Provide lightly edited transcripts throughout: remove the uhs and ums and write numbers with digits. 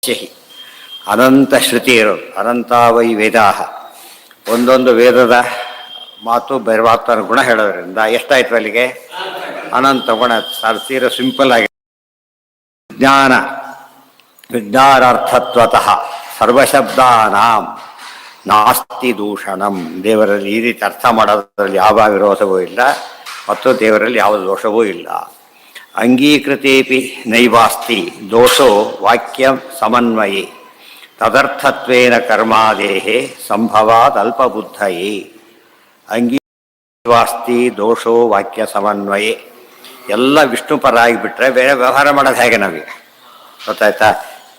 ಶಹಿ ಅನಂತ ಶ್ರುತಿ ಇರೋದು ಅನಂತ ವೈ ವೇದಾ ಒಂದೊಂದು ವೇದದ ಮಾತು ಭೈರವಾತ್ಮನ ಗುಣ ಹೇಳೋದ್ರಿಂದ ಎಷ್ಟಾಯ್ತು ಅಲ್ಲಿಗೆ ಅನಂತ ಗುಣ. ತೀರ ಸಿಂಪಲ್ ಆಗಿ ವಿಜ್ಞಾನ ವಿಜ್ಞಾನಾರ್ಥತ್ವತಃ ಸರ್ವಶಬ್ದಾನಾಂ ನಾಸ್ತಿ ದೂಷಣಂ. ದೇವರಲ್ಲಿ ಈ ರೀತಿ ಅರ್ಥ ಮಾಡೋದ್ರಲ್ಲಿ ಯಾವ ವಿರೋಧವೂ ಇಲ್ಲ ಮತ್ತು ದೇವರಲ್ಲಿ ಯಾವ ದೋಷವೂ ಇಲ್ಲ. ಅಂಗೀಕೃತೇಪಿ ನೈವಾಸ್ತಿ ದೋಷೋ ವಾಕ್ಯ ಸಮನ್ವಯೇ ತದರ್ಥತ್ವೇನ ಕರ್ಮಾದೇಹೇ ಸಂಭವಾದ್ ಅಲ್ಪಬುದ್ಧಯೇ. ಅಂಗೀವಾಸ್ತಿ ದೋಷೋ ವಾಕ್ಯ ಸಮನ್ವಯೇ. ಎಲ್ಲ ವಿಷ್ಣು ಪರ ಆಗಿಬಿಟ್ರೆ ಬೇರೆ ವ್ಯವಹಾರ ಮಾಡೋದು ಹೇಗೆ ನಮಗೆ ಗೊತ್ತಾಯ್ತಾ?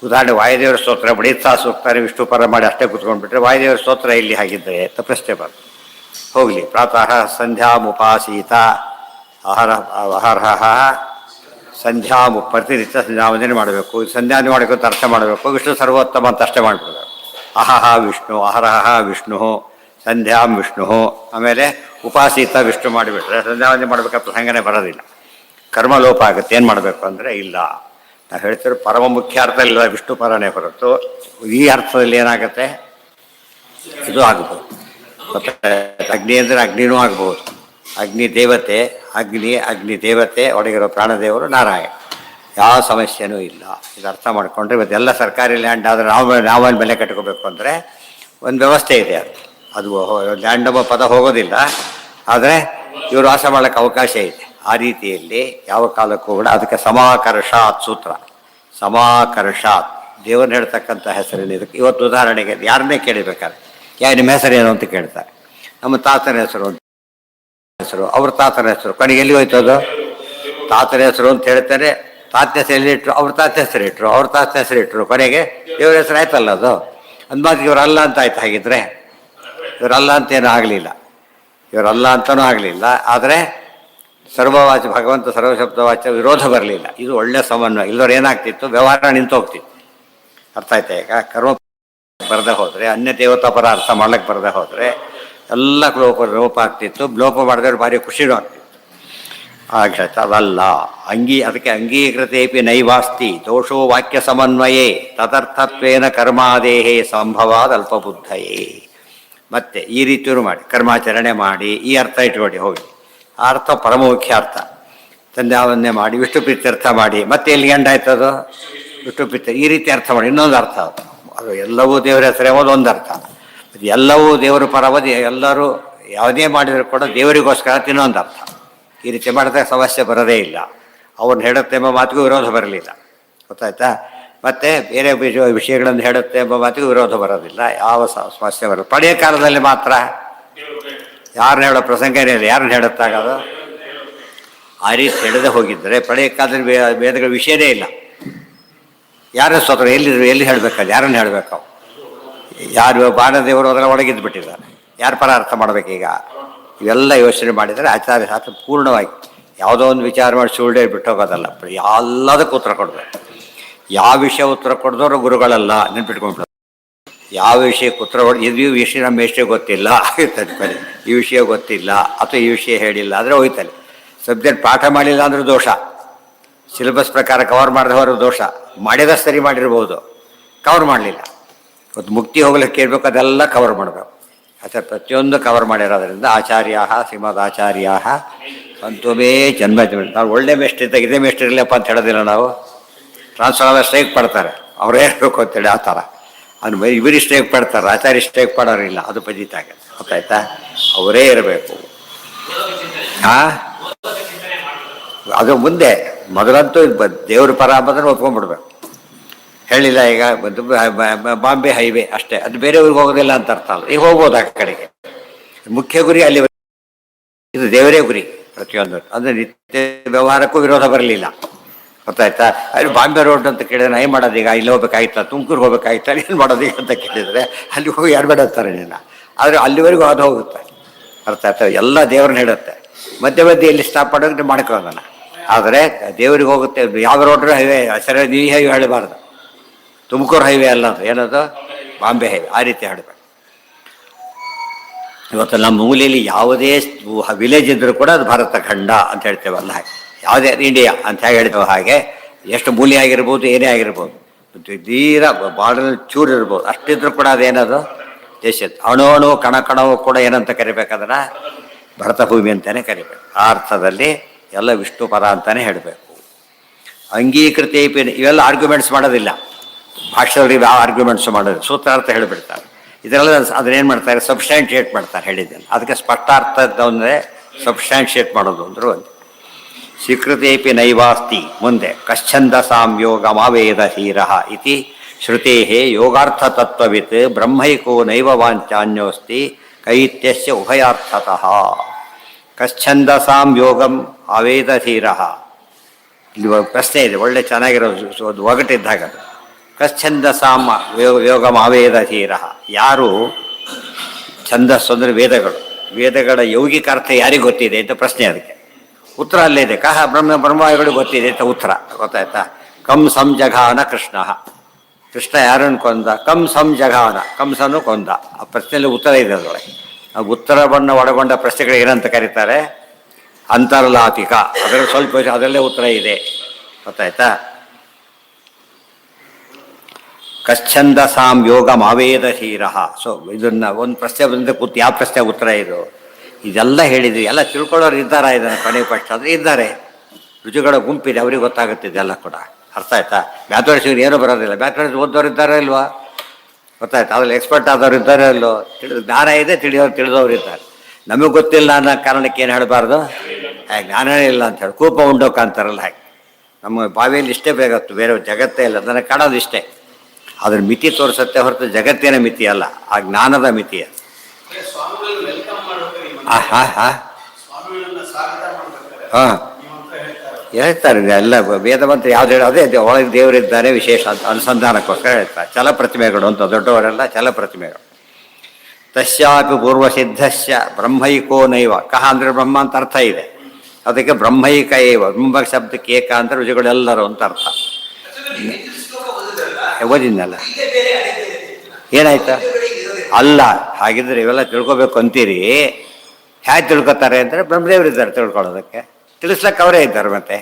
ಉದಾಹರಣೆ ವಾಯುದೇವರ ಸ್ತೋತ್ರ ಬಡಿತಾ ಸೂಕ್ತಾರೆ ವಿಷ್ಣು ಪರ ಮಾಡಿ ಅಷ್ಟೇ ಕೂತ್ಕೊಂಡ್ಬಿಟ್ರೆ ವಾಯುದೇವರ ಸ್ತೋತ್ರ ಇಲ್ಲಿ ಹಾಗಿದ್ದರೆ ಅಂತ ಪ್ರಶ್ನೆ ಬರ್ತದೆ. ಹೋಗಲಿ, ಪ್ರಾತಃ ಸಂಧ್ಯಾಮುಪಾಸೀತ ಅಹರ್ಹ ಪ್ರತಿನಿತ್ಯ ಸಂಧ್ಯಾವಂದನೆ ಮಾಡಬೇಕು. ಸಂಧ್ಯಾವಂದನೆ ಮಾಡಬೇಕು ಅಂತ ಅರ್ಥ ಮಾಡಬೇಕು. ವಿಷ್ಣು ಸರ್ವೋತ್ತಮ ಅಂತ ಅಷ್ಟೇ ಮಾಡಿಬಿಡಬೇಕು. ಅಹಹ ವಿಷ್ಣು, ಅಹರಹ ವಿಷ್ಣು, ಸಂಧ್ಯಾಂ ವಿಷ್ಣು, ಆಮೇಲೆ ಉಪಾಸೀತ ವಿಷ್ಣು ಮಾಡಿಬಿಟ್ರೆ ಸಂಧ್ಯಾವಂದನೆ ಮಾಡಬೇಕಂತ ಸಂಗನೆ ಬರೋದಿಲ್ಲ, ಕರ್ಮಲೋಪ ಆಗುತ್ತೆ. ಏನು ಮಾಡಬೇಕು ಅಂದರೆ ಇಲ್ಲ, ನಾವು ಹೇಳ್ತೀವಿ ಪರಮ ಮುಖ್ಯ ಅರ್ಥ ಇಲ್ಲ ವಿಷ್ಣು ಪರನೇ ಹೊರತು ಈ ಅರ್ಥದಲ್ಲಿ ಏನಾಗುತ್ತೆ ಇದು ಆಗ್ಬೋದು. ಮತ್ತು ಅಗ್ನಿ ಅಂದರೆ ಅಗ್ನಿನೂ ಆಗ್ಬೋದು. ಅಗ್ನಿ ದೇವತೆ, ಅಗ್ನಿ ದೇವತೆ ಒಳಗಿರೋ ಪ್ರಾಣದೇವರು ನಾರಾಯಣ, ಯಾವ ಸಮಸ್ಯೆನೂ ಇಲ್ಲ. ಇದು ಅರ್ಥ ಮಾಡಿಕೊಂಡ್ರೆ ಇವತ್ತೆಲ್ಲ ಸರ್ಕಾರಿ ಲ್ಯಾಂಡ್ ಆದರೆ ನಾವೇನು ಬೆಲೆ ಕಟ್ಕೋಬೇಕು ಅಂದರೆ ಒಂದು ವ್ಯವಸ್ಥೆ ಇದೆ. ಅದು ಲ್ಯಾಂಡ್ ಎಂಬ ಪದ ಹೋಗೋದಿಲ್ಲ, ಆದರೆ ಇವರು ವಾಸ ಮಾಡೋಕ್ಕೆ ಅವಕಾಶ ಇದೆ. ಆ ರೀತಿಯಲ್ಲಿ ಯಾವ ಕಾಲಕ್ಕೂ ಕೂಡ ಅದಕ್ಕೆ ಸಮಾಕರ್ಷಾತ್ ಸೂತ್ರ, ಸಮಾಕರ್ಷಾತ್ ದೇವರನ್ನ ಹೇಳ್ತಕ್ಕಂಥ ಹೆಸರೇನು ಇದಕ್ಕೆ. ಇವತ್ತು ಉದಾಹರಣೆಗೆ ಯಾರನ್ನೇ ಕೇಳಿಬೇಕಾದ್ರೆ ನಿಮ್ಮ ಹೆಸರೇನು ಅಂತ ಕೇಳ್ತಾರೆ. ನಮ್ಮ ತಾತನ ಹೆಸರು ಅವ್ರ ತಾತನ ಹೆಸರು ಕಡೆಗೆ ಎಲ್ಲಿ ಹೋಯ್ತು ಅದು? ತಾತನ ಹೆಸರು ಅಂತ ಹೇಳ್ತಾರೆ, ತಾತನ ಹೆಸರು ಎಲ್ಲಿಟ್ರು? ಅವ್ರ ತಾತನ ಹೆಸರು ಇಟ್ಟರು, ಅವ್ರ ತಾತನ ಹೆಸರು ಇಟ್ಟರು, ಕೊನೆಗೆ ದೇವ್ರ ಹೆಸರು ಆಯ್ತಲ್ಲ ಅದು. ಅಂದ್ಮಾತಿಗೆ ಇವರಲ್ಲ ಅಂತ ಆಯ್ತು. ಹಾಗಿದ್ರೆ ಇವರಲ್ಲ ಅಂತೇನೂ ಆಗಲಿಲ್ಲ, ಇವರಲ್ಲ ಅಂತನೂ ಆಗಲಿಲ್ಲ. ಆದರೆ ಸರ್ವವಾಚ ಭಗವಂತ ಸರ್ವಶಬ್ದವಾಚ ವಿರೋಧ ಬರಲಿಲ್ಲ. ಇದು ಒಳ್ಳೆ ಸಮನ್ವಯ. ಇಲ್ಲವ್ರು ಏನಾಗ್ತಿತ್ತು, ವ್ಯವಹಾರ ನಿಂತು ಹೋಗ್ತಿತ್ತು. ಅರ್ಥ ಆಯ್ತಾ? ಈಗ ಕರ್ಮ ಬರದೆ ಹೋದರೆ, ಅನ್ಯ ದೇವತಾ ಪರ ಅರ್ಥ ಮಾಡ್ಲಿಕ್ಕೆ ಬರದೆ ಹೋದರೆ ಎಲ್ಲ ಲೋಪ ಆಗ್ತಿತ್ತು. ಲೋಪ ಮಾಡಿದವ್ರು ಭಾರಿ ಖುಷಿನೂ ಆಗ್ತಿತ್ತು. ಆಗ್ತೈತೆ ಅದಲ್ಲ. ಅದಕ್ಕೆ ಅಂಗೀಕೃತೇಪಿ ನೈವಾಸ್ತಿ ದೋಷೋ ವಾಕ್ಯ ಸಮನ್ವಯೇ ತದರ್ಥತ್ವೇನ ಕರ್ಮಾದೇಹೇ ಸಂಭವಾದ ಅಲ್ಪಬುದ್ಧಯೇ. ಮತ್ತೆ ಈ ರೀತಿಯೂ ಮಾಡಿ ಕರ್ಮಾಚರಣೆ ಮಾಡಿ ಈ ಅರ್ಥ ಇಟ್ಕೊಳ್ಳಿ ಹೋಗಿ. ಆ ಅರ್ಥ ಪರಮ ಮುಖ್ಯ ಅರ್ಥ. ಸಂಧ್ಯಾವಂದನೆ ಮಾಡಿ ವಿಷ್ಣು ಪ್ರೀತ್ಯರ್ಥ ಮಾಡಿ ಮತ್ತೆ ಎಲ್ಲಿ ಗಂಡಾಯ್ತದು ವಿಷ್ಣು ಪ್ರೀತ್ಯ ಈ ರೀತಿ ಅರ್ಥ ಮಾಡಿ ಇನ್ನೊಂದು ಅರ್ಥ. ಅದು ಎಲ್ಲವೂ ದೇವರ ಹೆಸರೇ ಒಂದು ಅರ್ಥ. ಎಲ್ಲವೂ ದೇವರು ಪರವದಿ, ಎಲ್ಲರೂ ಯಾವುದೇ ಮಾಡಿದರೂ ಕೂಡ ದೇವರಿಗೋಸ್ಕರ ತಿನ್ನೊಂದು ಅರ್ಥ. ಈ ರೀತಿ ಮಾಡಿದ್ರೆ ಸಮಸ್ಯೆ ಬರೋದೇ ಇಲ್ಲ. ಅವ್ರನ್ನ ಹೇಳುತ್ತೆ ಎಂಬ ಮಾತಿಗೂ ವಿರೋಧ ಬರಲಿಲ್ಲ. ಗೊತ್ತಾಯ್ತಾ? ಮತ್ತು ಬೇರೆ ವಿಷಯಗಳನ್ನು ಹೇಳುತ್ತೆ ಎಂಬ ಮಾತಿಗೂ ವಿರೋಧ ಬರೋದಿಲ್ಲ, ಯಾವ ಸಮಸ್ಯೆ ಬರೋದು. ಪಡೆಯ ಕಾಲದಲ್ಲಿ ಮಾತ್ರ ಯಾರನ್ನ ಹೇಳೋ ಪ್ರಸಂಗ ಏನಿಲ್ಲ, ಯಾರನ್ನ ಹೇಳುತ್ತಾಗೋದು ಆ ರೀತಿ ಹೇಳದೆ ಹೋಗಿದ್ದರೆ ಪಡೆಯ ಕಾಲದಲ್ಲಿ ವೇದಗಳ ವಿಷಯನೇ ಇಲ್ಲ. ಯಾರ ಸ್ತೋತ್ರ ಎಲ್ಲಿ ಹೇಳಬೇಕಾದ್ರೆ ಯಾರನ್ನು ಹೇಳಬೇಕು? ಯಾರು ಬಾಣದೇವರು ಅದರ ಒಳಗಿದ್ದು ಬಿಟ್ಟಿದ್ದಾರೆ, ಯಾರ ಪರ ಅರ್ಥ ಮಾಡಬೇಕೀಗ? ಇವೆಲ್ಲ ಯೋಚನೆ ಮಾಡಿದರೆ ಆಚಾರ್ಯ ಶಾಸ್ತ್ರ ಪೂರ್ಣವಾಗಿ ಯಾವುದೋ ಒಂದು ವಿಚಾರ ಮಾಡಿ ಸುಳ್ಳೆ ಬಿಟ್ಟೋಗೋದಲ್ಲ, ಎಲ್ಲದಕ್ಕೂ ಉತ್ತರ ಕೊಡಬೇಕು. ಯಾವ ವಿಷಯ ಉತ್ತರ ಕೊಡಿದವರು ಗುರುಗಳಲ್ಲ, ನೆನ್ಪಿಟ್ಕೊಂಡ್ಬಿಡೋದು. ಯಾವ ವಿಷಯಕ್ಕೆ ಉತ್ತರ ಇದು ವಿಷಯ ನಮ್ಮ ಎಷ್ಟೇ ಗೊತ್ತಿಲ್ಲ ತಡ್ಕೊಳ್ಳಿ, ಈ ವಿಷಯ ಗೊತ್ತಿಲ್ಲ ಅಥವಾ ಈ ವಿಷಯ ಹೇಳಿಲ್ಲ ಅಂದರೆ ಹೋಯ್ತಾನೆ. ಸಬ್ಜೆಕ್ಟ್ ಪಾಠ ಮಾಡಿಲ್ಲ ಅಂದ್ರೆ ದೋಷ, ಸಿಲೆಬಸ್ ಪ್ರಕಾರ ಕವರ್ ಮಾಡದೆ ಹೋರೋ ದೋಷ, ಮಾಡಿದ ಸರಿ ಮಾಡಿರ್ಬೋದು, ಕವರ್ ಮಾಡಲಿಲ್ಲ. ಇವತ್ತು ಮುಕ್ತಿ ಹೋಗ್ಲಿಕ್ಕೆ ಕೇಳಬೇಕು, ಅದೆಲ್ಲ ಕವರ್ ಮಾಡಬೇಕು. ಅಥವಾ ಪ್ರತಿಯೊಂದು ಕವರ್ ಮಾಡಿರೋದ್ರಿಂದ ಆಚಾರ್ಯ ಶ್ರೀಮದ್ ಆಚಾರ್ಯ ಅಂತೋಮೇ ಜನ್ಮ ನಾವು ಒಳ್ಳೆ ಮೇಷ್ಟ್ರು ಇದ್ದಾಗ ಇದೇ ಮೇಷ್ಟ್ರು ಇರಲಿಲ್ಲಪ್ಪ ಅಂತ ಹೇಳೋದಿಲ್ಲ ನಾವು. ಟ್ರಾನ್ಸ್ಫರ್ ಸ್ಟ್ರೈಕ್ ಪಡ್ತಾರೆ, ಅವರೇ ಇರಬೇಕು ಅಂತೇಳಿ ಆ ಥರ. ಅದು ಇವರು ಸ್ಟ್ರೈಕ್ ಪಡ್ತಾರೆ, ಆಚಾರ್ಯ ಸ್ಟ್ರೈಕ್ ಪಡೋರಿಲ್ಲ, ಅದು ಪಜಿತ ಆಗುತ್ತೆ. ಗೊತ್ತಾಯ್ತಾ? ಅವರೇ ಇರಬೇಕು. ಅದು ಮುಂದೆ ಮೊದಲಂತೂ ದೇವ್ರ ಪರ ಅಂಬಂದ್ರೆ ಒಪ್ಕೊಂಡ್ಬಿಡ್ಬೇಕು. ಹೇಳಿಲ್ಲ ಈಗ ಬಾಂಬೆ ಹೈವೇ ಅಷ್ಟೇ, ಅದು ಬೇರೆ ಊರಿಗೆ ಹೋಗೋದಿಲ್ಲ ಅಂತ ಅರ್ಥ ಅಲ್ಲ. ಈಗ ಹೋಗ್ಬೋದು ಆ ಕಡೆಗೆ. ಮುಖ್ಯ ಗುರಿ ಅಲ್ಲಿ, ಇದು ದೇವರೇ ಗುರಿ ಪ್ರತಿಯೊಂದು. ಅಂದರೆ ನಿತ್ಯ ವ್ಯವಹಾರಕ್ಕೂ ವಿರೋಧ ಬರಲಿಲ್ಲ. ಗೊತ್ತಾಯ್ತಾ? ಅಲ್ಲಿ ಬಾಂಬೆ ರೋಡ್ ಅಂತ ಕೇಳಿದ್ರೆ ಏನು ಮಾಡೋದು ಈಗ? ಇಲ್ಲಿ ಹೋಗ್ಬೇಕಾಯ್ತಾ, ತುಮಕೂರು ಹೋಗ್ಬೇಕಾಯ್ತಾ, ಏನು ಮಾಡೋದು ಈಗ ಅಂತ ಕೇಳಿದರೆ ಅಲ್ಲಿ ಹೋಗಿ ಯಾರು ಬೇಡ ಅಂತಾರೆ ನಿನ್ನ. ಆದರೆ ಅಲ್ಲಿವರೆಗೂ ಅದು ಹೋಗುತ್ತೆ. ಅರ್ಥ ಆಯ್ತಾ? ಎಲ್ಲ ದೇವ್ರನ್ನ ಹೇಳುತ್ತೆ. ಮಧ್ಯೆ ಎಲ್ಲಿ ಸ್ಟಾಪ್ ಮಾಡೋದು ಮಾಡ್ಕೊಳ್ಳೋಣ. ಆದರೆ ದೇವರಿಗೆ ಹೋಗುತ್ತೆ. ಯಾವ ರೋಡ್ರು ಹೈವೇ ಸರಿಯಾಗಿ ಈ ಹೈವೇ ಹೇಳಬಾರ್ದು, ತುಮಕೂರು ಹೈವೇ ಅಲ್ಲ ಅದು, ಏನದು ಬಾಂಬೆ ಹೈವೇ, ಆ ರೀತಿ ಹೇಳಬೇಕು. ಇವತ್ತು ನಮ್ಮ ಮೂಲೆಯಲ್ಲಿ ಯಾವುದೇ ವಿಲೇಜ್ ಇದ್ದರೂ ಕೂಡ ಅದು ಭಾರತ ಖಂಡ ಅಂತ ಹೇಳ್ತೇವಲ್ಲ, ಯಾವುದೇ ಇಂಡಿಯಾ ಅಂತ ಹೇಗೆ ಹೇಳ್ತೇವೆ ಹಾಗೆ ಎಷ್ಟು ಮೂಲೆ ಆಗಿರ್ಬೋದು, ಏನೇ ಆಗಿರ್ಬೋದು, ತೀರ ಬಾರ್ಡರ್ ಚೂರು ಇರ್ಬೋದು, ಅಷ್ಟಿದ್ರು ಕೂಡ ಅದೇನದು ದೇಶದ ಅಣು ಅಣು ಕಣ ಕಣವು ಕೂಡ ಏನಂತ ಕರಿಬೇಕಂದ್ರೆ ಭರತಭೂಮಿ ಅಂತಲೇ ಕರಿಬೇಕು. ಆ ಅರ್ಥದಲ್ಲಿ ಎಲ್ಲ ವಿಷ್ಣು ಪರ ಅಂತಲೇ ಹೇಳಬೇಕು. ಅಂಗೀಕೃತ ಇವೆಲ್ಲ ಆರ್ಗ್ಯುಮೆಂಟ್ಸ್ ಮಾಡೋದಿಲ್ಲ, ಭಾಷೆಯವ್ರಿಗೆ ಯಾವ ಆರ್ಗ್ಯುಮೆಂಟ್ಸ್ ಮಾಡೋದು, ಸೂತ್ರಾರ್ಥ ಹೇಳಿಬಿಡ್ತಾರೆ. ಇದರೆಲ್ಲ ಅದನ್ನೇನು ಮಾಡ್ತಾರೆ, ಸಬ್ಸ್ಟ್ಯಾನ್ಷಿಯೇಟ್ ಮಾಡ್ತಾರೆ ಹೇಳಿದ್ದೆಲ್ಲ. ಅದಕ್ಕೆ ಸ್ಪಷ್ಟಾರ್ಥದ ಅಂದರೆ ಸಬ್ಸ್ಟ್ಯಾನ್ಷಿಯೇಟ್ ಮಾಡೋದು ಅಂದರು ಒಂದು. ಸ್ವೀಕೃತೇಪಿ ನೈವಾಸ್ತಿ ಮುಂದೆ ಕಶ್ಚಂದ ಸಾಂಯೋಗ ಮಾವೇದ ಹೀರ ಇತಿ ಶ್ರುತೇ ಯೋಗಾರ್ಥ ತತ್ವವಿತ್ ಬ್ರಹ್ಮೈಕೋ ನೈವ ವಾಂಚಾನ್ಯೋಸ್ತಿ ಕೈತ್ಯಸ್ಯ ಉಭಯಾರ್ಥತಃ. ಕಶ್ಚಂದ ಸಾಂಯೋಗಂ ಅವೇದ ಧೀರ. ಇಲ್ಲಿ ಪ್ರಶ್ನೆ ಇದೆ, ಒಳ್ಳೆ ಚೆನ್ನಾಗಿರೋ ಒಂದು ಒಗಟಿದ್ದಾಗ. ಕಶ್ಚಂದ ಸಾಮ ಯೋಗಂ ಅವೇದ ಧೀರ. ಯಾರು ಛಂದಸ್ಸು ಅಂದರೆ ವೇದಗಳ ಯೌಗಿಕ ಅರ್ಥ ಯಾರಿಗೆ ಗೊತ್ತಿದೆ ಅಂತ ಪ್ರಶ್ನೆ. ಅದಕ್ಕೆ ಉತ್ತರ ಅಲ್ಲೇ ಇದೆ. ಕಹ ಬ್ರಹ್ಮವಾಯುಗಳು ಗೊತ್ತಿದೆ ಅಂತ ಉತ್ತರ ಗೊತ್ತಾಯ್ತಾ. ಕಂ ಸಂಜಘಾನ ಕೃಷ್ಣ ಯಾರನ್ನು ಕೊಂದ, ಕಂ ಸಂಜಘಾನ, ಕಂಸನು ಕೊಂದ. ಆ ಪ್ರಶ್ನೆಯಲ್ಲಿ ಉತ್ತರ ಇದೆ ಅದರೊಳಗೆ. ಆ ಉತ್ತರವನ್ನು ಒಳಗೊಂಡ ಪ್ರಶ್ನೆಗಳು ಏನಂತ ಕರೀತಾರೆ, ಅಂತರ್ಲಾತಿಕ. ಅದರಲ್ಲಿ ಸ್ವಲ್ಪ ಅದರಲ್ಲೇ ಉತ್ತರ ಇದೆ ಗೊತ್ತಾಯ್ತಾ. ಕಶ್ಚಂದ ಸಾಂ ಯೋಗ ಮಾವೇದ ಹೀರ. ಸೊ ಇದನ್ನು ಒಂದು ಪ್ರಶ್ನೆ ಬಂದರೆ ಕೂತು ಯಾವ ಪ್ರಶ್ನೆ ಉತ್ತರ ಇದು, ಇದೆಲ್ಲ ಹೇಳಿದ್ವಿ. ಎಲ್ಲ ತಿಳ್ಕೊಳ್ಳೋರು ಇದ್ದಾರಾ ಇದನ್ನು ಕೊನೆ ಪಕ್ಷ ಅಂದರೆ ಇದ್ದಾರೆ. ರುಚಿಗಳ ಗುಂಪಿದೆ, ಅವ್ರಿಗೆ ಗೊತ್ತಾಗುತ್ತೆ ಇದೆಲ್ಲ ಕೂಡ. ಅರ್ಥ ಆಯ್ತಾ. ಮ್ಯಾಥಮೆಟಿಕ್ಸ್ ಏನೂ ಬರೋದಿಲ್ಲ, ಮ್ಯಾಥಮೆಟಿಕ್ಸ್ ಓದೋರು ಇದ್ದಾರೆ ಇಲ್ವಾ ಗೊತ್ತಾಯ್ತು. ಅದ್ರಲ್ಲಿ ಎಕ್ಸ್ಪರ್ಟ್ ಆದವ್ರು ಇದ್ದಾರೆ ಇಲ್ಲೋ, ಜ್ಞಾನ ಇದೆ, ತಿಳಿದವ್ರು ಇದ್ದಾರೆ. ನಮಗೆ ಗೊತ್ತಿಲ್ಲ ಅನ್ನೋ ಕಾರಣಕ್ಕೆ ಏನು ಹೇಳಬಾರ್ದು, ಜ್ಞಾನನೇ ಇಲ್ಲ ಅಂತ ಹೇಳಿ ಕೂಪ ಉಂಡೋಕ ಅಂತಾರಲ್ಲ ಹಾಗೆ. ನಮ್ಮ ಬಾವಿಯಲ್ಲಿ ಇಷ್ಟೇ ಬೇಗತ್ತು, ಬೇರೆ ಜಗತ್ತೇ ಇಲ್ಲ. ನನಗೆ ಕಾಣೋದು ಇಷ್ಟೇ. ಅದ್ರ ಮಿತಿ ತೋರಿಸುತ್ತೆ ಹೊರತು ಜಗತ್ತಿನ ಮಿತಿ ಅಲ್ಲ, ಆ ಜ್ಞಾನದ ಮಿತಿ ಅದು. ಹಾಂ ಹೇಳ್ತಾರೆ ಎಲ್ಲ ವೇದವಂತ ಯಾವ್ದು ಹೇಳೋ ಅದೇ ಒಳಗೆ ದೇವರಿದ್ದಾರೆ ವಿಶೇಷ ಅಂತ ಅನುಸಂಧಾನಕ್ಕೋಸ್ಕರ ಹೇಳ್ತಾರೆ. ಚಲಪ್ರತಿಮೆಗಳು ಅಂತ ದೊಡ್ಡವರೆಲ್ಲ ಚಲಪ್ರತಿಮೆಗಳು. ತಸ್ಯಾಪಿ ಪೂರ್ವಸಿದ್ಧಸ್ಯ ಬ್ರಹ್ಮೈಕೋ ನೈವ. ಕಹ ಅಂದರೆ ಬ್ರಹ್ಮ ಅಂತ ಅರ್ಥ ಇದೆ, ಅದಕ್ಕೆ ಬ್ರಹ್ಮೈಕ ಏವ. ಬ್ರಹ್ಮ ಶಬ್ದಕ್ಕೆ ಏಕ ಅಂತ ರುಚಿಗಳೆಲ್ಲರೂ ಅಂತ ಅರ್ಥ. ಓದಿದ್ನಲ್ಲ ಏನಾಯ್ತಾ ಅಲ್ಲ. ಹಾಗಿದ್ರೆ ಇವೆಲ್ಲ ತಿಳ್ಕೊಬೇಕು ಅಂತೀರಿ. ಹೇಗೆ ತಿಳ್ಕೊತಾರೆ ಅಂದರೆ ಬ್ರಹ್ಮದೇವರಿದ್ದಾರೆ ತಿಳ್ಕೊಳ್ಳೋದಕ್ಕೆ, ತಿಳಿಸ್ಲಕ್ಕೆ ಅವರೇ ಇದ್ದಾರೆ. ಮತ್ತೆ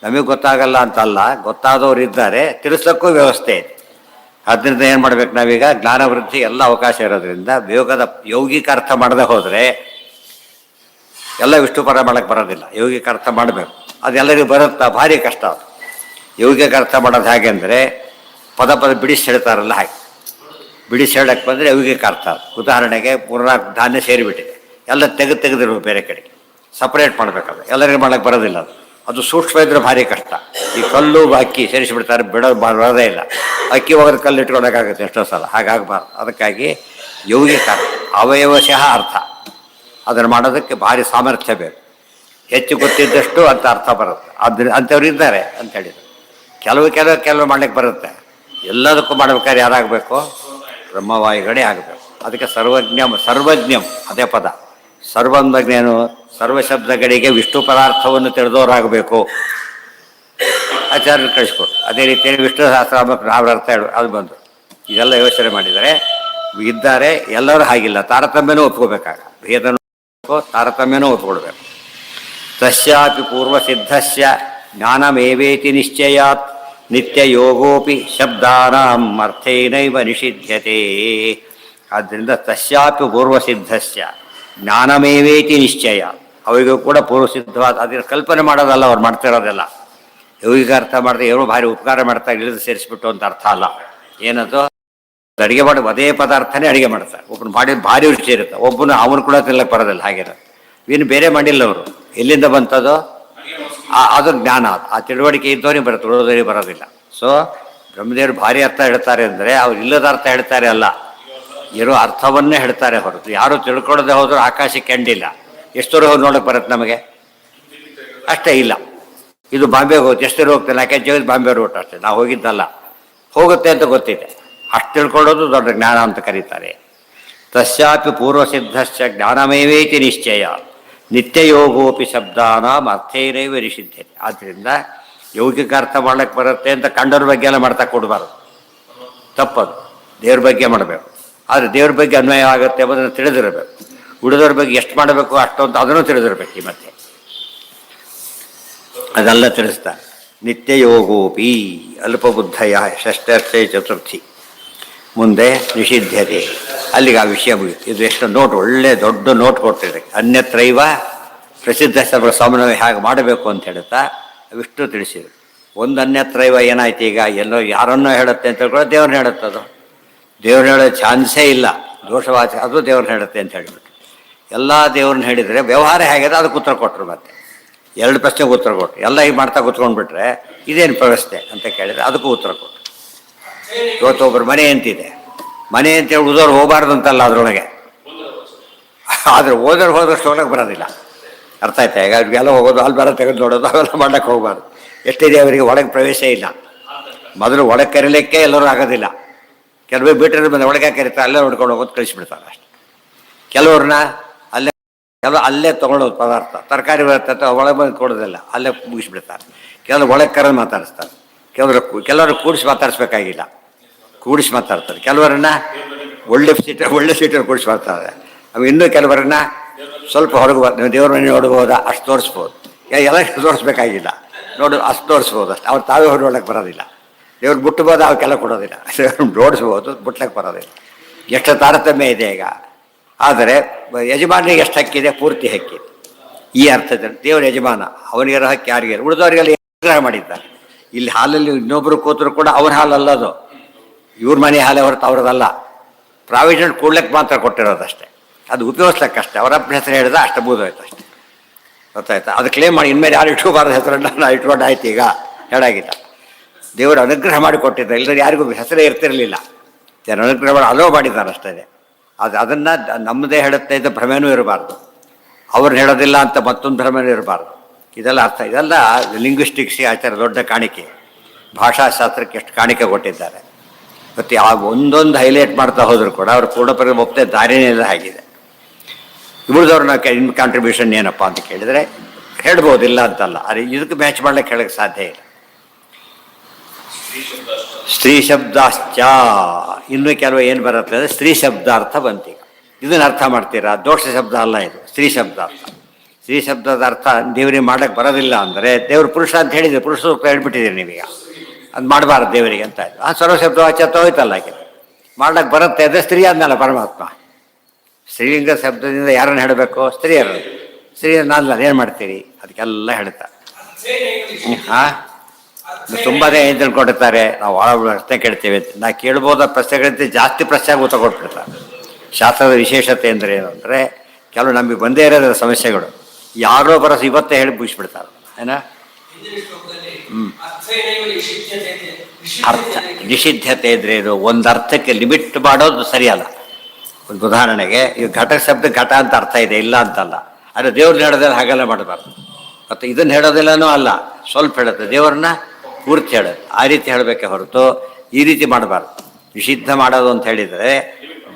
ನಮಗೆ ಗೊತ್ತಾಗಲ್ಲ ಅಂತಲ್ಲ, ಗೊತ್ತಾದವರು ಇದ್ದಾರೆ, ತಿಳಿಸ್ಲಕ್ಕೂ ವ್ಯವಸ್ಥೆ ಇದೆ. ಆದ್ದರಿಂದ ಏನು ಮಾಡ್ಬೇಕು ನಾವೀಗ, ಜ್ಞಾನ ವೃದ್ಧಿ ಎಲ್ಲ ಅವಕಾಶ ಇರೋದ್ರಿಂದ ಯೋಗದ ಯೌಗಿಕ ಅರ್ಥ ಮಾಡದೆ ಹೋದರೆ ಎಲ್ಲ ವಿಷ್ಣು ಪರ ಮಾಡೋಕ್ಕೆ ಬರೋದಿಲ್ಲ. ಯೌಗಿಕ ಅರ್ಥ ಮಾಡಬೇಕು, ಅದೆಲ್ಲರಿಗೂ ಬರುತ್ತಾ, ಭಾರಿ ಕಷ್ಟ ಅದು. ಯೌಗಿಕ ಅರ್ಥ ಮಾಡೋದು ಹೇಗೆ ಅಂದರೆ ಪದ ಬಿಡಿಸಿ ಹೇಳ್ತಾರಲ್ಲ ಹಾಗೆ. ಬಿಡಿಸಿ ಹೇಳಕ್ಕೆ ಬಂದರೆ ಯೌಗಿಕ ಅರ್ಥ. ಉದಾಹರಣೆಗೆ 3-4 ಧಾನ್ಯ ಸೇರಿಬಿಟ್ಟಿದೆ, ಎಲ್ಲ ತೆಗೆದಿರ್ಬೇಕು, ಬೇರೆ ಕಡೆಗೆ ಸಪ್ರೇಟ್ ಮಾಡಬೇಕಾದ್ರೆ ಎಲ್ಲರಿಗೂ ಮಾಡೋಕ್ಕೆ ಬರೋದಿಲ್ಲ. ಅದು ಸೂಕ್ಷ್ಮ ಇದ್ರೆ ಭಾರಿ ಕಷ್ಟ. ಈ ಕಲ್ಲು ಅಕ್ಕಿ ಸೇರಿಸಿಬಿಡ್ತಾರೆ, ಬರೋದೇ ಇಲ್ಲ. ಅಕ್ಕಿ ಹೋಗೋದು ಕಲ್ಲು ಇಟ್ಕೊಳಕ್ಕಾಗುತ್ತೆ ಎಷ್ಟೋ ಸಲ, ಹಾಗಾಗಬಾರ್ದು. ಅದಕ್ಕಾಗಿ ಯೌಗಿಕ ಅರ್ಥ, ಅವಯವಶಃ ಅರ್ಥ, ಅದನ್ನು ಮಾಡೋದಕ್ಕೆ ಭಾರಿ ಸಾಮರ್ಥ್ಯ ಬೇಕು. ಹೆಚ್ಚು ಗೊತ್ತಿದ್ದಷ್ಟು ಅಂತ ಅರ್ಥ ಬರುತ್ತೆ. ಅಂಥವ್ರು ಇದ್ದಾರೆ ಅಂತ ಹೇಳಿದರು. ಕೆಲವು ಮಾಡ್ಲಿಕ್ಕೆ ಬರುತ್ತೆ. ಎಲ್ಲದಕ್ಕೂ ಮಾಡ್ಬೇಕಾದ್ರೆ ಯಾರಾಗಬೇಕು, ಬ್ರಹ್ಮವಾಯುಗಳೇ ಆಗಬೇಕು. ಅದಕ್ಕೆ ಸರ್ವಜ್ಞಂ ಅದೇ ಪದ. ಸರ್ವಜ್ಞನು ಸರ್ವಶಬ್ದಗಳಿಗೆ ವಿಷ್ಣು ಪದಾರ್ಥವನ್ನು ತಿಳಿದವರಾಗಬೇಕು. ಆಚಾರ್ಯರು ಕಳಿಸ್ಕೊಡು. ಅದೇ ರೀತಿಯಲ್ಲಿ ವಿಷ್ಣು ಸಹಸ್ರನಾಮಕ್ಕೆ ನಾವು ಅರ್ಥ ಹೇಳು ಅದು ಬಂದು ಇದೆಲ್ಲ ಯೋಚನೆ ಮಾಡಿದರೆ ಇದ್ದಾರೆ. ಎಲ್ಲರೂ ಹಾಗಿಲ್ಲ, ತಾರತಮ್ಯನೂ ಒಪ್ಕೋಬೇಕಾಗ. ಭೇದನೂ ತಾರತಮ್ಯನೂ ಒಪ್ಕೊಡ್ಬೇಕು. ತಸ್ಯಾಪಿ ಪೂರ್ವಸಿದ್ಧಸ್ಯ ಜ್ಞಾನಮೇವೇತಿ ನಿಶ್ಚಯಾತ್ ನಿತ್ಯ ಯೋಗೋಪಿ ಶಬ್ದಾನಾಂ ಅರ್ಥೇನೈವ ನಿಷಿಧ್ಯತೆ. ಆದ್ದರಿಂದ ತಸ್ಯಾಪಿ ಪೂರ್ವಸಿದ್ಧಸ್ಯ ಜ್ಞಾನಮೇವೇತಿ ನಿಶ್ಚಯ. ಅವರಿಗೂ ಕೂಡ ಪೂರ್ವಸಿದ್ಧವಾದ ಅದನ್ನು ಕಲ್ಪನೆ ಮಾಡೋದಲ್ಲ, ಅವ್ರು ಮಾಡ್ತಿರೋದೆಲ್ಲ ಯೌಗಿಕ ಅರ್ಥ ಮಾಡಿದ್ರೆ ಏನೋ ಭಾರಿ ಉಪಕಾರ ಮಾಡ್ತಾರೆ, ಇಳಿದು ಸೇರಿಸ್ಬಿಟ್ಟು ಅಂತ ಅರ್ಥ ಅಲ್ಲ. ಏನದು ಅಡುಗೆ ಮಾಡಿ ಅದೇ ಪದಾರ್ಥನೇ ಅಡುಗೆ ಮಾಡ್ತಾರೆ. ಒಬ್ಬನು ಮಾಡಿ ಭಾರಿ ರುಚಿ ಇರುತ್ತೆ, ಒಬ್ಬನು ಅವನು ಕೂಡ ತಿನ್ನಕ್ಕೆ ಬರೋದಿಲ್ಲ. ಹಾಗಿರೋದು ಇನ್ನು ಬೇರೆ ಮಾಡಿಲ್ಲ ಅವರು. ಎಲ್ಲಿಂದ ಬಂತದು? ಅದು ಜ್ಞಾನ. ಆ ತಿಳುವಳಿಕೆ ಇದ್ದವನಿಗೆ ಬರುತ್ತೆ, ಉಳಿದವರಿಗೆ ಬರೋದಿಲ್ಲ. ಸೊ ಬ್ರಹ್ಮದೇವರು ಭಾರಿ ಅರ್ಥ ಹೇಳ್ತಾರೆ ಅಂದರೆ ಅವ್ರು ಇಲ್ಲದ ಅರ್ಥ ಹೇಳ್ತಾರೆ ಅಲ್ಲ, ಇರೋ ಅರ್ಥವನ್ನೇ ಹೇಳ್ತಾರೆ ಹೊರತು ಯಾರು ತಿಳ್ಕೊಳ್ಳದೆ ಹೋದರೂ ಆಕಾಶಕ್ಕೆ ಕೆಂಡಿಲ್ಲ. ಎಷ್ಟೂರು ಹೋಗಿ ನೋಡೋಕೆ ಬರುತ್ತೆ ನಮಗೆ? ಅಷ್ಟೇ ಇಲ್ಲ. ಇದು ಬಾಂಬೆಗೆ ಹೋಗುತ್ತೆ, ಎಷ್ಟೂರು ಹೋಗ್ತಿಲ್ಲ, ಯಾಕೆ ಜಗತ್ ಬಾಂಬೆ ರೂಟ್ ಅಷ್ಟೇ. ನಾವು ಹೋಗಿದ್ದಲ್ಲ, ಹೋಗುತ್ತೆ ಅಂತ ಗೊತ್ತಿದೆ. ಅಷ್ಟು ತಿಳ್ಕೊಳ್ಳೋದು ದೊಡ್ಡ ಜ್ಞಾನ ಅಂತ ಕರೀತಾರೆ. ತಸ್ಯಾಪಿ ಪೂರ್ವಸಿದ್ಧಶ್ಚ ಜ್ಞಾನಮೇವೇತಿ ನಿಶ್ಚಯ ನಿತ್ಯಯೋಗೋಪಿ ಶಬ್ದಾನಾಂ ಅರ್ಥೇನೈವ ನಿಷಿದ್ಧತೆ. ಆದ್ದರಿಂದ ಯೌಗಿಕ ಅರ್ಥ ಮಾಡಕ್ಕೆ ಬರುತ್ತೆ ಅಂತ ಕಂಡವ್ರ ಬಗ್ಗೆ ಎಲ್ಲ ಮಾಡ್ತಾ ಕೊಡಬಾರ್ದು, ತಪ್ಪದು. ದೇವ್ರ ಬಗ್ಗೆ ಮಾಡಬೇಕು. ಆದರೆ ದೇವ್ರ ಬಗ್ಗೆ ಅನ್ವಯ ಆಗುತ್ತೆ ಅನ್ನೋದನ್ನು ತಿಳಿದಿರಬೇಕು. ಉಳಿದವ್ರ ಬಗ್ಗೆ ಎಷ್ಟು ಮಾಡಬೇಕು ಅಷ್ಟೊಂದು ಅದನ್ನು ತಿಳಿದಿರ್ಬೇಕು. ಈ ಮತ್ತೆ ಅದೆಲ್ಲ ತಿಳಿಸ್ತಾರೆ. ನಿತ್ಯಯೋಗೋಪಿ ಅಲ್ಪಬುದ್ಧಯ ಷಷ್ಠರ್ಥೆ ಚತುರ್ಥಿ. ಮುಂದೆ ನಿಷಿದ್ಧತೆ, ಅಲ್ಲಿಗೆ ಆ ವಿಷಯ ಮುಗಿತು. ಇದು ಎಷ್ಟು ನೋಟ್, ಒಳ್ಳೆ ದೊಡ್ಡ ನೋಟ್ ಕೊಡ್ತಿದೆ. ಅನ್ಯತ್ರೈವ ಪ್ರಸಿದ್ಧ ಸ್ವಾಮಿನವ ಹೇಗೆ ಮಾಡಬೇಕು ಅಂತ ಹೇಳ್ತಾ ಅವಿಷ್ಟು ತಿಳಿಸಿದರು. ಒಂದು ಅನ್ಯತ್ರೈವ ಏನಾಯ್ತು, ಈಗ ಎಲ್ಲೋ ಯಾರನ್ನೋ ಹೇಳುತ್ತೆ ಅಂತ ಹೇಳ್ಕೊಳ್ಳೋ ದೇವ್ರನ್ನ ಹೇಳುತ್ತದು. ದೇವ್ರನ್ನ ಹೇಳೋ ಚಾನ್ಸೇ ಇಲ್ಲ, ದೋಷವಾಚ ಅದು ದೇವ್ರನ್ನ ಹೇಳುತ್ತೆ ಅಂತ ಹೇಳಿಬಿಟ್ಟು ಎಲ್ಲ ದೇವ್ರನ್ನ ಹೇಳಿದರೆ ವ್ಯವಹಾರ ಹೇಗಿದೆ ಅದಕ್ಕೆ ಉತ್ತರ ಕೊಟ್ಟರು. ಮತ್ತೆ 2 ಪ್ರಶ್ನೆಗೆ ಉತ್ತರ ಕೊಟ್ಟರು. ಎಲ್ಲ ಈಗ ಮಾಡ್ತಾ ಕೂತ್ಕೊಂಡ್ಬಿಟ್ರೆ ಇದೇನು ವ್ಯವಸ್ಥೆ ಅಂತ ಕೇಳಿದರೆ ಅದಕ್ಕೂ ಉತ್ತರ ಕೊಟ್ಟರು. ಇವತ್ತು ಒಬ್ಬರು ಮನೆ ಅಂತಿದೆ, ಮನೆ ಅಂತೇಳಿ ಉದೋರು ಹೋಗಬಾರ್ದು ಅಂತಲ್ಲ ಅದರೊಳಗೆ, ಆದರೆ ಹೋದಷ್ಟು ಒಳಗೆ ಬರೋದಿಲ್ಲ. ಅರ್ಥ ಆಯ್ತಾ? ಈಗ ಅವ್ರಿಗೆಲ್ಲ ಹೋಗೋದು, ಅಲ್ಲಿ ಬರೋ ತೆಗೆದು ನೋಡೋದು, ಅವೆಲ್ಲ ಮಾಡೋಕ್ಕೆ ಹೋಗಬಾರ್ದು. ಎಷ್ಟಿದೆ ಅವರಿಗೆ ಒಳಗೆ ಪ್ರವೇಶ ಇಲ್ಲ. ಮೊದಲು ಒಳಗೆ ಕರೀಲಿಕ್ಕೆ ಎಲ್ಲರೂ ಆಗೋದಿಲ್ಲ. ಕೆಲವೇ ಬಿಟ್ಟರೆ ಬಂದು ಒಳಗೆ ಕರೀತಾರೆ, ಅಲ್ಲೇ ನೋಡ್ಕೊಂಡು ಹೋಗೋದು ಕಳಿಸ್ಬಿಡ್ತಾರೆ ಅಷ್ಟೆ. ಕೆಲವ್ರನ್ನ ಅಲ್ಲೇ ತೊಗೊಳೋದು ಪದಾರ್ಥ, ತರಕಾರಿ ಬರ್ತೈತೆ ಒಳಗೆ ಬಂದು ಕೊಡೋದಿಲ್ಲ, ಅಲ್ಲೇ ಮುಗಿಸ್ಬಿಡ್ತಾರೆ. ಕೆಲವರು ಒಳಗೆ ಕರೆದು ಮಾತಾಡಿಸ್ತಾರೆ, ಕೆಲವರು ಕೂಡಿಸಿ ಮಾತಾಡಿಸ್ಬೇಕಾಗಿಲ್ಲ, ಕೂಡಿಸಿ ಮಾತಾಡ್ತಾರೆ. ಕೆಲವರನ್ನ ಒಳ್ಳೆ ಸೀಟಲ್ಲಿ ಕೂಡಿಸಿ ಮಾತಾಡ್ತಾರೆ. ಅವು ಇನ್ನೂ ಕೆಲವರನ್ನ ಸ್ವಲ್ಪ ಹೊರಗೆ ದೇವ್ರ ಮನೆ ನೋಡ್ಬೋದಾ ಅಷ್ಟು ತೋರಿಸ್ಬೋದು, ಎಲ್ಲ ತೋರಿಸ್ಬೇಕಾಗಿಲ್ಲ, ಅಷ್ಟು ತೋರಿಸ್ಬೋದು ಅಷ್ಟು. ಅವ್ರು ತಾವೇ ಹೊರಡೋಳಕ್ಕೆ ಬರೋದಿಲ್ಲ. ದೇವ್ರು ಬಿಟ್ಬೋದು, ಅವಕ್ಕೆಲ್ಲ ಕೊಡೋದಿಲ್ಲ. ಜೋಡಿಸ್ಬೋದು, ಬಿಟ್ಲಕ್ಕೆ ಬರೋದಿಲ್ಲ. ಎಷ್ಟು ತಾರತಮ್ಯ ಇದೆ ಈಗ. ಆದರೆ ಯಜಮಾನಿಗೆ ಎಷ್ಟು ಹಕ್ಕಿದೆ, ಪೂರ್ತಿ ಹಕ್ಕಿದೆ. ಈ ಅರ್ಥದಲ್ಲಿ ದೇವರ ಯಜಮಾನ, ಅವನಿಗಿರೋ ಹಕ್ಕಿ ಯಾರಿಗೆ, ಉಳಿದವರಿಗೆಲ್ಲ ಅನುಗ್ರಹ ಮಾಡಿದ್ದಾರೆ. ಇಲ್ಲಿ ಹಾಲಲ್ಲಿ ಇನ್ನೊಬ್ಬರು ಕೂತರು ಕೂಡ ಅವ್ರ ಹಾಲಲ್ಲದು, ಇವ್ರ ಮನೆ ಹಾಲೇ ಹೊರತು ಅವ್ರದ್ದಲ್ಲ. ಪ್ರಾವಿಷನ್ ಕೂಡ್ಲಿಕ್ಕೆ ಮಾತ್ರ ಕೊಟ್ಟಿರೋದಷ್ಟೇ, ಅದು ಉಪಯೋಗಿಸ್ಲಿಕ್ಕಷ್ಟೇ. ಅವರಪ್ಪನ ಹೆಸರು ಹೇಳಿದ ಅಷ್ಟು ಬೂದೋಯ್ತು ಅಷ್ಟೇ. ಗೊತ್ತಾಯ್ತಾ? ಅದು ಕ್ಲೇಮ್ ಮಾಡಿ ಇನ್ಮೇಲೆ ಯಾರು ಇಟ್ಕೋಬಾರ್ದು ಹೆಸರನ್ನ, ನಾವು ಇಟ್ಕೊಂಡು ಆಯ್ತು ಈಗ ಹೇಳಾಗಿಲ್ಲ. ದೇವರು ಅನುಗ್ರಹ ಮಾಡಿ ಕೊಟ್ಟಿದ್ದಾರೆ, ಇಲ್ಲದ್ರೆ ಯಾರಿಗೂ ಹೆಸರೇ ಇರ್ತಿರಲಿಲ್ಲ. ಜನ ಅನುಗ್ರಹ ಮಾಡಿ ಅಲೋ ಮಾಡಿದ್ದಾರೆ ಅಷ್ಟೇ. ಅದನ್ನು ನಮ್ಮದೇ ಹೇಳುತ್ತೆ ಅಂತ ಭ್ರಮೆನೂ ಇರಬಾರ್ದು, ಅವ್ರನ್ನ ಹೇಳೋದಿಲ್ಲ ಅಂತ ಮತ್ತೊಂದು ಭ್ರಮೆನೂ ಇರಬಾರ್ದು. ಇದೆಲ್ಲ ಅರ್ಥ, ಇದೆಲ್ಲ ಲಿಂಗ್ವಿಸ್ಟಿಕ್ಸ್ಗೆ ಆಚಾರ ದೊಡ್ಡ ಕಾಣಿಕೆ. ಭಾಷಾಶಾಸ್ತ್ರಕ್ಕೆ ಎಷ್ಟು ಕಾಣಿಕೆ ಕೊಟ್ಟಿದ್ದಾರೆ. ಮತ್ತು ಆ ಒಂದೊಂದು ಹೈಲೈಟ್ ಮಾಡ್ತಾ ಹೋದರೂ ಕೂಡ ಅವ್ರು ಪೂರ್ಣಪರಿ ಒಪ್ಪದೆ ದಾರಿನೇ ಆಗಿದೆ. ಉಳಿದವ್ರನ್ನ ಕಾಂಟ್ರಿಬ್ಯೂಷನ್ ಏನಪ್ಪ ಅಂತ ಕೇಳಿದರೆ ಹೇಳ್ಬೋದಿಲ್ಲ ಅಂತಲ್ಲ, ಆದರೆ ಇದಕ್ಕೆ ಮ್ಯಾಚ್ ಮಾಡ್ಲಿಕ್ಕೆ ಹೇಳಕ್ಕೆ ಸಾಧ್ಯ ಇಲ್ಲ. ಸ್ತ್ರೀ ಶಬ್ದಾಶ್ಚ, ಇನ್ನೂ ಕೆಲವು ಏನು ಬರುತ್ತೆ ಅಂದರೆ ಸ್ತ್ರೀ ಶಬ್ದಾರ್ಥ ಬಂತೀಗ. ಇದನ್ನು ಅರ್ಥ ಮಾಡ್ತೀರಾ? ದೋಷ ಶಬ್ದ ಅಲ್ಲ ಇದು, ಸ್ತ್ರೀ ಶಬ್ದಾರ್ಥ. ಸ್ತ್ರೀ ಶಬ್ದದ ಅರ್ಥ ದೇವರಿಗೆ ಮಾಡೋಕ್ಕೆ ಬರೋದಿಲ್ಲ ಅಂದರೆ, ದೇವ್ರ ಪುರುಷ ಅಂತ ಹೇಳಿದರೆ ಪುರುಷ ಹೇಳ್ಬಿಟ್ಟಿದ್ದೀರಿ ನೀವೀಗ, ಅದು ಮಾಡಬಾರ್ದು ದೇವರಿಗೆ ಅಂತ ಆಯಿತು. ಸರ್ವ ಶಬ್ದ ವಾಚ್ಯತ್ವ ಹೋಯ್ತಲ್ಲ. ಆಕೆ ಮಾಡ್ಲಿಕ್ಕೆ ಬರುತ್ತೆ ಅಂದರೆ ಸ್ತ್ರೀ ಆದ್ಮೇಲೆ ಪರಮಾತ್ಮ. ಸ್ತ್ರೀಲಿಂಗ ಶಬ್ದದಿಂದ ಯಾರನ್ನು ಹೇಳಬೇಕು? ಸ್ತ್ರೀಯರು. ಸ್ತ್ರೀಯರನ್ನ ಏನು ಮಾಡ್ತೀರಿ? ಅದಕ್ಕೆಲ್ಲ ಹೇಳ್ತಾರೆ. ಹಾಂ, ತುಂಬಾನೇ ಏನು ತಿಳ್ಕೊಂಡಿರ್ತಾರೆ, ನಾವು ಭಾಳ ಪ್ರಶ್ನೆ ಕೇಳ್ತೇವೆ ಅಂತ. ನಾ ಕೇಳ್ಬೋದ ಪ್ರಶ್ನೆಗಳಿಂದ ಜಾಸ್ತಿ ಪ್ರಶ್ನೆಗೆ ಉತ್ತರ ಕೊಟ್ಬಿಡ್ತಾರೆ. ಶಾಸ್ತ್ರದ ವಿಶೇಷತೆ ಅಂದರೆ ಏನು ಅಂದರೆ, ಕೆಲವು ನಮಗೆ ಬಂದೇ ಇರೋದ್ರ ಸಮಸ್ಯೆಗಳು ಯಾರೋ ಬರೋದು ಇವತ್ತೇ ಹೇಳಿ ಮುಗಿಸ್ಬಿಡ್ತಾರೆ. ಏನ ಅರ್ಥ ನಿಷಿದ್ಧತೆ ಇದ್ರೆ ಇದು ಒಂದು ಅರ್ಥಕ್ಕೆ ಲಿಮಿಟ್ ಮಾಡೋದು ಸರಿಯಲ್ಲ. ಒಂದು ಉದಾಹರಣೆಗೆ, ಈ ಘಟ ಶಬ್ದ ಘಟ ಅಂತ ಅರ್ಥ ಇದೆ, ಇಲ್ಲ ಅಂತಲ್ಲ. ಆದರೆ ದೇವ್ರನ್ನ ಹೇಳೋದಿಲ್ಲ, ಹಾಗೆಲ್ಲ ಮಾಡಬಾರ್ದು. ಮತ್ತು ಇದನ್ನು ಹೇಳೋದಿಲ್ಲನೂ ಅಲ್ಲ, ಸ್ವಲ್ಪ ಹೇಳುತ್ತೆ, ದೇವ್ರನ್ನ ಪೂರ್ತಿ ಹೇಳೋದು. ಆ ರೀತಿ ಹೇಳಬೇಕೆ ಹೊರತು ಈ ರೀತಿ ಮಾಡಬಾರ್ದು. ನಿಷಿದ್ಧ ಮಾಡೋದು ಅಂತ ಹೇಳಿದರೆ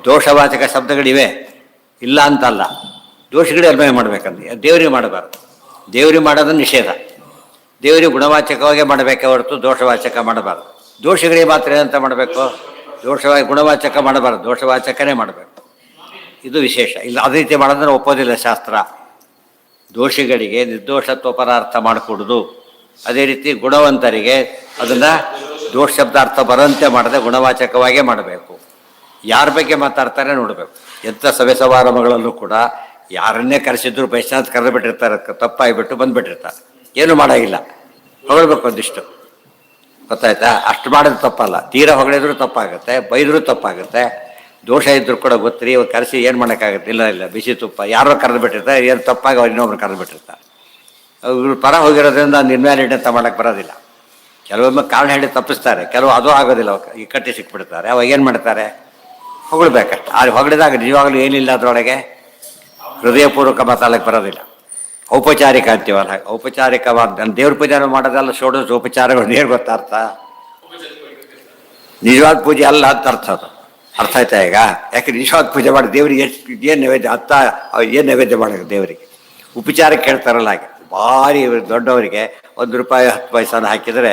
ದೋಷವಾಚಕ ಶಬ್ದಗಳಿವೆ, ಇಲ್ಲ ಅಂತಲ್ಲ. ದೋಷಗಳೇ ಅನ್ವಯ ಮಾಡಬೇಕಂದ್ರೆ ದೇವರಿಗೆ ಮಾಡಬಾರ್ದು. ದೇವರಿಗೆ ಮಾಡೋದು ನಿಷೇಧ. ದೇವರಿಗೆ ಗುಣವಾಚಕವಾಗೇ ಮಾಡಬೇಕೆ ಹೊರತು ದೋಷವಾಚಕ ಮಾಡಬಾರ್ದು. ದೋಷಗಳಿಗೆ ಮಾತ್ರ ಏನಂತ ಮಾಡಬೇಕು? ಗುಣವಾಚಕ ಮಾಡಬಾರ್ದು, ದೋಷವಾಚಕನೇ ಮಾಡಬೇಕು. ಇದು ವಿಶೇಷ. ಇಲ್ಲ ಅದೇ ರೀತಿ ಮಾಡೋದ್ರೆ ಒಪ್ಪೋದಿಲ್ಲ ಶಾಸ್ತ್ರ. ದೋಷಿಗಳಿಗೆ ನಿರ್ದೋಷತ್ವ ಪರಾರ್ಥ ಮಾಡಿಕೊಡುದು. ಅದೇ ರೀತಿ ಗುಣವಂತರಿಗೆ ಅದನ್ನು ದೋಷ ಶಬ್ದಾರ್ಥ ಬರಂತೆ ಮಾಡದೆ ಗುಣವಾಚಕವಾಗೇ ಮಾಡಬೇಕು. ಯಾರ ಬಗ್ಗೆ ಮಾತಾಡ್ತಾರೆ ನೋಡಬೇಕು. ಎಂಥ ಸಭೆ ಸಮಾರಂಭಗಳಲ್ಲೂ ಕೂಡ ಯಾರನ್ನೇ ಕರೆಸಿದ್ರು ಪೈಸಾಂತ ಕರೆದು ಬಿಟ್ಟಿರ್ತಾರೆ, ತಪ್ಪಾಗಿಬಿಟ್ಟು ಬಂದುಬಿಟ್ಟಿರ್ತಾರೆ, ಏನೂ ಮಾಡೋಂಗಿಲ್ಲ. ಹೊಗಳ್ಬೇಕು ಒಂದಿಷ್ಟು, ಗೊತ್ತಾಯ್ತಾ? ಅಷ್ಟು ಮಾಡೋದು ತಪ್ಪಲ್ಲ. ತೀರಾ ಹೊಗಳಿದ್ರು ತಪ್ಪಾಗುತ್ತೆ, ಬೈದರೂ ತಪ್ಪಾಗುತ್ತೆ. ದೋಷ ಇದ್ದರೂ ಕೂಡ ಗೊತ್ತಿರಿ, ಇವ್ರು ಕರೆಸಿ ಏನು ಮಾಡೋಕ್ಕಾಗುತ್ತೆ? ಇಲ್ಲ ಬಿಸಿ ತುಪ್ಪ ಯಾರೋ ಕರೆದು ಬಿಟ್ಟಿರ್ತಾರೆ, ಏನು ತಪ್ಪಾಗಿ ಅವ್ರು ಇನ್ನೊಬ್ರು ಕರೆದು ಬಿಟ್ಟಿರ್ತಾರೆ. ಇವ್ರು ಪರ ಹೋಗಿರೋದ್ರಿಂದ ನಿರ್ಮ್ಯಾಲಿಟಿ ಅಂತ ಮಾಡೋಕ್ಕೆ ಬರೋದಿಲ್ಲ. ಕೆಲವೊಮ್ಮೆ ಕಾರಣ ಹೇಳಿ ತಪ್ಪಿಸ್ತಾರೆ, ಕೆಲವು ಅದು ಆಗೋದಿಲ್ಲ, ಈ ಕಟ್ಟಿ ಸಿಕ್ಬಿಡ್ತಾರೆ. ಅವಾಗ ಏನು ಮಾಡ್ತಾರೆ? ಹೊಗಳ್ಬೇಕಷ್ಟು. ಆದರೆ ಹೊಗಳಿದಾಗ ನಿಜವಾಗ್ಲೂ ಏನಿಲ್ಲ ಅದರೊಳಗೆ, ಹೃದಯಪೂರ್ವಕ ಮಾತಾಡಕ್ಕೆ ಬರೋದಿಲ್ಲ. ಔಪಚಾರಿಕ ಅಂತೀವಲ್ಲ, ಔಪಚಾರಿಕವಾದ ನನ್ನ ದೇವ್ರ ಪೂಜೆ ಮಾಡೋದಲ್ಲ. ಷೋಡಶ ಉಪಚಾರಗಳು ಏನು ಗೊತ್ತಾರ್ಥ? ನಿಜವಾದ ಪೂಜೆ ಅಲ್ಲ ಅಂತ ಅರ್ಥ. ಅದು ಅರ್ಥ ಆಯ್ತಾ ಈಗ? ಯಾಕೆ ನಿಜವಾದ ಪೂಜೆ ಮಾಡಿ ದೇವರಿಗೆ ಏನು ನೈವೇದ್ಯ ಏನು ನೈವೇದ್ಯ ಮಾಡೋದು ದೇವರಿಗೆ? ಉಪಚಾರಕ್ಕೆ ಕೇಳ್ತಾರಲ್ಲ ಹಾಗೆ. ಭಾರಿ ದೊಡ್ಡವರಿಗೆ ₹1 10 ಪೈಸನ ಹಾಕಿದರೆ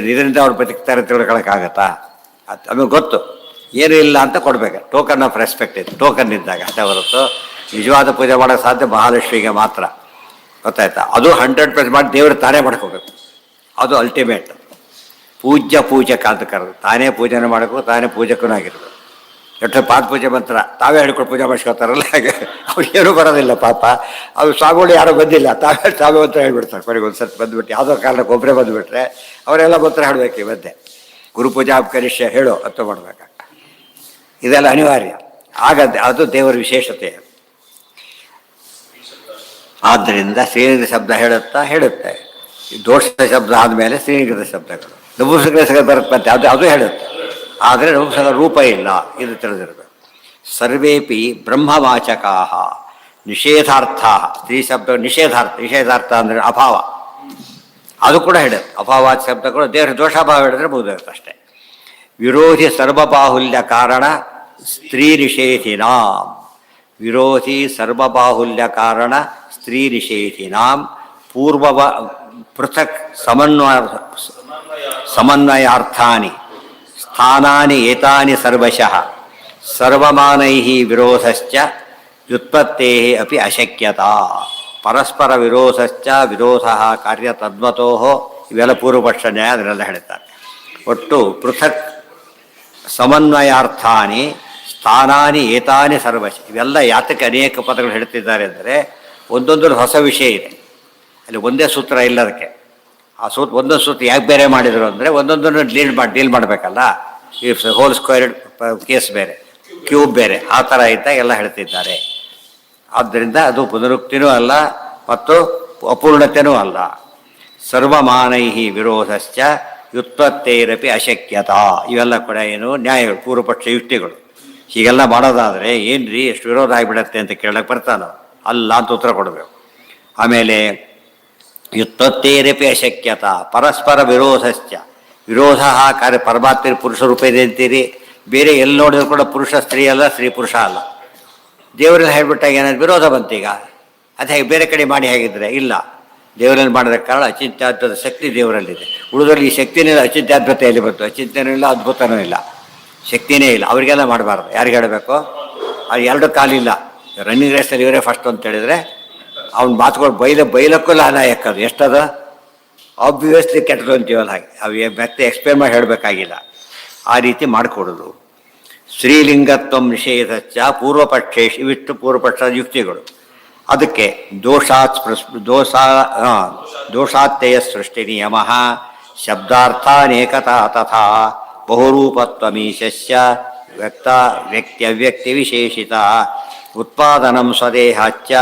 ಇದರಿಂದ ಅವ್ರು ಬದುಕ್ತಾರೆ ತಿಳ್ಕೊಳಕ್ಕಾಗತ್ತಾ? ಅದು ನಮಗೆ ಗೊತ್ತು. ಏನೂ ಇಲ್ಲ ಅಂತ ಕೊಡಬೇಕು. ಟೋಕನ್ ಆಫ್ ರೆಸ್ಪೆಕ್ಟ್ ಇದೆ, ಟೋಕನ್ ಇದ್ದಾಗ ಅಷ್ಟೇ ಹೊರತು ನಿಜವಾದ ಪೂಜೆ ಮಾಡೋಕ್ಕೆ ಸಾಧ್ಯ ಮಹಾಲಕ್ಷ್ಮಿಗೆ ಮಾತ್ರ. ಗೊತ್ತಾಯ್ತಾ? ಅದು 100% ಮಾಡಿ ದೇವರು ತಾನೇ ಮಾಡ್ಕೋಬೇಕು. ಅದು ಅಲ್ಟಿಮೇಟ್. ಪೂಜ್ಯ ಪೂಜಕ ಅಂತ ಕರೆದು ತಾನೇ ಪೂಜನೆ ಮಾಡಬೇಕು, ತಾನೇ ಪೂಜಕನೂ ಆಗಿರ್ಬೇಕು. ಎಷ್ಟು ಪಾದ ಪೂಜೆ ಮಂತ್ರ ತಾವೇ ಹೇಳ್ಕೊಂಡು ಪೂಜೆ ಮಾಡಿಸ್ಕೊತಾರಲ್ಲ, ಹಾಗೆ ಅವ್ರಿಗೇನೂ ಬರೋದಿಲ್ಲ ಪಾಪ. ಅವ್ರು ಸ್ವಾಮಿಗಳು ಯಾರೋ ಬಂದಿಲ್ಲ, ತಾವೇ ಮಂತ್ರ ಹೇಳ್ಬಿಡ್ತಾರೆ. ಕೊನೆಗೆ ಒಂದು ಸರ್ತಿ ಬಂದುಬಿಟ್ಟು ಯಾವುದೋ ಕಾರಣಕ್ಕೆ ಒಬ್ಬರೇ ಬಂದುಬಿಟ್ರೆ ಅವರೆಲ್ಲ ಮಂತ್ರ ಹೇಳಬೇಕು. ಈ ಮಧ್ಯೆ ಗುರುಪೂಜಾ ಕನಿಷ್ಠ ಹೇಳೋ ಅರ್ಥ ಮಾಡ್ಬೇಕು. ಇದೆಲ್ಲ ಅನಿವಾರ್ಯ. ಆಗ ಅದು ದೇವರ ವಿಶೇಷತೆ. ಆದ್ದರಿಂದ ಶ್ರೀಲಿಂಗ ಶಬ್ದ ಹೇಳುತ್ತೆ. ದೋಷದ ಶಬ್ದ ಆದಮೇಲೆ ಶ್ರೀಲಿಂಗದ ಶಬ್ದಗಳು, ನಪುಂಸಕ ಬರುತ್ತೆ, ಅದು ಹೇಳುತ್ತೆ. ಆದರೆ ನಪುಂಸಕ ರೂಪ ಇಲ್ಲ, ಇದು ತಿಳಿದಿರಬೇಕು. ಸರ್ವೇಪಿ ಬ್ರಹ್ಮವಾಚಕಾ ನಿಷೇಧಾರ್ಥ. ಸ್ತ್ರೀ ಶಬ್ದ ನಿಷೇಧಾರ್ಥ ಅಂದರೆ ಅಭಾವ, ಅದು ಕೂಡ ಹೇಳುತ್ತೆ. ಅಭಾವಾಚ ಶಬ್ದಗಳು ದೇವರ ದೋಷಾಭಾವ ಹೇಳಿದ್ರೆ ಮುಗಿದೋಗುತ್ತೆ ಅಷ್ಟೇ. ವಿರೋಧಿ ಸರ್ವಬಾಹುಲ್ಯ ಕಾರಣ ಸ್ತ್ರೀ ನಿಷೇಧಿನಾಂ. ವಿರೋಧಿ ಸರ್ವಬಾಹುಲ್ಯ ಕಾರಣ ಸ್ತ್ರೀ ನಿಷೇಧಿನಾಂ ಪೂರ್ವವ ಪೃಥಕ್ ಸಮನ್ವಯಾರ್ಥಾನಿ ಸ್ಥಾನಾನಿ ಏತಾನಿ ಸರ್ವಶಃ ಸರ್ವಮಾನೈಃ ವಿರೋಧಶ್ಚ ವ್ಯುತ್ಪತ್ತೇಃ ಅಪಿ ಅಶಕ್ಯತಾ. ಪರಸ್ಪರ ವಿರೋಧಶ್ಚ ವಿರೋಧಃ ಕಾರ್ಯ ತದ್ವತೋಃ. ಇವೆಲ್ಲ ಪೂರ್ವಪಕ್ಷ ನ್ಯಾಯ, ಅದನ್ನೆಲ್ಲ ಹೇಳ್ತಾರೆ. ಒಟ್ಟು ಪೃಥಕ್ ಸಮನ್ವಯಾರ್ಥಾನಿ ಸ್ಥಾನಾನಿ ಏತಾನಿ ಸರ್ವಶಃ. ಇವೆಲ್ಲ ಯಾತಕ್ಕೆ ಅನೇಕ ಪದಗಳು ಹೇಳ್ತಿದ್ದಾರೆ ಅಂದರೆ ಒಂದೊಂದು ಹೊಸ ವಿಷಯ ಇದೆ. ಅಲ್ಲಿ ಒಂದೇ ಸೂತ್ರ ಇಲ್ಲ ಅದಕ್ಕೆ. ಆ ಒಂದೊಂದು ಸೂತ್ರ ಯಾಕೆ ಬೇರೆ ಮಾಡಿದರು ಅಂದರೆ ಒಂದೊಂದನ್ನು ಡೀಲ್ ಮಾಡಬೇಕಲ್ಲ. ಈ ಹೋಲ್ ಸ್ಕ್ವೇರ್ ಕೇಸ್ ಬೇರೆ, ಕ್ಯೂಬ್ ಬೇರೆ, ಆ ಥರ ಇದ್ದ ಎಲ್ಲ ಹೇಳ್ತಿದ್ದಾರೆ. ಆದ್ದರಿಂದ ಅದು ಪುನರುಕ್ತಿನೂ ಅಲ್ಲ ಮತ್ತು ಅಪೂರ್ಣತೆಯೂ ಅಲ್ಲ. ಸರ್ವಮಾನೈಃ ವಿರೋಧಶ್ಚ ವ್ಯುತ್ಪತ್ತೈರಪಿ ಅಶಕ್ಯತಾ. ಇವೆಲ್ಲ ಕೂಡ ಏನು ನ್ಯಾಯಗಳು, ಪೂರ್ವಪಕ್ಷ ಯುಕ್ತಿಗಳು. ಹೀಗೆಲ್ಲ ಮಾಡೋದಾದರೆ ಏನ್ರಿ ಎಷ್ಟು ವಿರೋಧ ಆಗಿಬಿಡತ್ತೆ ಅಂತ ಕೇಳಕ್ಕೆ ಬರ್ತಾನೋ, ಅಲ್ಲ ಅಂತ ಉತ್ತರ ಕೊಡಬೇಕು. ಆಮೇಲೆ ವ್ಯುತ್ಪತ್ತೈರಪಿ ಅಶಕ್ಯತಾ ಪರಸ್ಪರ ವಿರೋಧಶ್ಚ. ವಿರೋಧ ಕಾರ್ಯ ಪರಮಾತ್ಮ ಪುರುಷ ರೂಪ ಇದೆ ಅಂತೀರಿ, ಬೇರೆ ಎಲ್ಲಿ ನೋಡಿದ್ರು ಕೂಡ ಪುರುಷ ಸ್ತ್ರೀ ಅಲ್ಲ, ಸ್ತ್ರೀ ಪುರುಷ ಅಲ್ಲ. ದೇವರಲ್ಲಿ ಹೇಳ್ಬಿಟ್ಟಾಗ ಏನಾದ್ರು ವಿರೋಧ ಬಂತೀಗ. ಅದು ಹೇಗೆ ಬೇರೆ ಕಡೆ ಮಾಡಿ ಹೇಗಿದ್ರೆ ಇಲ್ಲ. ದೇವರಲ್ಲಿ ಮಾಡಿದ ಕಾರಣ ಅಚಿಂತ್ಯಾದ್ಭುತ ಶಕ್ತಿ ದೇವರಲ್ಲಿದೆ. ಉಳಿದ್ರಲ್ಲಿ ಈ ಶಕ್ತಿನೇ ಇಲ್ಲ, ಅಚಿಂತ್ಯಾದ್ಭುತೆಯಲ್ಲಿ ಬಂತು. ಅಚಿಂತ್ಯನೂ ಇಲ್ಲ, ಅದ್ಭುತನೂ ಇಲ್ಲ, ಶಕ್ತಿನೇ ಇಲ್ಲ. ಅವರಿಗೆಲ್ಲ ಮಾಡಬಾರ್ದು. ಯಾರಿಗೆ ಹೇಳಬೇಕು? ಅದು ಎರಡು ಕಾಲಿಲ್ಲ, ರನ್ನಿಂಗ್ ರೇಸಲ್ಲಿ ಇವರೇ ಫಸ್ಟ್ ಅಂತ ಹೇಳಿದರೆ ಅವ್ನ ಮಾತುಗಳು ಬೈಲಕ್ಕೂ ಲಾನಾಯಕ್ಕದು ಎಷ್ಟದು ಆಬ್ವಿಯಸ್ಲಿ ಕೆಟ್ಟದು ಅಂತೀವಲ್ಲ, ಹಾಗೆ ಅವು ಮತ್ತೆ ಎಕ್ಸ್ಪ್ಲೇನ್ ಮಾಡಿ ಹೇಳಬೇಕಾಗಿಲ್ಲ. ಆ ರೀತಿ ಮಾಡಿಕೊಡೋದು. ಸ್ತ್ರೀಲಿಂಗತ್ವ ನಿಷೇಧಚ್ಚ ಪೂರ್ವಪಕ್ಷೇಶ್. ಇವಿಷ್ಟು ಪೂರ್ವಪಕ್ಷದ ಯುಕ್ತಿಗಳು. ಅದಕ್ಕೆ ದೋಷಾತ್ಯಯ ಸೃಷ್ಟಿ ನಿಯಮ ಶಬ್ದಾರ್ಥಾನೇಕತಾ ತಥಾ ಬಹುರೂಪತ್ವಮೀಶಸ್ಯ ವ್ಯಕ್ತಿ ವಿಶೇಷಿತ ಉತ್ಪಾದನಂ ಸ್ವದೇಹಾಚ್ಚ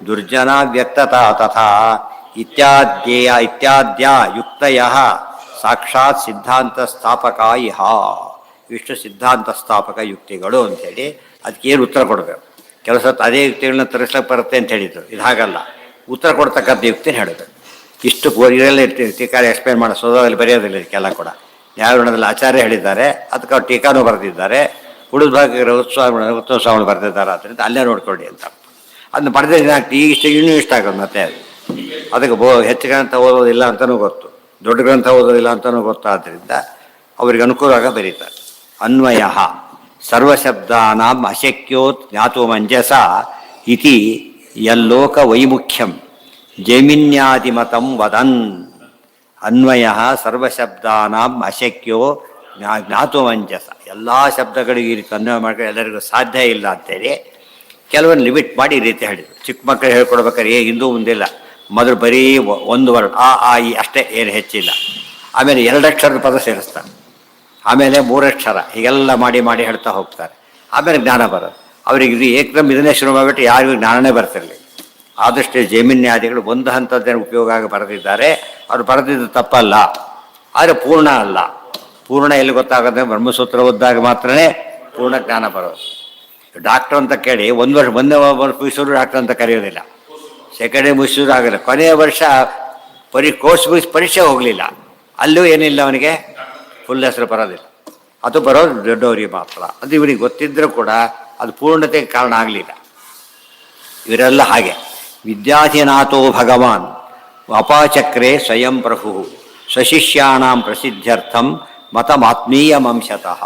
ದುರ್ಜನ ವ್ಯಕ್ತತಾ ತಥಾ ಇತ್ಯಾದ್ಯ ಯುಕ್ತಯ ಸಾಕ್ಷಾತ್ ಸಿದ್ಧಾಂತ ಸ್ಥಾಪಕ ಇಹ. ಇಷ್ಟು ಸಿದ್ಧಾಂತ ಸ್ಥಾಪಕ ಯುಕ್ತಿಗಳು ಅಂಥೇಳಿ ಅದಕ್ಕೇನು ಉತ್ತರ ಕೊಡಬೇಕು. ಕೆಲಸ ಅದೇ ಯುಕ್ತಿಗಳನ್ನ ತರಿಸ್ಲಿಕ್ಕೆ ಬರುತ್ತೆ ಅಂತ ಹೇಳಿದರು. ಇದು ಹಾಗಲ್ಲ, ಉತ್ತರ ಕೊಡ್ತಕ್ಕಂಥ ಯುಕ್ತಿನ ಹೇಳಬೇಕು. ಇಷ್ಟು ಇದೆಲ್ಲ ಟೀಕಾರಿ ಎಕ್ಸ್ಪ್ಲೇನ್ ಮಾಡೋ ಸೋದಲ್ಲಿ ಬರೆಯೋದಿಲ್ಲ. ಇದಕ್ಕೆಲ್ಲ ಕೂಡ ನ್ಯಾಯಗುಣದಲ್ಲಿ ಆಚಾರ್ಯ ಹೇಳಿದ್ದಾರೆ, ಅದಕ್ಕೆ ಅವ್ರು ಟೀಕಾನು ಬರೆದಿದ್ದಾರೆ. ಉಳಿದ ಭಾಗ ಉತ್ಸವ ಸ್ವಾಮಿಗಳು ಬರೆದಿದ್ದಾರೆ. ಆದ್ದರಿಂದ ಅಲ್ಲೇ ನೋಡ್ಕೊಳ್ಳಿ ಅಂತ. ಅದನ್ನ ಬರೆದೇ ಏನಾಗ್ತದೆ, ಈಗ ಇಷ್ಟ ಇನ್ನೂ ಇಷ್ಟ ಆಗೋದು ಮತ್ತೆ ಅದಕ್ಕೆ ಹೆಚ್ಚು ಗ್ರಂಥ ಓದೋದಿಲ್ಲ ಅಂತಲೂ ಗೊತ್ತು, ದೊಡ್ಡ ಗ್ರಂಥ ಓದೋದಿಲ್ಲ ಅಂತಲೂ ಗೊತ್ತು. ಆದ್ದರಿಂದ ಅವ್ರಿಗೆ ಅನುಕೂಲವಾಗ ಬರೀತಾರೆ. ಅನ್ವಯ ಸರ್ವಶಬ್ದಾನಾಂ ಅಶಕ್ಯೋತ್ ಜ್ಞಾತು ಮಂಜಸ ಇತಿ ಯಲ್ಲೋಕ ವೈಮುಖ್ಯಂ ಜೈಮಿನ್ಯಾದಿಮತಂ ವದನ್. ಅನ್ವಯ ಸರ್ವಶಬ್ದಾನಾಂ ಅಶಕ್ಯೋ ಜ್ಞಾತು ಮಂಜಸ. ಎಲ್ಲ ಶಬ್ದಗಳಿಗೆ ಈ ರೀತಿ ಅನ್ವಯ ಮಾಡ್ಕೊಂಡು ಎಲ್ಲರಿಗೂ ಸಾಧ್ಯ ಇಲ್ಲ ಅಂತೇಳಿ ಕೆಲವೊಂದು ಲಿಮಿಟ್ ಮಾಡಿ ಈ ರೀತಿ ಹೇಳಿದರು. ಚಿಕ್ಕ ಮಕ್ಕಳು ಹೇಳ್ಕೊಡ್ಬೇಕಾದ್ರೆ ಹಿಂದೂ ಮುಂದಿಲ್ಲ, ಮೊದಲು ಬರೀ ಒಂದು ವರ್ಡ್ ಆ ಈ ಅಷ್ಟೇ, ಏನು ಹೆಚ್ಚಿಲ್ಲ. ಆಮೇಲೆ 2 ಅಕ್ಷರದ ಪದ ಸೇರಿಸ್ತಾರೆ, ಆಮೇಲೆ 3 ಅಕ್ಷರ, ಹೀಗೆಲ್ಲ ಮಾಡಿ ಮಾಡಿ ಹೇಳ್ತಾ ಹೋಗ್ತಾರೆ. ಆಮೇಲೆ ಜ್ಞಾನ ಬರೋದು. ಅವ್ರಿಗೆ ಇದು ಏಕದಮ್ ಇದನ್ನೇ ಶುರು ಮಾಡಿಬಿಟ್ಟು ಯಾರಿಗೂ ಜ್ಞಾನನೇ ಬರ್ತಿರಲಿಲ್ಲ. ಆದಷ್ಟು ಜೈಮಿನ್ಯಾದಿಗಳು ಒಂದು ಹಂತದ್ದೇನು ಉಪಯೋಗ ಆಗಿ ಬರೆದಿದ್ದಾರೆ. ಅವ್ರು ಬರೆದಿದ್ದು ತಪ್ಪಲ್ಲ, ಆದರೆ ಪೂರ್ಣ ಅಲ್ಲ. ಪೂರ್ಣ ಎಲ್ಲಿ ಗೊತ್ತಾಗುತ್ತೆ? ಬ್ರಹ್ಮಸೂತ್ರ ಓದಿದಾಗ ಮಾತ್ರನೇ ಪೂರ್ಣ ಜ್ಞಾನ ಬರೋದು. ಡಾಕ್ಟ್ರ್ ಅಂತ ಕೇಳಿ ಒಂದೇ ಮುಗಿಸಿದ್ರು ಡಾಕ್ಟ್ರ್ ಅಂತ ಕರೆಯೋದಿಲ್ಲ, ಸೆಕೆಂಡ್ ಇಯರ್ ಮುಗಿಸಿದ್ರು ಆಗಲ್ಲ, ಕೊನೆಯ ವರ್ಷ ಕೋರ್ಸ್ ಮುಗಿಸಿ ಪರೀಕ್ಷೆ ಹೋಗಲಿಲ್ಲ, ಅಲ್ಲೂ ಏನಿಲ್ಲ, ಅವನಿಗೆ ಫುಲ್ ಹೆಸರು ಬರೋದಿಲ್ಲ. ಅದು ಬರೋದು ದೊಡ್ಡವರಿಗೆ ಮಾತ್ರ. ಅದು ಇವರಿಗೆ ಗೊತ್ತಿದ್ದರೂ ಕೂಡ ಅದು ಪೂರ್ಣತೆಗೆ ಕಾರಣ ಆಗಲಿಲ್ಲ. ಇವರೆಲ್ಲ ಹಾಗೆ. ವಿದ್ಯಾಧಿನಾಥೋ ಭಗವಾನ್ ಅಪಾಚಕ್ರೆ ಸ್ವಯಂ ಪ್ರಭು ಸ್ವಶಿಷ್ಯಾಣಾಂ ಪ್ರಸಿದ್ಧ್ಯರ್ಥಂ ಮತಮಾತ್ಮೀಯಮಂಶತಃ.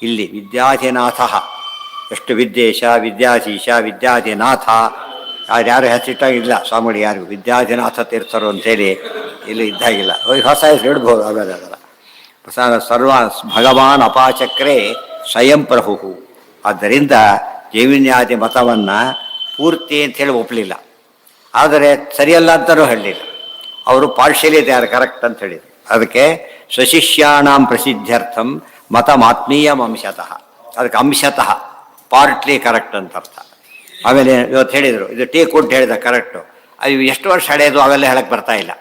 ಇಲ್ಲಿ ವಿದ್ಯಾಧಿನಾಥ, ಎಷ್ಟು ವಿದ್ಯೇಶ, ವಿದ್ಯಾಧೀಶ, ವಿದ್ಯಾಧಿನಾಥ, ಯಾರು ಹೆಸರಿಟ್ಟಾಗಿಲ್ಲ ಸ್ವಾಮಿಗಳು ಯಾರಿಗೂ. ವಿದ್ಯಾಧಿನಾಥ ತೀರ್ಥರು ಅಂತೇಳಿ ಇಲ್ಲಿ ಇದ್ದಾಗಿಲ್ಲ, ಹೊಸ ಹೆಸರು ಇಡ್ಬೋದು ಆಮೇಲೆ ಅದರ ಸರ್ವ ಭಗವಾನ್ ಅಪಾಚಕ್ರೆ ಸ್ವಯಂ ಪ್ರಭು. ಆದ್ದರಿಂದ ಜೈಮಿನ್ಯಾದಿ ಮತವನ್ನು ಪೂರ್ತಿ ಅಂತೇಳಿ ಒಪ್ಪಲಿಲ್ಲ, ಆದರೆ ಸರಿಯಲ್ಲ ಅಂತಲೂ ಹೇಳಲಿಲ್ಲ. ಅವರು ಪಾರ್ಶಿಯಲಿ ದೇ ಆರ್ ಕರೆಕ್ಟ್ ಅಂತ ಹೇಳಿದರು. ಅದಕ್ಕೆ ಸ್ವಶಿಷ್ಯಾಣಾಂ ಪ್ರಸಿದ್ಧ್ಯರ್ಥಂ ಮತಮಾತ್ಮೀಯಂ ಅಂಶತಃ, ಅದಕ್ಕೆ ಅಂಶತಃ ಪಾರ್ಟ್ಲಿ ಕರೆಕ್ಟ್ ಅಂತ ಅರ್ಥ. ಆಮೇಲೆ ಇವತ್ತು ಹೇಳಿದರು ಇದು ಟೀ ಕುಡ್ ಹೇಳಿದ ಕರೆಕ್ಟು, ಅದು ಎಷ್ಟು ವರ್ಷ ಹಳೆಯದು ಅವೆಲ್ಲ ಹೇಳಕ್ಕೆ ಬರ್ತಾ ಇಲ್ಲ.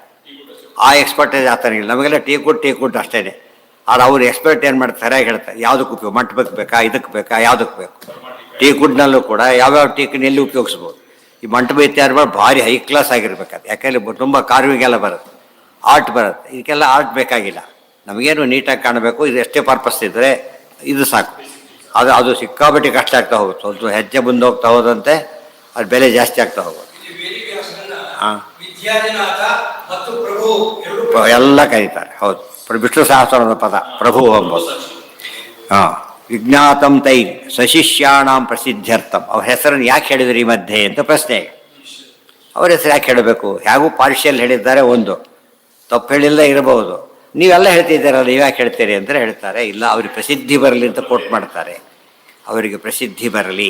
ಆ ಎಕ್ಸ್ಪರ್ಟೇಜ್ ಆ ಥರ ಇಲ್ಲ. ನಮಗೆಲ್ಲ ಟೀ ಕುಡ್ ಅಷ್ಟೇ. ಆದ್ರೆ ಅವ್ರು ಎಕ್ಸ್ಪರ್ಟ್ ಏನು ಮಾಡ್ತಾರೆ, ಸರಿಯಾಗಿ ಹೇಳ್ತಾರೆ ಯಾವುದಕ್ಕೆ ಉಪಯೋಗ, ಮಂಟಪಕ್ಕೆ ಬೇಕಾ, ಇದಕ್ಕೆ ಬೇಕಾ, ಯಾವುದಕ್ಕೆ ಬೇಕು. ಟೀ ಕುಡ್ನಲ್ಲೂ ಕೂಡ ಯಾವ್ಯಾವ ಟೀಕನ್ನ ಎಲ್ಲಿ ಉಪಯೋಗಿಸ್ಬೋದು. ಈ ಮಂಟಪ ಇತ್ಯಾದಿ ಮಾಡಿ ಭಾರಿ ಹೈ ಕ್ಲಾಸ್ ಆಗಿರ್ಬೇಕಾದ್ರೆ, ಯಾಕೆಂದರೆ ತುಂಬ ಕಾರ್ವಿಗೆಲ್ಲ ಬರುತ್ತೆ, ಆರ್ಟ್ ಬರುತ್ತೆ. ಇದಕ್ಕೆಲ್ಲ ಆರ್ಟ್ ಬೇಕಾಗಿಲ್ಲ, ನಮಗೇನು ನೀಟಾಗಿ ಕಾಣಬೇಕು, ಇದು ಎಷ್ಟೇ ಪರ್ಪಸ್ ಇದ್ದರೆ ಇದು ಸಾಕು. ಅದು ಸಿಕ್ಕಾಪಟ್ಟೆ ಕಷ್ಟ ಆಗ್ತಾ ಹೋಗುತ್ತೆ, ಒಂದು ಹೆಜ್ಜೆ ಮುಂದೆ ಹೋಗ್ತಾ ಹೋದಂತೆ ಅದು ಬೆಲೆ ಜಾಸ್ತಿ ಆಗ್ತಾ ಹೋಗುತ್ತೆ. ಹಾಂ, ಎಲ್ಲ ಕರೀತಾರೆ. ಹೌದು, ವಿಷ್ಣು ಸಹಸ್ರನಾಮದ ಪದ ಪ್ರಭು ಎಂಬುದು. ಹಾಂ, ವಿಜ್ಞಾತಂ ತೈ ಸಶಿಷ್ಯಾಣಾಂ ಪ್ರಸಿದ್ಧ್ಯರ್ಥಂ. ಅವ್ರ ಹೆಸರನ್ನು ಯಾಕೆ ಹೇಳಿದ್ರು ಈ ಮಧ್ಯೆ ಅಂತ ಪ್ರಶ್ನೆ. ಅವ್ರ ಹೆಸರು ಯಾಕೆ ಹೇಳಬೇಕು? ಹೇಗೂ ಪಾರ್ಶಿಯಲ್ ಹೇಳಿದ್ದಾರೆ, ಒಂದು ತಪ್ಪು ಹೇಳಿಲ್ಲ ಇರಬಹುದು. ನೀವೆಲ್ಲ ಹೇಳ್ತಿದ್ದೀರಲ್ಲ, ನೀವು ಯಾಕೆ ಹೇಳ್ತೀರಿ ಅಂದರೆ ಹೇಳ್ತಾರೆ, ಇಲ್ಲ ಅವ್ರಿಗೆ ಪ್ರಸಿದ್ಧಿ ಬರಲಿ ಅಂತ ಕೋಟ್ ಮಾಡ್ತಾರೆ. ಅವರಿಗೆ ಪ್ರಸಿದ್ಧಿ ಬರಲಿ,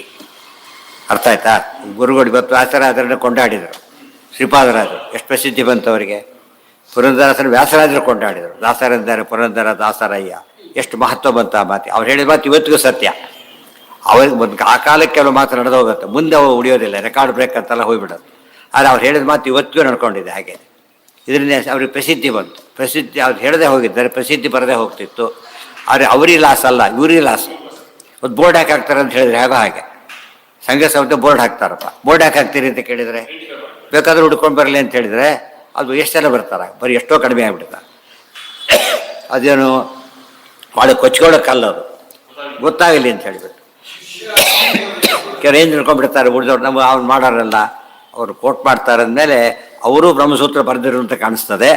ಅರ್ಥ ಆಯ್ತಾ? ಗುರುಗಳು ಇವತ್ತು ವ್ಯಾಸರಾಜರನ್ನು ಕೊಂಡಾಡಿದರು, ಶ್ರೀಪಾದರಾಜರು ಎಷ್ಟು ಪ್ರಸಿದ್ಧಿ ಬಂತು ಅವರಿಗೆ. ಪುರಂದರದಾಸರು ವ್ಯಾಸರಾಜರು ಕೊಂಡಾಡಿದರು, ದಾಸರೆಂದರೆ ಪುರಂದರ ದಾಸರಯ್ಯ, ಎಷ್ಟು ಮಹತ್ವ ಬಂತ ಆ ಮಾತು. ಅವ್ರು ಹೇಳಿದ ಮಾತು ಇವತ್ತಿಗೂ ಸತ್ಯ. ಅವ್ರಿಗೆ ಒಂದು ಆ ಕಾಲಕ್ಕೆ ಕೆಲವು ಮಾತು ನಡೆದು ಹೋಗುತ್ತೆ, ಮುಂದೆ ಅವು ಉಳಿಯೋದಿಲ್ಲ, ರೆಕಾರ್ಡ್ ಬ್ರೇಕ್ ಅಂತೆಲ್ಲ ಹೋಗ್ಬಿಡೋದು. ಆದರೆ ಅವ್ರು ಹೇಳಿದ ಮಾತು ಇವತ್ತಿಗೂ ನಡ್ಕೊಂಡಿದೆ ಹಾಗೆ. ಇದರಿಂದ ಅವ್ರಿಗೆ ಪ್ರಸಿದ್ಧಿ ಬಂತು. ಪ್ರಸಿದ್ಧಿ ಅವ್ರು ಹೇಳದೆ ಹೋಗಿದ್ದಾರೆ, ಪ್ರಸಿದ್ಧಿ ಬರದೇ ಹೋಗ್ತಿತ್ತು. ಆದರೆ ಅವ್ರಿಗೆ ಲಾಸ್ ಅಲ್ಲ, ಇವ್ರಿಗೆ ಲಾಸ್. ಒಂದು ಬೋರ್ಡ್ ಯಾಕೆ ಹಾಕ್ತಾರೆ ಅಂತ ಹೇಳಿದ್ರೆ ಹೇಗೋ ಹಾಗೆ ಸಂಘ ಸಂಸ್ಥೆ ಬೋರ್ಡ್ ಹಾಕ್ತಾರಪ್ಪ. ಬೋರ್ಡ್ ಯಾಕೆ ಹಾಕ್ತೀರಿ ಅಂತ ಕೇಳಿದರೆ, ಬೇಕಾದರೂ ಹುಡ್ಕೊಂಡು ಬರಲಿ ಅಂತ ಹೇಳಿದರೆ ಅದು ಎಷ್ಟು ಜನ ಬರ್ತಾರೆ, ಬರೀ ಎಷ್ಟೋ ಕಡಿಮೆ ಆಗಿಬಿಡ್ತಾರೆ. ಅದೇನು ಭಾಳ ಕೊಚ್ಕೊಳ್ಳೋಕ್ಕಲ್ಲ, ಅದು ಗೊತ್ತಾಗಲಿ ಅಂತ ಹೇಳಿಬಿಟ್ಟು ಕೆಲವು ಏನು ತಿಳ್ಕೊಂಡ್ಬಿಡ್ತಾರೆ ಉಳಿದವ್ರು. ನಮ್ಮ ಅವ್ನು ಮಾಡೋರಲ್ಲ, ಅವರು ಕೋಟ್ ಮಾಡ್ತಾರೆ ಅಂದಮೇಲೆ ಅವರು ಬ್ರಹ್ಮಸೂತ್ರ ಬರೆದಿರು ಅಂತ ಕಾಣಿಸ್ತದೆ.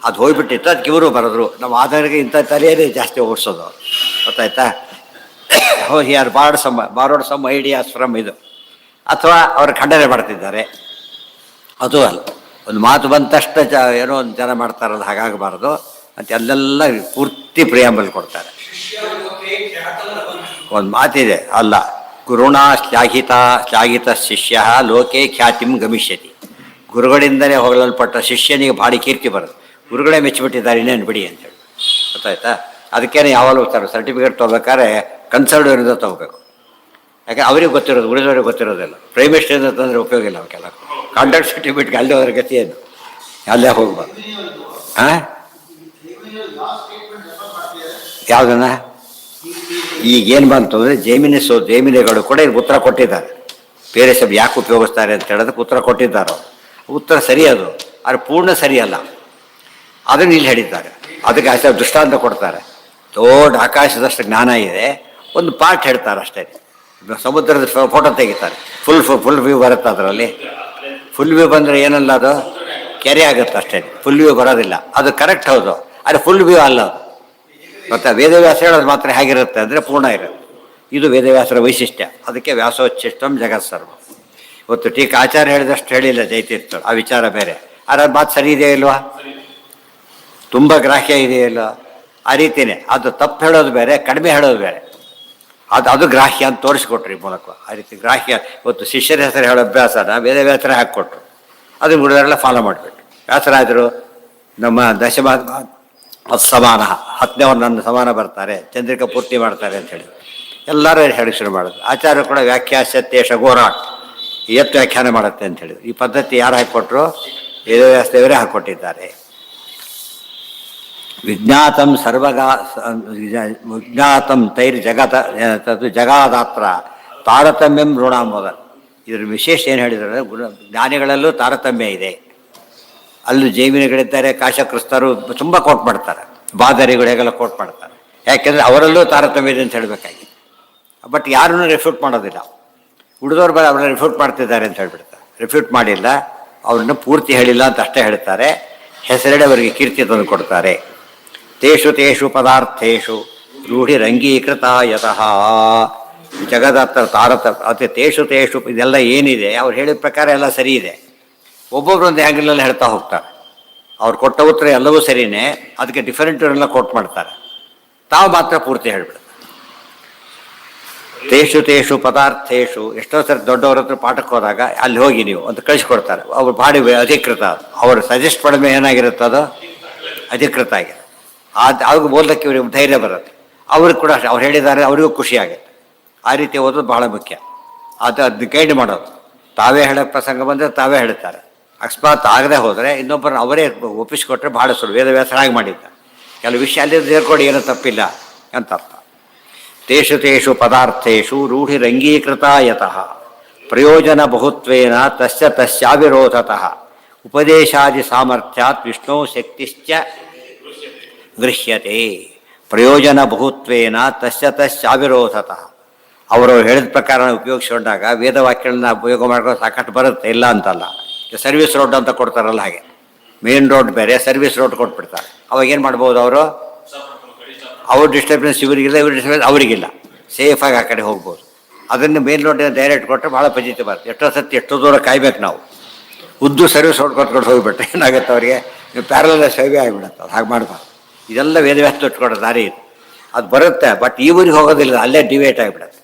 ಅದು ಹೋಗ್ಬಿಟ್ಟಿತ್ತು, ಅದಕ್ಕೆ ಇವರು ಬರೆದ್ರು. ನಮ್ಮ ಆಧಾರಕ್ಕೆ ಇಂಥ ತಲೆಯೇ ಜಾಸ್ತಿ ಓಡಿಸೋದು, ಗೊತ್ತಾಯ್ತಾ? He are borrowed some ideas from ಇದು, ಅಥವಾ ಅವರು ಖಂಡನೆ ಮಾಡ್ತಿದ್ದಾರೆ, ಅದು ಅಲ್ಲ. ಒಂದು ಮಾತು ಬಂದ ತಕ್ಷಣ ಏನೋ ಒಂದು ಜನ ಮಾಡ್ತಾರಲ್ಲ, ಹಾಗಾಗಬಾರ್ದು ಅಂತ ಅಲ್ಲೆಲ್ಲ ಪೂರ್ತಿ ಪ್ರಿಯಾಂಬಲ್ ಕೊಡ್ತಾರೆ. ಒಂದು ಮಾತಿದೆ ಅಲ್ಲ, ಗುರುಣ ಶ್ಲಾಘಿತ ಶಿಷ್ಯ ಲೋಕೆ ಖ್ಯಾತಿಂ ಗಮಿಷ್ಯತಿ. ಗುರುಗಳಿಂದಲೇ ಹೊಗಳಲ್ಪಟ್ಟ ಶಿಷ್ಯನಿಗೆ ಭಾರಿ ಕೀರ್ತಿ ಬರುತ್ತೆ. ಗುರುಗಳೇ ಮೆಚ್ಚಿಬಿಟ್ಟಿದ್ದಾರೆ, ಇನ್ನೇನು ಬಿಡಿ ಅಂತೇಳಿ, ಗೊತ್ತಾಯ್ತಾ? ಅದಕ್ಕೇನೆ ಯಾವಾಗಲೂ ಹೋಗ್ತಾರೆ, ಸರ್ಟಿಫಿಕೇಟ್ ತೊಗೋಬೇಕಾದ್ರೆ ಕನ್ಸಲ್ಟೆಂಟ್ ತೊಗೋಬೇಕು. ಯಾಕೆ ಅವ್ರಿಗೆ ಗೊತ್ತಿರೋದು, ಉಳಿದವ್ರಿಗೆ ಗೊತ್ತಿರೋದಿಲ್ಲ. ಪ್ರೈಮ್ ಮಿನಿಸ್ಟರ್ ತಂದರೆ ಉಪಯೋಗ ಇಲ್ಲ ಅವಕ್ಕೆಲ್ಲ. ಕಾಂಟ್ರಾಕ್ಟ್ ಸರ್ಟಿಫಿಕೇಟ್ಗೆ ಅಲ್ಲೇ ಹೋದ್ರ ಗತಿ ಏನು, ಅಲ್ಲೇ ಹೋಗ್ಬಾರ್ದು. ಹಾಂ, ಯಾವುದನ್ನ ಈಗೇನು ಬಂತು ಅಂದರೆ ಜೈಮಿನಿಗಳು ಕೂಡ ಇದು ಉತ್ತರ ಕೊಟ್ಟಿದ್ದಾರೆ. ಬೇರೆ ಸಬ್ ಯಾಕೆ ಉಪಯೋಗಿಸ್ತಾರೆ ಅಂತ ಹೇಳೋದಕ್ಕೆ ಉತ್ತರ ಕೊಟ್ಟಿದ್ದಾರೆ. ಉತ್ತರ ಸರಿ, ಅದು ಆದರೆ ಪೂರ್ಣ ಸರಿಯಲ್ಲ. ಅದನ್ನು ಇಲ್ಲಿ ಹೇಳಿದ್ದಾರೆ. ಅದಕ್ಕೆ ದೃಷ್ಟಾಂತ ಕೊಡ್ತಾರೆ. ದೊಡ್ಡ ಆಕಾಶದಷ್ಟು ಜ್ಞಾನ ಇದೆ, ಒಂದು ಪಾರ್ಟ್ ಹೇಳ್ತಾರೆ ಅಷ್ಟೇ. ಸಮುದ್ರದ ಫೋಟೋ ತೆಗಿತಾರೆ, ಫುಲ್ ವ್ಯೂ ಬರುತ್ತೆ ಅದರಲ್ಲಿ. ಫುಲ್ ವ್ಯೂ ಬಂದರೆ ಏನಲ್ಲ, ಅದು ಕೆರೆ ಆಗುತ್ತೆ ಅಷ್ಟೇ, ಫುಲ್ ವ್ಯೂ ಬರೋದಿಲ್ಲ. ಅದು ಕರೆಕ್ಟ್, ಹೌದು, ಆದರೆ ಫುಲ್ ವ್ಯೂ ಅಲ್ಲ ಅದು. ಮತ್ತು ವೇದವ್ಯಾಸ ಹೇಳೋದು ಮಾತ್ರ ಹೇಗಿರುತ್ತೆ ಅಂದರೆ ಪೂರ್ಣ ಇರುತ್ತೆ. ಇದು ವೇದವ್ಯಾಸರ ವೈಶಿಷ್ಟ್ಯ. ಅದಕ್ಕೆ ವ್ಯಾಸೋಚ್ಚಿಷ್ಟಂ ಜಗತ್ಸರ್ವ. ಇವತ್ತು ಟೀಕೆ ಆಚಾರ್ಯ ಹೇಳಿದಷ್ಟು ಹೇಳಿಲ್ಲ ಜೈತೀರ್ಥರು, ಆ ವಿಚಾರ ಬೇರೆ. ಆದರೆ ಅದು ಮಾತು ಸರಿ ಇದೆಯಾ ಇಲ್ವಾ, ತುಂಬ ಗ್ರಾಹ್ಯ ಇದೆಯಲ್ಲ, ಆ ರೀತಿಯೇ. ಅದು ತಪ್ಪು ಹೇಳೋದು ಬೇರೆ, ಕಡಿಮೆ ಹೇಳೋದು ಬೇರೆ. ಅದು ಗ್ರಾಹ್ಯ ಅಂತ ತೋರಿಸ್ಕೊಟ್ರಿ ಮೂಲಕ. ಆ ರೀತಿ ಗ್ರಾಹ್ಯ ಇವತ್ತು ಶಿಷ್ಯರ ಹೆಸರು ಹೇಳೋ ಅಭ್ಯಾಸನ ವೇದವ್ಯಾಸರ ಹಾಕಿಕೊಟ್ರು, ಅದನ್ನು ಹುಡುಗರೆಲ್ಲ ಫಾಲೋ ಮಾಡಿಬಿಟ್ರು. ವ್ಯಾಸರಾಜರು ನಮ್ಮ ಸಮಾನ 10ನೇ ನನ್ನ ಸಮಾನ ಬರ್ತಾರೆ, ಚಂದ್ರಿಕಾ ಪೂರ್ತಿ ಮಾಡ್ತಾರೆ ಅಂತೇಳಿ ಎಲ್ಲರೂ ಹೇಳಿ ಶುರು ಮಾಡೋದು. ಆಚಾರ್ಯರು ಕೂಡ ವ್ಯಾಖ್ಯಾಸ್ಯತೇಶ ಗೋರಾಟ್, ಎತ್ತು ವ್ಯಾಖ್ಯಾನ ಮಾಡುತ್ತೆ ಅಂತ ಹೇಳಿದ್ರು. ಈ ಪದ್ಧತಿ ಯಾರು ಹಾಕಿಕೊಟ್ರು? ವೇದವ್ಯಾಸ ದೇವರೇ ಹಾಕಿಕೊಟ್ಟಿದ್ದಾರೆ. ವಿಜ್ಞಾತಂ ವಿಜ್ಞಾತಂ ತೈರ್ ಜಗಾದಾತ್ರ ತಾರತಮ್ಯಂ ಋಣಾಂಬದ. ಇದ್ರ ವಿಶೇಷ ಏನು ಹೇಳಿದರೆ, ಜ್ಞಾನಿಗಳಲ್ಲೂ ತಾರತಮ್ಯ ಇದೆ. ಅಲ್ಲೂ ಜೈಮಿನಿಗಳಿದ್ದಾರೆ, ಕಾಶಕ್ರಿಸ್ತರು ತುಂಬ ಕೋಟ್ ಮಾಡ್ತಾರೆ, ಬಾದರಿಗಳು ಹೇಗೆಲ್ಲ ಕೋಟ್ ಮಾಡ್ತಾರೆ. ಯಾಕೆಂದರೆ ಅವರಲ್ಲೂ ತಾರತಮ್ಯ ಇದೆ ಅಂತ ಹೇಳಬೇಕಾಗಿ. ಬಟ್ ಯಾರನ್ನೂ ರಿಫ್ಯೂಟ್ ಮಾಡೋದಿಲ್ಲ. ಉಳಿದವ್ರು ಬರ ಅವ್ರನ್ನ ರಿಫ್ಯೂಟ್ ಮಾಡ್ತಿದ್ದಾರೆ ಅಂತ ಹೇಳ್ಬಿಡ್ತಾರೆ. ರಿಫ್ಯೂಟ್ ಮಾಡಿಲ್ಲ, ಅವ್ರನ್ನ ಪೂರ್ತಿ ಹೇಳಿಲ್ಲ ಅಂತ ಅಷ್ಟೇ ಹೇಳ್ತಾರೆ. ಹೆಸರೆಡೆ ಅವರಿಗೆ ಕೀರ್ತಿ ತಂದು ಕೊಡ್ತಾರೆ. ತೇಷು ಪದಾರ್ಥೇಶು ರೂಢಿರಂಗೀಕೃತ ಯತಃ ಜಗದತ್ತ ಅತಿ ತೇಷು ಇದೆಲ್ಲ ಏನಿದೆ ಅವ್ರು ಹೇಳಿದ ಪ್ರಕಾರ ಎಲ್ಲ ಸರಿ ಇದೆ. ಒಬ್ಬೊಬ್ರು ಒಂದು ಆ್ಯಂಗಲಲ್ಲಿ ಹೇಳ್ತಾ ಹೋಗ್ತಾರೆ. ಅವ್ರು ಕೊಟ್ಟ ಉತ್ತರ ಎಲ್ಲವೂ ಸರಿಯೇ, ಅದಕ್ಕೆ ಡಿಫರೆಂಟ್ ಕೋಟ್ ಮಾಡ್ತಾರೆ, ತಾವು ಮಾತ್ರ ಪೂರ್ತಿ ಹೇಳ್ಬಿಡ್ತಾರೆ. ತೇಷು ತೇಷು ಪದಾರ್ಥೇಶು. ಎಷ್ಟೋ ಸರಿ ದೊಡ್ಡವ್ರ ಹತ್ರ ಪಾಠಕ್ಕೆ ಹೋದಾಗ ಅಲ್ಲಿ ಹೋಗಿ ನೀವು ಅಂತ ಕಳಿಸ್ಕೊಡ್ತಾರೆ, ಅವ್ರು ಬಾಡಿ ಅಧಿಕೃತ, ಅವರು ಸಜೆಸ್ಟ್ ಮಾಡಿದ್ರೆ ಏನಾಗಿರುತ್ತೆ ಅದು ಅಧಿಕೃತ ಆಗಿದೆ. ಅವ್ರಿಗೆ ಓದಲಿಕ್ಕೆ ಇವ್ರಿಗೆ ಧೈರ್ಯ ಬರುತ್ತೆ, ಅವ್ರಿಗೆ ಕೂಡ ಅವ್ರು ಹೇಳಿದ್ದಾರೆ, ಅವರಿಗೂ ಖುಷಿ ಆಗುತ್ತೆ. ಆ ರೀತಿ ಓದೋದು ಬಹಳ ಮುಖ್ಯ. ಅದು ಗೈಡ್ ಮಾಡೋದು, ತಾವೇ ಹೇಳೋ ಪ್ರಸಂಗ ಬಂದರೆ ತಾವೇ ಹೇಳ್ತಾರೆ. ಅಕಸ್ಮಾತ್ ಆಗದೆ ಹೋದರೆ ಇನ್ನೊಬ್ಬರನ್ನ ಅವರೇ ಒಪ್ಪಿಸಿಕೊಟ್ರೆ ಬಹಳ ಸುಳ್ಳು. ವೇದವ್ಯಾಸರಾಗಿ ಮಾಡಿದ್ದಾರೆ, ಕೆಲವು ವಿಷಯ ಅಲ್ಲಿ ಸೇರ್ಕೊಂಡು ಏನೂ ತಪ್ಪಿಲ್ಲ ಅಂತ ಅರ್ಥ. ತೇಷು ತೇಷು ಪದಾರ್ಥೇಷು ರೂಢಿರಂಗೀಕೃತ ಯತಃ ಪ್ರಯೋಜನ ಬಹುತ್ವೇನ ತಸ್ಯ ತಸ್ಯಾವಿರೋಧತಃ ಉಪದೇಶಾದಿ ಸಾಮರ್ಥ್ಯಾತ್ ವಿಷ್ಣು ಶಕ್ತಿಶ್ಚ ಗೃಹ್ಯತೆ. ಪ್ರಯೋಜನ ಬಹುತ್ವೇನ ತಸ್ಯ ತಸ್ಯಾವಿರೋಧತಃ. ಅವರು ಹೇಳಿದ ಪ್ರಕಾರ ಉಪಯೋಗಿಸ್ಕೊಂಡಾಗ ವೇದವಾಕ್ಯಗಳನ್ನ ಉಪಯೋಗ ಮಾಡ್ಕೊಂಡು ಸಾಕಷ್ಟು ಬರುತ್ತೆ, ಇಲ್ಲ ಅಂತಲ್ಲ. ಸರ್ವಿಸ್ ರೋಡ್ ಅಂತ ಕೊಡ್ತಾರಲ್ಲ, ಹಾಗೆ ಮೇನ್ ರೋಡ್ ಬೇರೆ, ಸರ್ವಿಸ್ ರೋಡ್ ಕೊಟ್ಬಿಡ್ತಾರೆ. ಅವಾಗ ಏನು ಮಾಡ್ಬೋದು ಅವರು? ಅವ್ರ ಡಿಸ್ಟರ್ಬೆನ್ಸ್ ಇವರಿಗಿಲ್ಲ, ಇವ್ರ ಡಿಸ್ಟರ್ಬೆನ್ಸ್ ಅವರಿಗಿಲ್ಲ, ಸೇಫಾಗಿ ಆ ಕಡೆ ಹೋಗ್ಬೋದು. ಅದನ್ನು ಮೇನ್ ರೋಡಿನ ಡೈರೆಕ್ಟ್ ಕೊಟ್ಟರೆ ಭಾಳ ಫಜಿತಿ ಬರುತ್ತೆ. ಎಷ್ಟೋ ಸತಿ ಎಷ್ಟೋ ದೂರ ಕಾಯ್ಬೇಕು ನಾವು. ಉದ್ದು ಸರ್ವಿಸ್ ರೋಡ್ ಕೊಟ್ಕೊಂಡು ಹೋಗಿಬಿಟ್ರೆ ಏನಾಗುತ್ತೆ ಅವರಿಗೆ? ನೀವು ಪ್ಯಾರಲ ಸೇವೆ ಆಗಿಬಿಡುತ್ತೆ. ಅದು ಹಾಗೆ ಮಾಡಬಾರ್ದು. ಇದೆಲ್ಲ ವೇದವ್ಯಾಸ ಇಟ್ಕೊಡೋ ದಾರಿ ಇದು. ಅದು ಬರುತ್ತೆ, ಬಟ್ ಈ ಊರಿಗೆ ಹೋಗೋದಿಲ್ಲ, ಅಲ್ಲೇ ಡಿವೇಟ್ ಆಗಿಬಿಡುತ್ತೆ.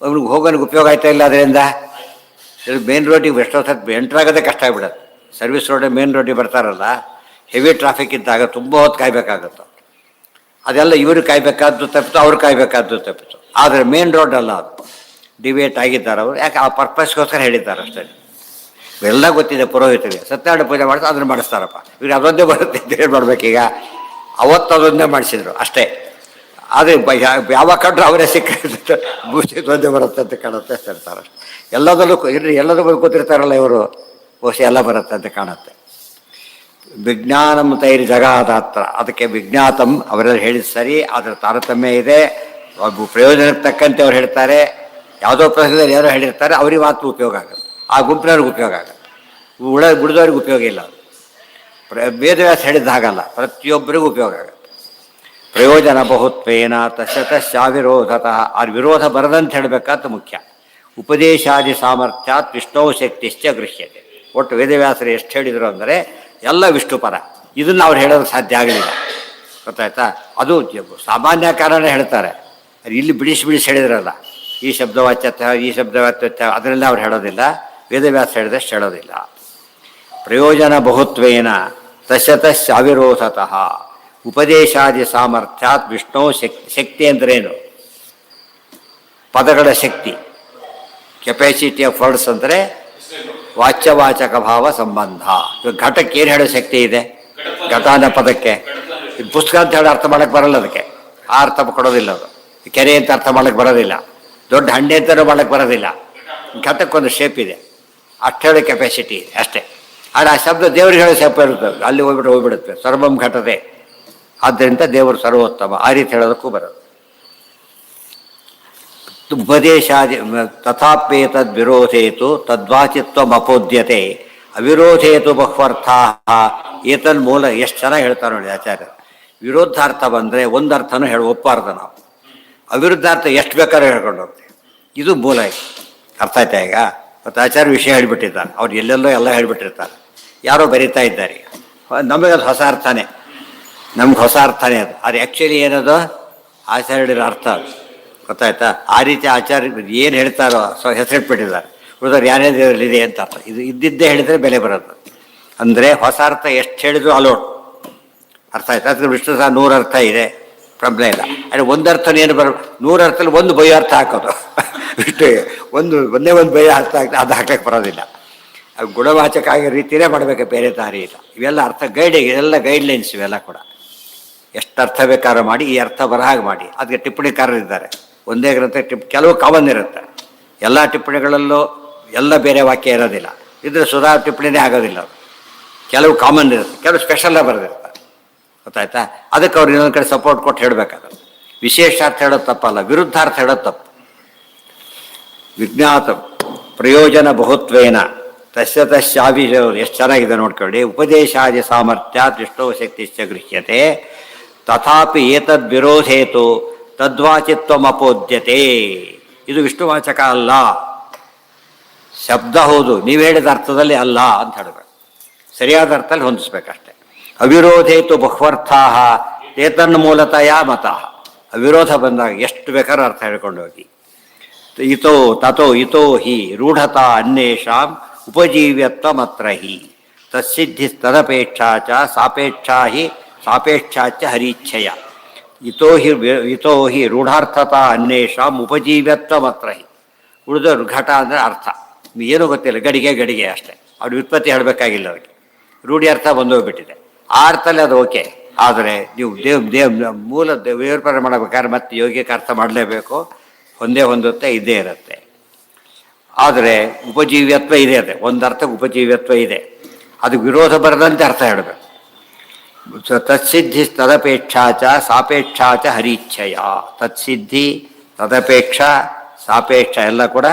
ಅವ್ರಿಗೆ ಹೋಗೋನಿಗೆ ಉಪಯೋಗ ಆಯ್ತಾ ಇಲ್ಲ ಅದರಿಂದ. ಮೇನ್ ರೋಡಿಗೆ ಎಷ್ಟೋ ಸತಿ ಎಂಟ್ರಾಗೋದೇ ಕಷ್ಟ ಆಗಿಬಿಡುತ್ತೆ. ಸರ್ವಿಸ್ ರೋಡ್ ಮೇನ್ ರೋಡಿಗೆ ಬರ್ತಾರಲ್ಲ, ಹೆವಿ ಟ್ರಾಫಿಕ್ ಇದ್ದಾಗ ತುಂಬ ಹೊತ್ತು ಕಾಯ್ಬೇಕಾಗುತ್ತೆ. ಅದೆಲ್ಲ ಇವರು ಕಾಯ್ಬೇಕಾದ್ದು ತಪ್ಪಿತು, ಅವ್ರು ಕಾಯ್ಬೇಕಾದ್ದು ತಪ್ಪಿತು. ಆದರೆ ಮೇನ್ ರೋಡ್ ಅಲ್ಲ, ಅದು ಡಿವೇಟ್ ಆಗಿದ್ದಾರೆ ಅವರು. ಯಾಕೆ? ಆ ಪರ್ಪಸ್ಗೋಸ್ಕರ ಹೇಳಿದ್ದಾರೆ ಅಷ್ಟೇ. ಎಲ್ಲ ಗೊತ್ತಿದೆ ಪುರೋಹಿತರಿಗೆ. ಸತ್ಯನಾರಾಯಣ ಪೂಜೆ ಮಾಡಿದ್ರೆ ಅದನ್ನು ಮಾಡಿಸ್ತಾರಪ್ಪ. ಇವ್ರು ಅದೊಂದೇ ಬರುತ್ತೆ ಅಂತ ಏನು ಮಾಡ್ಬೇಕೀಗ? ಅವತ್ತು ಅದೊಂದೇ ಮಾಡಿಸಿದ್ರು ಅಷ್ಟೇ. ಆದರೆ ಯಾವಾಗ ಕಂಡ್ರೆ ಅವರೇ ಸಿಕ್ಕ ಒಂದೇ ಬರುತ್ತೆ ಅಂತ ಕಾಣುತ್ತೆ ಹೇಳ್ತಾರೆ. ಎಲ್ಲದಲ್ಲೂ ಎಲ್ಲದೂ ಗೊತ್ತಿರ್ತಾರಲ್ಲ ಇವರು, ಬಹುಶಃ ಎಲ್ಲ ಬರುತ್ತೆ ಅಂತ ಕಾಣುತ್ತೆ. ವಿಜ್ಞಾನಂ ತೈರಿ ಜಗಾದಾತ್ರ. ಅದಕ್ಕೆ ವಿಜ್ಞಾತಂ ಅವರೆಲ್ಲ ಹೇಳಿದ ಸರಿ, ಅದರ ತಾರತಮ್ಯ ಇದೆ. ಪ್ರಯೋಜನಕ್ಕೆ ತಕ್ಕಂತೆ ಅವ್ರು ಹೇಳ್ತಾರೆ. ಯಾವುದೋ ಪ್ರಸಂಗದಲ್ಲಿ ಯಾರೋ ಹೇಳಿರ್ತಾರೆ, ಅವ್ರಿಗೆ ಮಾತ್ರ ಉಪಯೋಗ ಆಗುತ್ತೆ, ಆ ಗುಂಪಿನವ್ರಿಗೆ ಉಪಯೋಗ ಆಗುತ್ತೆ, ಬಿಡಿದವ್ರಿಗೆ ಉಪಯೋಗ ಇಲ್ಲ. ಅದು ವೇದವ್ಯಾಸ ಹೇಳಿದ ಹಾಗಲ್ಲ, ಪ್ರತಿಯೊಬ್ಬರಿಗೂ ಉಪಯೋಗ ಆಗುತ್ತೆ. ಪ್ರಯೋಜನ ಬಹುತ್ವೇನ ತಸ್ಯ ತಸ್ಯಾವಿರೋಧತಃ. ಆ ವಿರೋಧ ಬರದಂತ ಹೇಳಬೇಕಂತ ಮುಖ್ಯ. ಉಪದೇಶಾದಿ ಸಾಮರ್ಥ್ಯಾತ್ ವಿಷ್ಣು ಶಕ್ತಿಶ್ಚ ಗೃಹ್ಯತೆ. ಒಟ್ಟು ವೇದವ್ಯಾಸರು ಎಷ್ಟು ಹೇಳಿದರು ಅಂದರೆ ಎಲ್ಲ ವಿಷ್ಣು ಪರ. ಇದನ್ನು ಅವ್ರು ಹೇಳೋದು ಸಾಧ್ಯ ಆಗಲಿಲ್ಲ, ಗೊತ್ತಾಯ್ತಾ? ಅದು ಸಾಮಾನ್ಯ ಕಾರಣ ಹೇಳ್ತಾರೆ. ಅದು ಇಲ್ಲಿ ಬಿಡಿಸಿ ಹೇಳಿದ್ರಲ್ಲ, ಈ ಶಬ್ದವಾಚ್ಯತ್ವ ಈ ಶಬ್ದವಾಚ್ಯತ್ವ ಅದನ್ನೆಲ್ಲ ಅವ್ರು ಹೇಳೋದಿಲ್ಲ. ವೇದವ್ಯಾಸ ಹೇಳಿದಷ್ಟು ಹೇಳೋದಿಲ್ಲ. ಪ್ರಯೋಜನ ಬಹುತ್ವೇನ ತಸ್ಯ ತಸ್ಯಾವಿರೋಧತಃ ಉಪದೇಶಾದಿ ಸಾಮರ್ಥ್ಯಾತ್ ವಿಷ್ಣು ಶಕ್ತಿ ಅಂದ್ರೇನು? ಪದಗಳ ಶಕ್ತಿ, ಕೆಪಾಸಿಟಿ ಆಫ್ ವರ್ಡ್ಸ್ ಅಂದರೆ ವಾಚ್ಯವಾಚಕ ಭಾವ ಸಂಬಂಧ. ಇವಾಗ ಘಟಕ್ಕೆ ಏನು ಹೇಳೋ ಶಕ್ತಿ ಇದೆ? ಘಟ ಅನ್ನೋ ಪದಕ್ಕೆ ಪುಸ್ತಕ ಅಂತ ಹೇಳಿ ಅರ್ಥ ಮಾಡೋಕ್ಕೆ ಬರಲ್ಲ, ಅದಕ್ಕೆ ಆ ಅರ್ಥ ಕೊಡೋದಿಲ್ಲ. ಅದು ಕೆರೆ ಅಂತ ಅರ್ಥ ಮಾಡೋಕ್ಕೆ ಬರೋದಿಲ್ಲ, ದೊಡ್ಡ ಹಂಡೆ ಅಂತಲೂ ಮಾಡೋಕ್ಕೆ ಬರೋದಿಲ್ಲ. ಘಟಕ್ಕೊಂದು ಶೇಪ್ ಇದೆ, ಅಷ್ಟು ಹೇಳೋ ಕೆಪಾಸಿಟಿ ಇದೆ ಅಷ್ಟೇ. ಆದರೆ ಆ ಶಬ್ದ ದೇವ್ರಿಗೆ ಹೇಳೋ ಶೇಪ್ ಇರುತ್ತೆ, ಅಲ್ಲಿ ಹೋಗ್ಬಿಡುತ್ತೆ. ಸರ್ವಂ ಘಟದೆ, ಆದ್ದರಿಂದ ದೇವರು ಸರ್ವೋತ್ತಮ, ಆ ರೀತಿ ಹೇಳೋದಕ್ಕೂ ಬರೋದು. ಉಪದೇಶಾದಿ ತಥಾಪ್ಯೇತದ್ ವಿರೋಧೇತು ತದ್ವಾಚಿತ್ವಮಪೋದ್ಯತೆ ಅವಿರೋಧೇತು ಬಹ್ವರ್ಥ ಏತನ್ ಮೂಲ. ಎಷ್ಟು ಚೆನ್ನಾಗಿ ಹೇಳ್ತಾರೆ ನೋಡಿ ಆಚಾರ್ಯ. ವಿರೋಧಾರ್ಥ ಬಂದರೆ ಒಂದು ಅರ್ಥನೂ ಒಪ್ಪಾರ್ದು ನಾವು. ಅವಿರುದ್ಧಾರ್ಥ ಎಷ್ಟು ಬೇಕಾದ್ರೂ ಹೇಳ್ಕೊಂಡು ಹೋಗ್ತೀವಿ. ಇದು ಮೂಲ. ಅರ್ಥ ಆಯ್ತಾ ಈಗ? ಮತ್ತು ಆಚಾರ್ಯ ವಿಷಯ ಹೇಳಿಬಿಟ್ಟಿದ್ದಾರೆ, ಅವ್ರು ಎಲ್ಲೆಲ್ಲೋ ಎಲ್ಲ ಹೇಳಿಬಿಟ್ಟಿರ್ತಾರೆ. ಯಾರೋ ಬರೀತಾ ಇದ್ದಾರೆ, ನಮಗದು ಹೊಸ ಅರ್ಥನೇ, ನಮ್ಗೆ ಹೊಸ ಅರ್ಥನೇ ಅದು. ಅದು ಆ್ಯಕ್ಚುಲಿ ಏನದು ಆಚಾರ್ಯರ ಅರ್ಥ ಅದು, ಗೊತ್ತಾಯ್ತಾ? ಆ ರೀತಿ ಆಚಾರ್ಯ ಏನು ಹೇಳ್ತಾರೋ ಹೆಸರಿಟ್ಬಿಟ್ಟಿದ್ದಾರೆ. ಉಳಿದವ್ರು ಯಾರೇ ದೇವರಲ್ಲಿದೆ ಅಂತ ಅರ್ಥ. ಇದು ಇದ್ದಿದ್ದೇ ಹೇಳಿದರೆ ಬೆಲೆ ಬರೋದು. ಅಂದರೆ ಹೊಸ ಅರ್ಥ ಎಷ್ಟು ಹೇಳಿದ್ರು ಅಲೋಡ್. ಅರ್ಥ ಆಯ್ತಾ? ಅದಕ್ಕೆ ವಿಷ್ಣು ಸಹ 100 ಅರ್ಥ ಇದೆ, ಪ್ರಾಬ್ಲಮ್ ಇಲ್ಲ. ಅಂದರೆ ಒಂದು ಅರ್ಥನ ಏನು 100 ಅರ್ಥದಲ್ಲಿ ಒಂದು ಬಯ್ಯೋ ಅರ್ಥ ಹಾಕೋದು ಇಷ್ಟು ಒಂದೇ ಒಂದು ಬಯ್ಯೋ ಅರ್ಥ ಹಾಕಿ ಅದು ಹಾಕ್ಲಿಕ್ಕೆ ಬರೋದಿಲ್ಲ. ಅದು ಗುಣವಾಚಕ ಆಗೋ ರೀತಿಯೇ ಮಾಡಬೇಕು, ಬೇರೆ ದಾರಿ ಇಲ್ಲ. ಇವೆಲ್ಲ ಅರ್ಥ ಇದೆಲ್ಲ ಗೈಡ್ಲೈನ್ಸ್. ಇವೆಲ್ಲ ಕೂಡ ಎಷ್ಟು ಅರ್ಥ ಬೇಕಾದ್ರೂ ಮಾಡಿ, ಈ ಅರ್ಥ ಬರ ಹಾಗೆ ಮಾಡಿ. ಅದಕ್ಕೆ ಟಿಪ್ಪಣಿಕಾರರಿದ್ದಾರೆ. ಒಂದೇ ಗ್ರಂಥ ಕೆಲವು ಕಾಮನ್ ಇರುತ್ತೆ. ಎಲ್ಲ ಟಿಪ್ಪಣಿಗಳಲ್ಲೂ ಎಲ್ಲ ಬೇರೆ ವಾಕ್ಯ ಇರೋದಿಲ್ಲ. ಇದ್ರೆ ಸುಧಾ ಟಿಪ್ಪಣಿನೇ ಆಗೋದಿಲ್ಲ. ಅದು ಕೆಲವು ಕಾಮನ್ ಇರುತ್ತೆ, ಕೆಲವು ಸ್ಪೆಷಲಾಗಿ ಬರೆದಿರ್ತಾರೆ, ಗೊತ್ತಾಯ್ತಾ? ಅದಕ್ಕೆ ಅವ್ರು ಇನ್ನೊಂದು ಕಡೆ ಸಪೋರ್ಟ್ ಕೊಟ್ಟು ಹೇಳಬೇಕಾದ್ರೆ ವಿಶೇಷಾರ್ಥ ಹೇಳೋದು ತಪ್ಪಲ್ಲ, ವಿರುದ್ಧಾರ್ಥ ಹೇಳೋದು ತಪ್ಪು. ವಿಜ್ಞಾತ ಪ್ರಯೋಜನ ಬಹುತ್ವೇನ ತಸ್ಯ ತಸ್ಯಾಭಿರೋಧ. ಎಷ್ಟು ಚೆನ್ನಾಗಿದೆ ನೋಡ್ಕೊಳ್ಳಿ. ಉಪದೇಶಾದಿ ಸಾಮರ್ಥ್ಯ ವಿಷ್ಣು ಶಕ್ತಿಶ್ಚ ಗೃಹ್ಯತೆ ತಥಾಪಿ ಏತದ್ ವಿರೋಧೇತು ತದ್ವಾಚಿತ್ವಮಪೋದ್ಯತೆ. ಇದು ವಿಷ್ಣುವಾಚಕ ಅಲ್ಲ, ಶಬ್ದ ಹೌದು, ನೀವು ಹೇಳಿದ ಅರ್ಥದಲ್ಲಿ ಅಲ್ಲ ಅಂತ ಹೇಳಬೇಕು. ಸರಿಯಾದ ಅರ್ಥದಲ್ಲಿ ಹೊಂದಿಸ್ಬೇಕಷ್ಟೆ. ಅವಿರೋಧೇತು ಬಹ್ವರ್ಥಾ ಏತನ್ಮೂಲತಯ ಮತಃ. ಅವಿರೋಧ ಬಂದಾಗ ಎಷ್ಟು ಬೇಕಾದ್ರೂ ಅರ್ಥ ಹೇಳ್ಕೊಂಡು ಹೋಗಿ. ಇತೋ ಹಿ ರೂಢತಾ ಅನ್ಯೇಷಾಂ ಉಪಜೀವ್ಯತ್ವಮತ್ರ ಹಿ ತತ್ಸಿದ್ಧಿ ತದಪೇಕ್ಷಾ ಚ ಸಾಪೇಕ್ಷಾ ಚ ಹರೀಚ್ಛಯ. ಇತೋ ಹಿ ರೂಢಾರ್ಥತಾ ಅನ್ಯೇಷಾಂ ಉಪಜೀವ್ಯತ್ವಮತ್ರ ಹಿ. ಉಳಿದವ್ರು ಘಟ ಅಂದರೆ ಅರ್ಥ ಏನೂ ಗೊತ್ತಿಲ್ಲ, ಗಡಿಗೆ ಅಷ್ಟೇ. ಅವ್ರ ವ್ಯುತ್ಪತ್ತಿ ಹೇಳಬೇಕಾಗಿಲ್ಲ, ಅವ್ರಿಗೆ ರೂಢಿ ಅರ್ಥ ಬಂದೋಗ್ಬಿಟ್ಟಿದೆ. ಆ ಅರ್ಥದಲ್ಲಿ ಅದು ಓಕೆ. ಆದರೆ ನೀವು ಮೂಲ ದೇವರ ಮಾಡಬೇಕಾದ್ರೆ ಮತ್ತೆ ಯೋಗ್ಯಕ್ಕೆ ಅರ್ಥ ಮಾಡಲೇಬೇಕು, ಹೊಂದುತ್ತೆ, ಇದ್ದೇ ಇರುತ್ತೆ. ಆದರೆ ಉಪಜೀವ್ಯತ್ವ ಇದೆ, ಅದೇ ಒಂದು ಅರ್ಥಕ್ಕೆ ಉಪಜೀವ್ಯತ್ವ ಇದೆ, ಅದು ವಿರೋಧ ಬರದಂತೆ ಅರ್ಥ ಹೇಳಬೇಕು. ತತ್ಸಿದ್ಧಿ ತದಪೇಕ್ಷಾ ಚ ಸಾಪೇಕ್ಷಾ ಚ ಹರೀಚ್ಛಯ. ತತ್ಸಿದ್ಧಿ ತದಪೇಕ್ಷ ಸಾಪೇಕ್ಷ ಎಲ್ಲ ಕೂಡ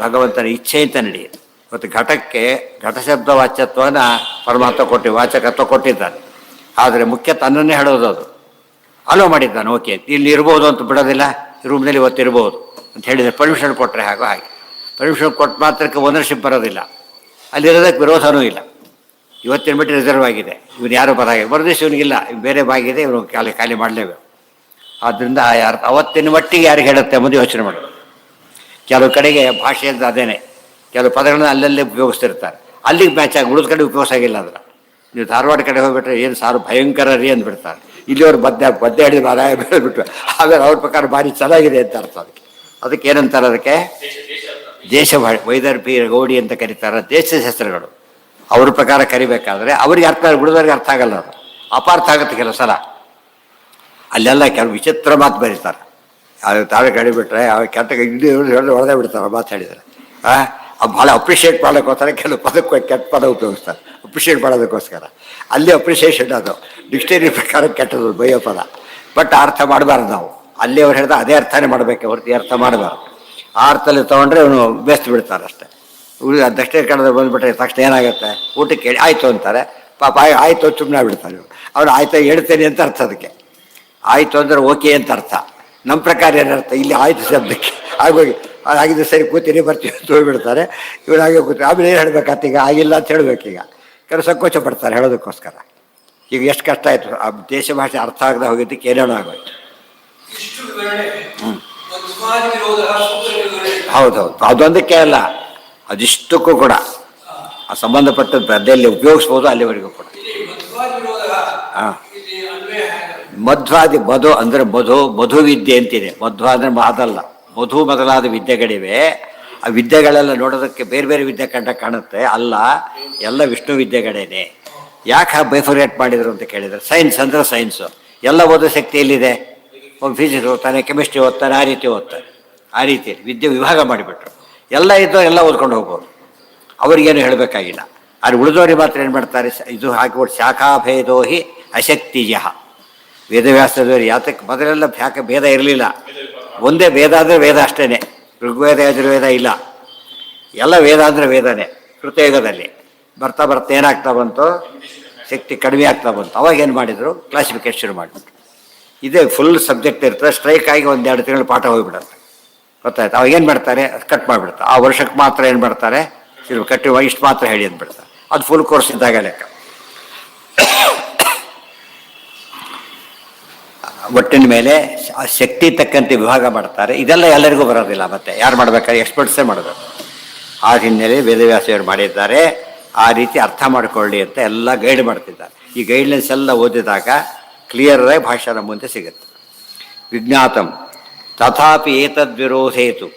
ಭಗವಂತನ ಇಚ್ಛೆ ಅಂತ ನಡೆಯುತ್ತೆ. ಮತ್ತು ಘಟಕ್ಕೆ ಘಟಶಬ್ದ ವಾಚ್ಯತ್ವನ ಪರಮಾತ್ಮ ವಾಚಕತ್ವ ಕೊಟ್ಟಿದ್ದಾನೆ. ಆದರೆ ಮುಖ್ಯ ತನ್ನನ್ನೇ ಹೇಳೋದು, ಅದು ಅಲೋ ಮಾಡಿದ್ದಾನೆ. ಓಕೆ, ಇಲ್ಲಿ ಇರ್ಬೋದು ಅಂತ ಬಿಡೋದಿಲ್ಲ, ರೂಮ್ನಲ್ಲಿ ಇವತ್ತಿರ್ಬೋದು ಅಂತ ಹೇಳಿದರೆ ಪರ್ಮಿಷನ್ ಕೊಟ್ಟರೆ ಹಾಗೆ ಪರ್ಮಿಷನ್ ಕೊಟ್ಟ ಮಾತ್ರಕ್ಕೆ ಓನರ್ಶಿಪ್ ಬರೋದಿಲ್ಲ, ಅಲ್ಲಿರೋದಕ್ಕೆ ವಿರೋಧನೂ ಇಲ್ಲ. ಇವತ್ತಿನ ಬಿಟ್ಟು ರಿಸರ್ವ್ ಆಗಿದೆ, ಇವನು ಯಾರು ಬರೋದಿಷ್ಟು ಇವನಿಗಿಲ್ಲ, ಬೇರೆ ಬಾಗಿದೆ, ಇವನು ಖಾಲಿ ಮಾಡಲೇಬೇಕು. ಆದ್ದರಿಂದ ಅವತ್ತಿನ ಮಟ್ಟಿಗೆ ಯಾರಿಗೆ ಹೇಳುತ್ತೆ ಮುಂದೆ ಯೋಚನೆ ಮಾಡೋದು. ಕೆಲವು ಕಡೆಗೆ ಭಾಷೆ ಅಂತ ಅದೇನೆ, ಕೆಲವು ಪದಗಳನ್ನ ಅಲ್ಲಲ್ಲೇ ಉಪಯೋಗಿಸ್ತಿರ್ತಾರೆ, ಅಲ್ಲಿಗೆ ಮ್ಯಾಚ್ ಆಗಿ ಉಳಿದ ಕಡೆ ಉಪಯೋಗ ಆಗಿಲ್ಲ. ಅಂದ್ರೆ ನೀವು ಧಾರವಾಡ ಕಡೆ ಹೋಗ್ಬಿಟ್ರೆ ಏನು ಸಾರು ಭಯಂಕರ ರೀ ಅಂದ್ಬಿಡ್ತಾರೆ. ಇಲ್ಲಿ ಅವ್ರು ಬದ್ದೆ ಹಿಡಿದು ಆದಾಯ ಬೆಳೆದ್ಬಿಟ್ರು, ಆಮೇಲೆ ಅವ್ರ ಪ್ರಕಾರ ಭಾರಿ ಚೆನ್ನಾಗಿದೆ ಅಂತ ಅರ್ಥ. ಅದಕ್ಕೆ ಏನಂತಾರೆ, ಅದಕ್ಕೆ ದೇಶ ವೈದರ್ಭಿ ಗೌಡಿ ಅಂತ ಕರೀತಾರೆ. ದೇಶದ ಹೆಸರುಗಳು ಅವ್ರ ಪ್ರಕಾರ ಕರಿಬೇಕಾದ್ರೆ ಅವ್ರಿಗೆ ಅರ್ಥ, ಉಳಿದವ್ರಿಗೆ ಅರ್ಥ ಆಗಲ್ಲ, ಅದು ಅಪಾರ್ಥ ಆಗುತ್ತೆ ಕೆಲವು ಸಲ. ಅಲ್ಲೆಲ್ಲ ಕೆಲವು ವಿಚಿತ್ರ ಮಾತು ಬರೀತಾರೆ. ಅದು ತಾಳೆ ಕಡಿಬಿಟ್ರೆ ಅವ್ರ ಕೆಟ್ಟ ಹೊಡೆದೇ ಬಿಡ್ತಾರೆ ಮಾತು ಹೇಳಿದರೆ. ಭಾಳ ಅಪ್ರಿಷಿಯೇಟ್ ಮಾಡೋಕ್ಕೋಸ್ಕರ ಕೆಲವು ಪದಕ್ಕೆ ಕೆಟ್ಟ ಪದ ಉಪಯೋಗಿಸ್ತಾರೆ, ಅಪ್ರಿಷಿಯೇಟ್ ಮಾಡೋದಕ್ಕೋಸ್ಕರ. ಅಲ್ಲಿ ಅಪ್ರಿಷಿಯೇಷನ್, ಅದು ಡಿಕ್ಷನರಿ ಪ್ರಕಾರ ಕೆಟ್ಟದು ಬಯ್ಯೋ ಪದ. ಬಟ್ ಅರ್ಥ ಮಾಡಬಾರ್ದು ನಾವು. ಅಲ್ಲಿ ಅವ್ರು ಹೇಳಿದ ಅದೇ ಅರ್ಥನೇ ಮಾಡಬೇಕು ಹೊರತು ಅರ್ಥ ಮಾಡಬಾರ್ದು. ಆ ಅರ್ಥದಲ್ಲಿ ತೊಗೊಂಡ್ರೆ ಅವನು ಬೇಸ್ತು ಬಿಡ್ತಾರೆ ಅಷ್ಟೇ. ದಕ್ಷಿಣ ಕನ್ನಡ ಬಂದುಬಿಟ್ರೆ ತಕ್ಷಣ ಏನಾಗುತ್ತೆ, ಊಟಕ್ಕೆ ಹೇಳಿ ಆಯಿತು ಅಂತಾರೆ. ಪಾಪ ಆಯಿತು ಸುಮ್ಮನೆ ಬಿಡ್ತಾರೆ. ಅವ್ರು ಆಯ್ತು ಹೇಳ್ತೇನೆ ಅಂತ ಅರ್ಥ. ಅದಕ್ಕೆ ಆಯಿತು ಅಂದರೆ ಓಕೆ ಅಂತ ಅರ್ಥ. ನಮ್ಮ ಪ್ರಕಾರ ಏನರ್ಥ, ಇಲ್ಲಿ ಆಯಿತು ಶಬ್ದಕ್ಕೆ ಆಗೋಗಿ ಆಗಿದ್ದು ಸರಿ ಕೂತೀನಿ ಬರ್ತೀವಿ ಅಂತ ಹೋಗ್ಬಿಡ್ತಾರೆ. ಇವ್ರು ಹಾಗೆ ಕೂತೀವಿ. ಆಮೇಲೆ ಏನು ಹೇಳ್ಬೇಕಾತ, ಈಗ ಆಗಿಲ್ಲ ಅಂತ ಹೇಳ್ಬೇಕೀಗ. ಕೆಲವು ಸಂಕೋಚ ಪಡ್ತಾರೆ ಹೇಳೋದಕ್ಕೋಸ್ಕರ. ಈಗ ಎಷ್ಟು ಕಷ್ಟ ಆಯಿತು, ಆ ದೇಶ ಭಾಷೆ ಅರ್ಥ ಆಗದೆ ಹೋಗಿದ್ದಕ್ಕೆ ಏನೇನೋ ಆಗೋಯ್ತು. ಹೌದೌದು, ಅದೊಂದಕ್ಕೆ ಅಲ್ಲ, ಅದಿಷ್ಟಕ್ಕೂ ಕೂಡ ಆ ಸಂಬಂಧಪಟ್ಟದ್ದು ಅದೆಲ್ಲಿ ಉಪಯೋಗಿಸ್ಬೋದು ಅಲ್ಲಿವರೆಗೂ ಕೂಡ. ಹಾಂ, ಮಧ್ವಾದಿ ಮಧು ಅಂದರೆ ಮಧು ವಿದ್ಯೆ ಅಂತಿದೆ. ಮಧ್ವ ಅಂದರೆ ಅದಲ್ಲ, ಮಧು ಮೊದಲಾದ ವಿದ್ಯೆಗಳಿವೆ. ಆ ವಿದ್ಯೆಗಳೆಲ್ಲ ನೋಡೋದಕ್ಕೆ ಬೇರೆ ಬೇರೆ ವಿದ್ಯೆ ಕಾಣುತ್ತೆ, ಅಲ್ಲ, ಎಲ್ಲ ವಿಷ್ಣು ವಿದ್ಯೆಗಳೇನೆ. ಯಾಕೆ ಬೈಫರೇಟ್ ಮಾಡಿದರು ಅಂತ ಕೇಳಿದರೆ, ಸೈನ್ಸ್ ಅಂದರೆ ಸೈನ್ಸು ಎಲ್ಲ ಓದೋ ಶಕ್ತಿ ಎಲ್ಲಿದೆ? ಒಬ್ಬ ಫಿಸಿಕ್ಸ್ ಓದ್ತಾನೆ, ಕೆಮಿಸ್ಟ್ರಿ ಓದ್ತಾನೆ, ಆ ರೀತಿ ಓದ್ತಾನೆ. ಆ ರೀತಿಯಲ್ಲಿ ವಿದ್ಯೆ ವಿಭಾಗ ಮಾಡಿಬಿಟ್ರು. ಎಲ್ಲ ಇದ್ದು ಎಲ್ಲ ಓದ್ಕೊಂಡು ಹೋಗ್ಬೋದು, ಅವ್ರಿಗೇನು ಹೇಳಬೇಕಾಗಿಲ್ಲ. ಆದರೆ ಉಳಿದವ್ರಿಗೆ ಮಾತ್ರ ಏನು ಮಾಡ್ತಾರೆ, ಇದು ಹಾಕಿಬಿಟ್ಟು ಶಾಖಾಭೇದೋ ಹಿ ಅಶಕ್ತಿಯ. ವೇದವ್ಯಾಸದವರು ಯಾತಕ್ಕೆ ಮೊದಲೆಲ್ಲ ಭೇದ ಇರಲಿಲ್ಲ, ಒಂದೇ ವೇದ ಅಂದರೆ ವೇದ ಅಷ್ಟೇ. ಋಗ್ವೇದ ಯಜುರ್ವೇದ ಇಲ್ಲ, ಎಲ್ಲ ವೇದ ಅಂದರೆ ವೇದನೇ. ಕೃತಯುಗದಲ್ಲಿ ಬರ್ತಾ ಏನಾಗ್ತಾ ಬಂತು, ಶಕ್ತಿ ಕಡಿಮೆ ಆಗ್ತಾ ಬಂತು. ಅವಾಗ ಏನು ಮಾಡಿದರು, ಕ್ಲಾಸಿಫಿಕೇಟ್ ಶುರು ಮಾಡಿಬಿಟ್ರು. ಇದೇ ಫುಲ್ ಸಬ್ಜೆಕ್ಟ್ ಇರ್ತದೆ, ಸ್ಟ್ರೈಕ್ ಆಗಿ 1-2 ತಿಂಗಳು ಪಾಠ ಹೋಗಿಬಿಡುತ್ತೆ. ಗೊತ್ತಾಯ್ತು? ಅವಾಗ ಏನು ಮಾಡ್ತಾರೆ, ಕಟ್ ಮಾಡಿಬಿಡ್ತಾರೆ. ಆ ವರ್ಷಕ್ಕೆ ಮಾತ್ರ ಏನು ಮಾಡ್ತಾರೆ, ಕಟ್ಟಿ ಇಷ್ಟು ಮಾತ್ರ ಹೇಳಿ ಅಂದ್ಬಿಡ್ತಾರೆ. ಅದು ಫುಲ್ ಕೋರ್ಸ್ ಇದ್ದಾಗ ಲೆಕ್ಕ. ಒಟ್ಟಿನ ಮೇಲೆ ಆ ಶಕ್ತಿ ತಕ್ಕಂತೆ ವಿಭಾಗ ಮಾಡ್ತಾರೆ. ಇದೆಲ್ಲ ಎಲ್ಲರಿಗೂ ಬರೋದಿಲ್ಲ, ಮತ್ತೆ ಯಾರು ಮಾಡ್ಬೇಕಾದ್ರೆ ಎಕ್ಸ್ಪರ್ಟ್ಸೇ ಮಾಡಬೇಕು. ಆ ಹಿನ್ನೆಲೆ ವೇದವ್ಯಾಸರು ಮಾಡಿದ್ದಾರೆ. ಆ ರೀತಿ ಅರ್ಥ ಮಾಡಿಕೊಳ್ಳಿ ಅಂತ ಎಲ್ಲ ಗೈಡ್ ಮಾಡ್ತಿದ್ದಾರೆ. ಈ ಗೈಡ್ಲೈನ್ಸ್ ಎಲ್ಲ ಓದಿದಾಗ ಕ್ಲಿಯರಾಗಿ ಭಾಷೆ ನಮ್ಮ ಮುಂದೆ ಸಿಗುತ್ತೆ. ವಿಜ್ಞಾತಂ ತಥಾಪಿ ಏತದ್ವಿರೋಧೇತು,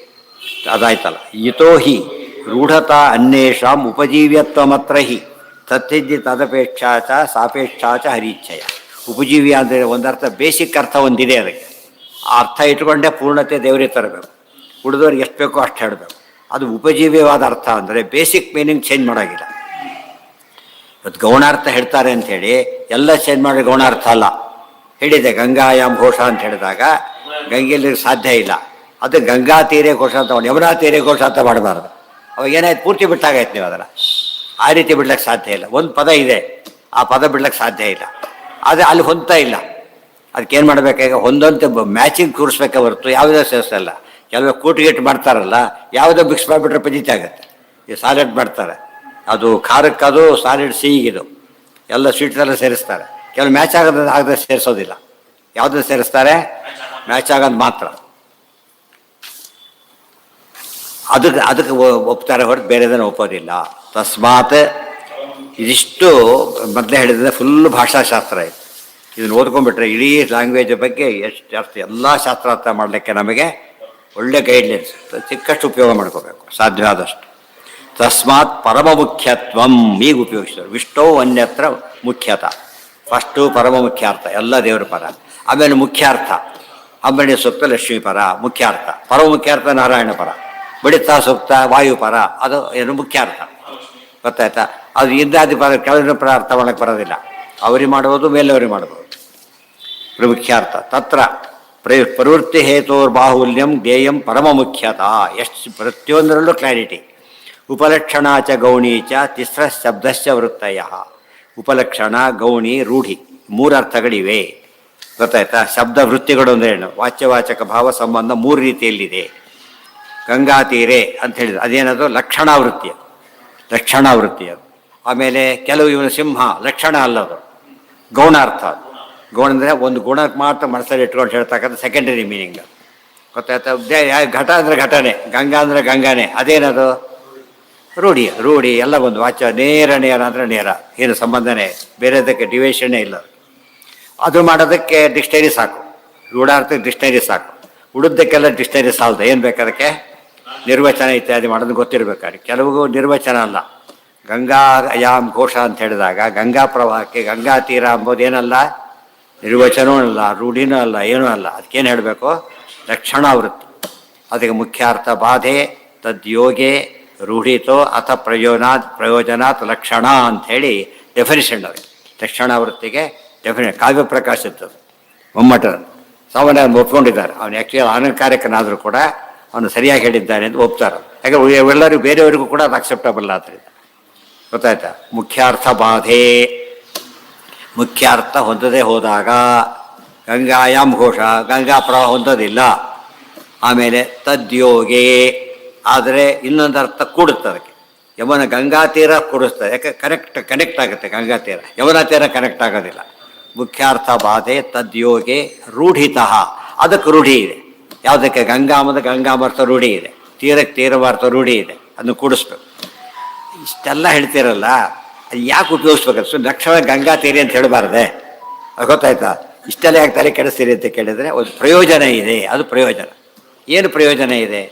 ಅದಾಯ್ತಲ್ಲ. ಇತೋ ಹಿ ರೂಢತಾ ಅನ್ಯೇಷಾಂ ಉಪಜೀವ್ಯತ್ವಮತ್ರ ಹಿ ತತ್ತಿದ್ದಿ ತದಪೇಕ್ಷಾ ಚ ಸಾಪೇಕ್ಷಾ ಚ ಹರೀಚ್ಛಯ. ಉಪಜೀವ್ಯ ಅಂದರೆ ಒಂದರ್ಥ, ಬೇಸಿಕ್ ಅರ್ಥ ಒಂದಿದೆ. ಅದಕ್ಕೆ ಆ ಅರ್ಥ ಇಟ್ಕೊಂಡೇ ಪೂರ್ಣತೆ ದೇವರಿಗೆ ತರಬೇಕು. ಉಳಿದವ್ರಿಗೆ ಎಷ್ಟು ಬೇಕೋ ಅಷ್ಟು ಹೇಳಬೇಕು. ಅದು ಉಪಜೀವ್ಯವಾದ ಅರ್ಥ ಅಂದರೆ ಬೇಸಿಕ್ ಮೀನಿಂಗ್ ಚೇಂಜ್ ಮಾಡೋಂಗಿಲ್ಲ. ಇವತ್ತು ಗೌಣಾರ್ಥ ಹೇಳ್ತಾರೆ ಅಂಥೇಳಿ ಎಲ್ಲ ಚೇಂಜ್ ಮಾಡಿ ಗೌಣಾರ್ಥ ಅಲ್ಲ. ಹೇಳಿದೆ ಗಂಗಾಯಾಮ್ ಘೋಷ ಅಂತ ಹೇಳಿದಾಗ ಗಂಗೆಯಲ್ಲಿ ಸಾಧ್ಯ ಇಲ್ಲ. ಅದು ಗಂಗಾ ತೀರೆ ಘೋಷ ಅಂತ ಯಮುನಾ ತೀರೆ ಘೋಷ ಅಂತ ಮಾಡಬಾರ್ದು. ಅವಾಗ ಏನಾಯ್ತು, ಪೂರ್ತಿ ಬಿಟ್ಟಾಗಾಯ್ತು ನೀವು ಅದನ್ನು. ಆ ರೀತಿ ಬಿಡ್ಲಿಕ್ಕೆ ಸಾಧ್ಯ ಇಲ್ಲ. ಒಂದು ಪದ ಇದೆ, ಆ ಪದ ಬಿಡ್ಲಿಕ್ಕೆ ಸಾಧ್ಯ ಇಲ್ಲ. ಆದರೆ ಅಲ್ಲಿ ಹೊಂದ್ತಾ ಇಲ್ಲ. ಅದಕ್ಕೇನು ಮಾಡಬೇಕಾಗ ಹೊಂದಂತೆ ಮ್ಯಾಚಿಂಗ್ ಕೂರಿಸ್ಬೇಕೆ ಹೊರತು ಯಾವುದೇ ಸೇರಿಸಲ್ಲ. ಕೆಲವು ಕೂಟಿಗೆಟ್ಟು ಮಾಡ್ತಾರಲ್ಲ, ಯಾವುದೋ ಮಿಕ್ಸ್ ಮಾಡಿಬಿಟ್ರೆ ಪಜಿತ ಆಗುತ್ತೆ. ಈ ಸಾಲೆಡ್ ಮಾಡ್ತಾರೆ, ಅದು ಖಾರಕ್ಕದು ಸಾಲಿಡ್ ಸಿಹಿಗಿದು ಎಲ್ಲ ಸ್ವೀಟ್ಸೆಲ್ಲ ಸೇರಿಸ್ತಾರೆ. ಕೆಲವು ಮ್ಯಾಚ್ ಆಗದೆ ಸೇರಿಸೋದಿಲ್ಲ. ಯಾವುದು ಸೇರಿಸ್ತಾರೆ? ಮ್ಯಾಚ್ ಆಗೋದು ಮಾತ್ರ. ಅದಕ್ಕೆ ಒಪ್ತಾರೆ ಹೊರತು ಬೇರೆದನ್ನು ಒಪ್ಪೋದಿಲ್ಲ. ತಸ್ಮಾತ್ ಇದಿಷ್ಟು ಮೊದಲೇ ಹೇಳಿದ್ರೆ ಫುಲ್ ಭಾಷಾಶಾಸ್ತ್ರ ಇದೆ. ಇದನ್ನು ಓದ್ಕೊಂಡ್ಬಿಟ್ರೆ ಇಡೀ ಲ್ಯಾಂಗ್ವೇಜ್ ಬಗ್ಗೆ ಎಷ್ಟು ಅರ್ಥ ಎಲ್ಲ ಶಾಸ್ತ್ರಾರ್ಥ ಮಾಡಲಿಕ್ಕೆ ನಮಗೆ ಒಳ್ಳೆ ಗೈಡ್ಲೈನ್ಸ್, ಚಿಕ್ಕಷ್ಟು ಉಪಯೋಗ ಮಾಡ್ಕೋಬೇಕು ಸಾಧ್ಯವಾದಷ್ಟು. ತಸ್ಮಾತ್ ಪರಮ ಮುಖ್ಯತ್ವಂ ಈಗ ಉಪಯೋಗಿಸಿದರು. ವಿಷ್ಣು ಅನ್ಯತ್ರ ಮುಖ್ಯತ. ಫಸ್ಟು ಪರಮ ಮುಖ್ಯಾರ್ಥ ಎಲ್ಲ ದೇವರ ಪರ, ಆಮೇಲೆ ಮುಖ್ಯಾರ್ಥ ಅಂಬರಣಿ ಸೂಕ್ತ ಲಕ್ಷ್ಮೀ ಪರ ಮುಖ್ಯಾರ್ಥ, ಪರಮ ಮುಖ್ಯಾರ್ಥ ನಾರಾಯಣ ಪರ, ಬಡಿತಾ ಸೂಕ್ತ ವಾಯು ಪರ, ಅದು ಏನು ಮುಖ್ಯಾರ್ಥ. ಗೊತ್ತಾಯ್ತಾ? ಅದು ಇಂದಾದಿ ಪದ ಕೆಳಗಿನ ಪರ ಅರ್ಥ ಮಾಡಕ್ಕೆ ಬರೋದಿಲ್ಲ. ಅವರಿಗೆ ಮಾಡ್ಬೋದು, ಮೇಲವರಿಗೆ ಮಾಡ್ಬೋದು. ಮುಖ್ಯಾರ್ಥ ತತ್ರ ಪ್ರವೃತ್ತಿ ಹೇತೋರ್ಬಾಹುಲ್ಯಂ ಧ್ಯೇಯಂ ಪರಮ ಮುಖ್ಯತ. ಎಷ್ಟು ಪ್ರತಿಯೊಂದರಲ್ಲೂ ಕ್ಲಾರಿಟಿ. ಉಪಲಕ್ಷಣ ಚ ಗೌಣಿ ಚ ತಿಸ್ರ ಶಬ್ದಶ್ಚ ವೃತ್ತಯ. ಉಪಲಕ್ಷಣ, ಗೌಣಿ, ರೂಢಿ ಮೂರು ಅರ್ಥಗಳಿವೆ. ಗೊತ್ತಾಯ್ತಾ? ಶಬ್ದ ವೃತ್ತಿಗಳು ಅಂದ್ರೆ ಏನು? ವಾಚ್ಯವಾಚಕ ಭಾವ ಸಂಬಂಧ ಮೂರು ರೀತಿಯಲ್ಲಿದೆ. ಗಂಗಾ ತೀರೆ ಅಂತ ಹೇಳಿದ್ರು, ಅದೇನದು? ಲಕ್ಷಣಾವೃತ್ತಿ. ಲಕ್ಷಣಾವೃತ್ತಿ ಅದು. ಆಮೇಲೆ ಕೆಲವು ಇವನು ಸಿಂಹ ಲಕ್ಷಣ ಅಲ್ಲದು, ಗೌಣಾರ್ಥ. ಗೌಣ ಅಂದರೆ ಒಂದು ಗುಣಕ್ಕೆ ಮಾತ್ರ ಮನಸ್ಸಲ್ಲಿ ಇಟ್ಕೊಂಡು ಹೇಳ್ತಕ್ಕಂಥ ಸೆಕೆಂಡರಿ ಮೀನಿಂಗ್. ಗೊತ್ತಾಯ್ತಾ? ಘಟ ಅಂದರೆ ಘಟನೆ, ಗಂಗಾ ಅಂದರೆ ಗಂಗಾನೆ, ಅದೇನದು? ರೂಢಿ. ರೂಢಿ ಎಲ್ಲ ಒಂದು ವಾಚ್ಯ. ನೇರ ಅಂದರೆ ನೇರ, ಏನು ಸಂಬಂಧನೇ, ಬೇರೆದಕ್ಕೆ ಡಿವೇಷನ್ನೇ ಇಲ್ಲ. ಅದು ಮಾಡೋದಕ್ಕೆ ಡಿಕ್ಷನರಿ ಸಾಕು, ರೂಢಾರ್ಥಕ್ಕೆ ಡಿಕ್ಷನರಿ ಸಾಕು. ಉಳಿದಕ್ಕೆಲ್ಲ ಡಿಕ್ಷನರಿ ಸಾಲದು. ಏನು ಬೇಕಾದಕ್ಕೆ ನಿರ್ವಚನ ಇತ್ಯಾದಿ ಮಾಡೋದು ಗೊತ್ತಿರಬೇಕಾದ್ರೆ. ಕೆಲವು ನಿರ್ವಚನ ಅಲ್ಲ. ಗಂಗಾ ಯಾಮ್ ಘೋಷ ಅಂತ ಹೇಳಿದಾಗ ಗಂಗಾ ಪ್ರವಾಹಕ್ಕೆ ಗಂಗಾ ತೀರ ಅಂಬೋದೇನಲ್ಲ, ನಿರ್ವಚನವೂ ಅಲ್ಲ, ರೂಢಿನೂ ಅಲ್ಲ, ಏನೂ ಅಲ್ಲ. ಅದಕ್ಕೇನು ಹೇಳಬೇಕು? ಲಕ್ಷಣಾವೃತ್ತಿ. ಅದಕ್ಕೆ ಮುಖ್ಯಾರ್ಥ ಬಾಧೆ ತದ್ಯೋಗೆ ರೂಢಿತೋ ಅಥ ಪ್ರಯೋಜನಾತ್ ಲಕ್ಷಣ ಅಂಥೇಳಿ ಡೆಫಿನಿಷನ್. ಅದಕ್ಕೆ ಲಕ್ಷಣಾವೃತ್ತಿಗೆ ಡೆಫಿನೇಟ್ ಕಾವ್ಯ ಪ್ರಕಾಶ ಇರ್ತದೆ ಒಮ್ಮಟದ ಸಾಮಾನ್ಯ ಒಪ್ಕೊಂಡಿದ್ದಾರೆ. ಅವನು ಆ್ಯಕ್ಚುಲಿ ಅಲಂಕಾರಿಕನಾದರೂ ಕೂಡ ಅವನು ಸರಿಯಾಗಿ ಹೇಳಿದ್ದಾನೆ ಅಂತ ಒಪ್ತಾರೆ. ಯಾಕಂದ್ರೆ ಎಲ್ಲರಿಗೂ ಬೇರೆಯವರಿಗೂ ಕೂಡ ಅದು ಅಕ್ಸೆಪ್ಟಬಲ್ ಆದ್ದರಿಂದ. ಗೊತ್ತಾಯ್ತಾ? ಮುಖ್ಯಾರ್ಥ ಬಾಧೆ, ಮುಖ್ಯಾರ್ಥ ಹೊಂದದೇ ಹೋದಾಗ ಗಂಗಾಯಾಮ್ ಘೋಷ, ಗಂಗಾ ಪ್ರವಾಹ ಹೊಂದೋದಿಲ್ಲ. ಆಮೇಲೆ ತದ್ಯೋಗೆ, ಆದರೆ ಇನ್ನೊಂದು ಅರ್ಥ ಕೂಡುತ್ತೆ ಅದಕ್ಕೆ. ಯಮುನ ಗಂಗಾ ತೀರ ಕೂಡಿಸ್ತದೆ. ಯಾಕೆ? ಕನೆಕ್ಟ್ ಆಗುತ್ತೆ ಗಂಗಾ ತೀರ, ಯಮುನಾ ತೀರ ಕನೆಕ್ಟ್ ಆಗೋದಿಲ್ಲ. ಮುಖ್ಯಾರ್ಥ ಬಾಧೆ ತದ್ಯೋಗೆ ರೂಢಿತಃ, ಅದಕ್ಕೆ ರೂಢಿ ಇದೆ. ಯಾವುದಕ್ಕೆ? ಗಂಗಾಮರ್ಥ ರೂಢಿ ಇದೆ, ತೀರಕ್ಕೆ ತೀರವಾರ್ಥ ರೂಢಿ ಇದೆ, ಅದನ್ನು ಕೂಡಿಸ್ಬೇಕು. ಇಷ್ಟೆಲ್ಲ ಹೇಳ್ತಿರಲ್ಲ, ಅದು ಯಾಕೆ ಉಪಯೋಗಿಸ್ಬೇಕು? ಲಕ್ಷಣ ಗಂಗಾ ತೀರಿ ಅಂತ ಹೇಳಬಾರ್ದೆ. ಅದು ಗೊತ್ತಾಯ್ತಾ? ಇಷ್ಟೆಲ್ಲ ಯಾಕೆ ತಲೆ ಕೆಡಿಸ್ತೀರಿ ಅಂತ ಕೇಳಿದರೆ ಒಂದು ಪ್ರಯೋಜನ ಇದೆ. ಅದು ಪ್ರಯೋಜನ. ಏನು ಪ್ರಯೋಜನ ಇದೆ?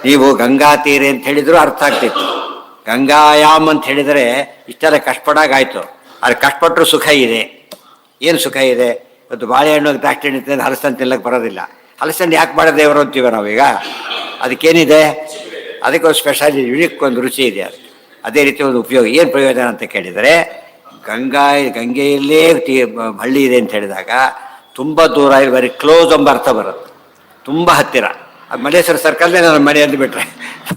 ನೀವು ಗಂಗಾ ತೀರೆ ಅಂತ ಹೇಳಿದ್ರು ಅರ್ಥ ಆಗ್ತಿತ್ತು. ಗಂಗಾಯಾಮ್ ಅಂತ ಹೇಳಿದರೆ ಇಷ್ಟೆಲ್ಲ ಕಷ್ಟಪಡಾಗಾಯ್ತು. ಆದರೆ ಕಷ್ಟಪಟ್ಟರು ಸುಖ ಇದೆ. ಏನು ಸುಖ ಇದೆ? ಇವತ್ತು ಬಾಳೆಹಣ್ಣು ದ್ರಾಕ್ಷಿ ಹಣ್ಣು ಹಲಸನ್ನು ತಿನ್ನಕ್ಕೆ ಬರೋದಿಲ್ಲ. ಹಲಸನ್ನು ಯಾಕೆ ಮಾಡೋ ದೇವರು ಅಂತೀವಿ ನಾವೀಗ? ಅದಕ್ಕೇನಿದೆ? ಅದಕ್ಕೆ ಒಂದು ಸ್ಪೆಷಲ್ ಯುನಿಕ್ ಒಂದು ರುಚಿ ಇದೆ. ಅದು ಅದೇ ರೀತಿ ಒಂದು ಉಪಯೋಗ. ಏನು ಪ್ರಯೋಜನ ಅಂತ ಕೇಳಿದರೆ, ಗಂಗೆಯಲ್ಲೇ ಹಳ್ಳಿ ಇದೆ ಅಂತ ಹೇಳಿದಾಗ ತುಂಬ ದೂರ ಬರೀ ಕ್ಲೋಸ್ ಎಂಬ ಅರ್ಥ ಬರುತ್ತೆ. ತುಂಬ ಹತ್ತಿರ. ಅದು ಮಲ್ಲೇಶ್ವರ ಸರ್ಕಲ್ನೇ ನನ್ನ ಮನೆ ಅಂದುಬಿಟ್ರೆ